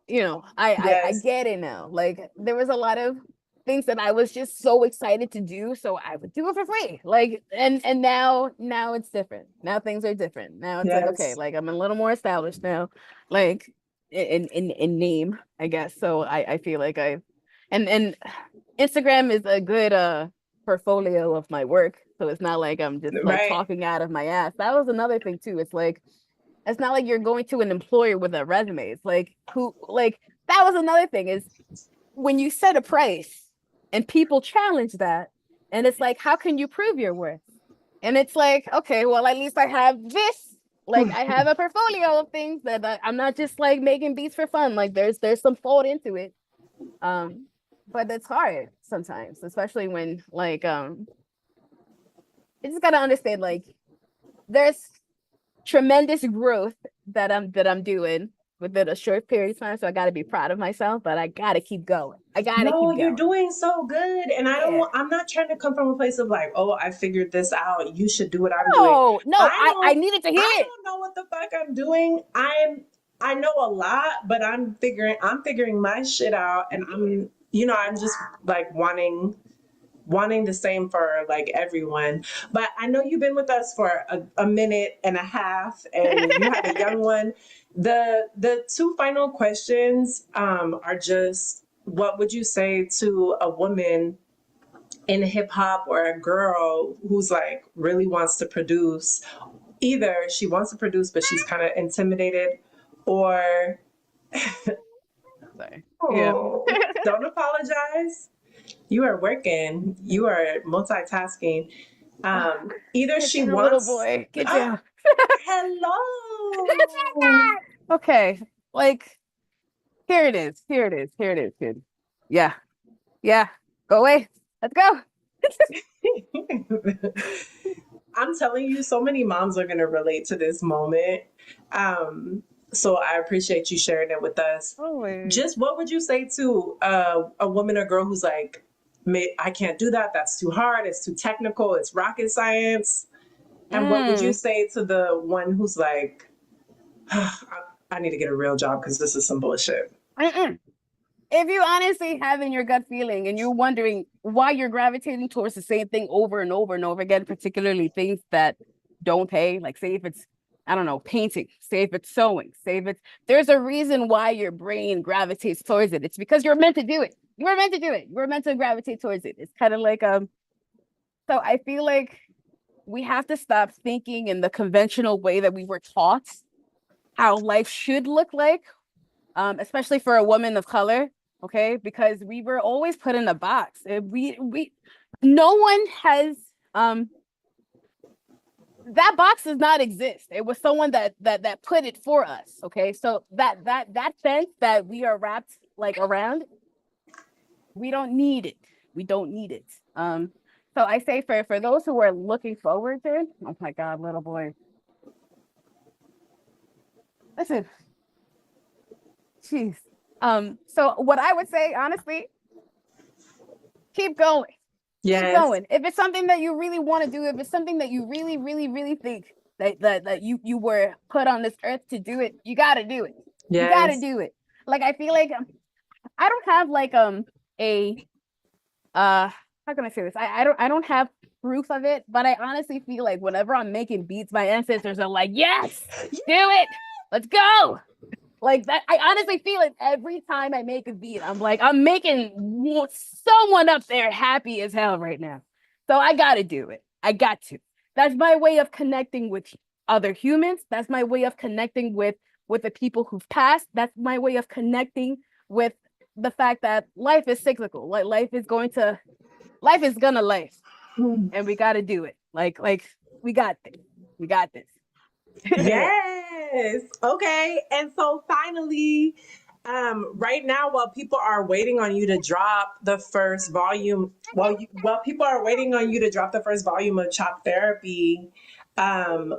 Speaker 2: I
Speaker 1: Yes.
Speaker 2: get it now. Like there was a lot of things that I was just so excited to do, so I would do it for free. Like and now it's different. Now things are different. Now it's like, okay,
Speaker 1: Yes.
Speaker 2: like I'm a little more established now, like in name, I guess. So I feel like and Instagram is a good portfolio of my work. So it's not like I'm just like
Speaker 1: Right.
Speaker 2: talking out of my ass. That was another thing too. It's not like you're going to an employer with a resume. It's like who like that was another thing is when you set a price and people challenge that, and it's like, how can you prove your worth? And it's like, okay, well, at least I have this. Like I have a portfolio of things that I'm not just like making beats for fun. Like there's some thought into it. But it's hard sometimes, especially when like you just gotta understand like there's tremendous growth that I'm doing within a short period of time. So I got to be proud of myself, but I got to keep going. I got to
Speaker 1: No,
Speaker 2: keep
Speaker 1: you're
Speaker 2: going.
Speaker 1: doing so good. And
Speaker 2: Yeah.
Speaker 1: I'm not trying to come from a place of like, oh, I figured this out. You should do what I'm doing.
Speaker 2: No, no,
Speaker 1: I
Speaker 2: I
Speaker 1: don't
Speaker 2: needed to hear
Speaker 1: I
Speaker 2: it.
Speaker 1: don't know what the fuck I'm doing. I know a lot, but I'm figuring my shit out, and I'm just like wanting the same for like everyone. But I know you've been with us for a minute and a half, and you have a young one. The two final questions are just, what would you say to a woman in hip hop, or a girl who's like really wants to produce? Either she wants to produce but she's kind of intimidated, or
Speaker 2: Sorry. Yeah.
Speaker 1: oh, don't apologize. You are working. You are multitasking. Either
Speaker 2: Get
Speaker 1: she
Speaker 2: down, little
Speaker 1: wants.
Speaker 2: boy. Get down.
Speaker 1: Hello.
Speaker 2: Okay. Like, here it is. Here it is. Here it is, kid. Yeah. Yeah. Go away. Let's go.
Speaker 1: I'm telling you, so many moms are going to relate to this moment. So I appreciate you sharing it with us.
Speaker 2: Always.
Speaker 1: Just what would you say to a woman or girl who's like, I can't do that. That's too hard. It's too technical. It's rocket science. And what would you
Speaker 2: Mm.
Speaker 1: say to the one who's like, I need to get a real job because this is some bullshit?
Speaker 2: Mm-mm. If you honestly have in your gut feeling and you're wondering why you're gravitating towards the same thing over and over and over again, particularly things that don't pay, like say if it's, I don't know, painting, say if it's sewing, say if it's, there's a reason why your brain gravitates towards it. It's because you're meant to do it. You were meant to do it. You were meant to gravitate towards it. It's kind of like, so I feel like we have to stop thinking in the conventional way that we were taught how life should look like, especially for a woman of color, okay? Because we were always put in a box. No one has that box does not exist. It was someone that put it for us, okay? So that sense that we are wrapped like around, we don't need it. We don't need it. So I say for those who are looking forward to it, oh my God, little boy. Listen, jeez. So what I would say, honestly, keep going. Keep
Speaker 1: Yes.
Speaker 2: going. If it's something that you really want to do, if it's something that you really, really, really think that you were put on this earth to do it, you gotta do it. You gotta
Speaker 1: Yes.
Speaker 2: do it. Like I feel like I don't have like a how can I say this? I don't have proof of it, but I honestly feel like whenever I'm making beats, my ancestors are like, yes, do it. Let's go. Like that, I honestly feel it every time I make a beat. I'm like, I'm making someone up there happy as hell right now. So I gotta do it. I got to. That's my way of connecting with other humans. That's my way of connecting with the people who've passed. That's my way of connecting with the fact that life is cyclical. Like life is gonna life, and we gotta do it. Like we got this. We got this.
Speaker 1: Yes. Okay. And so finally, right now, while people are waiting on you to drop the first volume, while people are waiting on you to drop the first volume of Chop Therapy, um,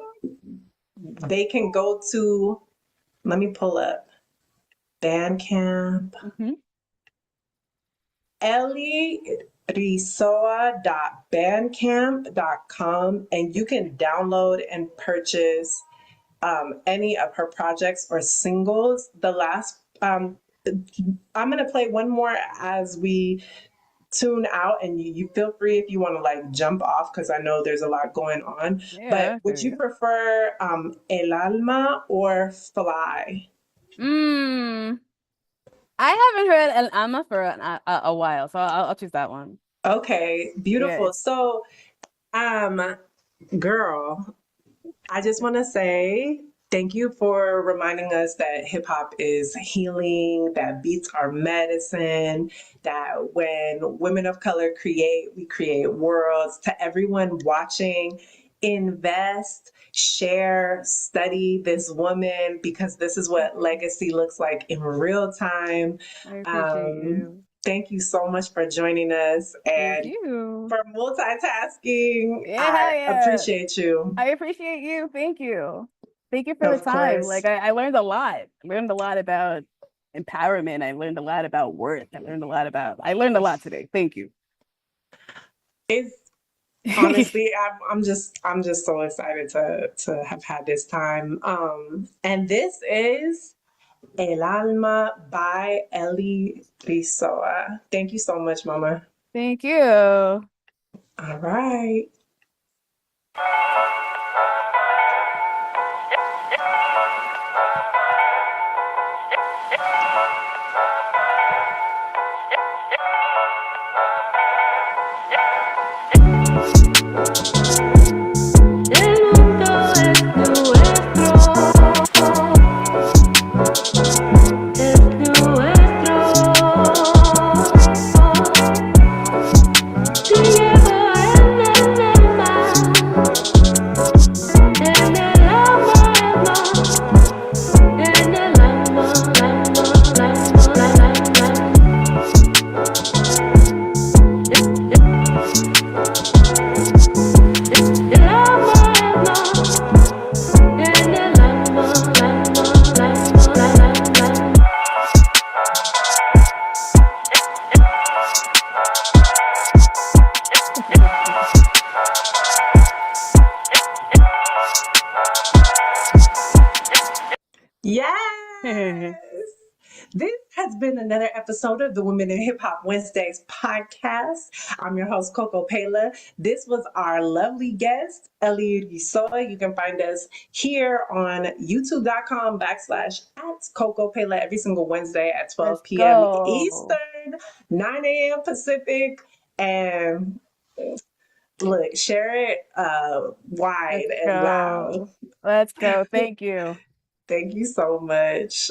Speaker 1: they can go to, let me pull up Bandcamp,
Speaker 2: Mhm.
Speaker 1: Ellie Rizoa.bandcamp.com, and you can download and purchase any of her projects or singles. The last, I'm going to play one more as we tune out, and you feel free if you want to like jump off because I know there's a lot going on.
Speaker 2: Yeah.
Speaker 1: But would you prefer El Alma or Fly?
Speaker 2: Mm. I haven't heard El Ama for a while, so I'll choose that one.
Speaker 1: Okay,
Speaker 2: Yeah,
Speaker 1: beautiful. So, um, girl, I just want to say thank you for reminding us that hip hop is healing, that beats are medicine, that when women of color create, we create worlds. To everyone watching, invest, share, study this woman because this is what legacy looks like in real time.
Speaker 2: I appreciate you.
Speaker 1: Thank you so much for joining us
Speaker 2: Thank
Speaker 1: and
Speaker 2: you.
Speaker 1: for multitasking.
Speaker 2: Yeah,
Speaker 1: I
Speaker 2: hell yeah.
Speaker 1: appreciate you.
Speaker 2: I appreciate you. Thank you. Thank you for the
Speaker 1: Of
Speaker 2: time.
Speaker 1: course.
Speaker 2: Like I learned a lot. I learned a lot about empowerment. I learned a lot about worth. I learned a lot today. Thank you.
Speaker 1: It's honestly, I'm just so excited to have had this time. And this is El Alma by Ellie Rizoa. Thank you so much, Mama.
Speaker 2: Thank you.
Speaker 1: All right.
Speaker 3: El mundo es nuestro, es nuestro. Si llevo en el alma, en el alma, en el alma, el alma, en el alma,
Speaker 1: Yes. This has been another episode of the Women in Hip Hop Wednesdays podcast. I'm your host, Coco Peila. This was our lovely guest, Ellie Rizoa. You can find us here on youtube.com/at Coco Peila every single Wednesday at 12
Speaker 2: Let's
Speaker 1: p.m.
Speaker 2: go.
Speaker 1: Eastern, 9 a.m. Pacific. And look, share it wide
Speaker 2: Let's
Speaker 1: and loud.
Speaker 2: go. Let's go. Thank you.
Speaker 1: Thank you so much.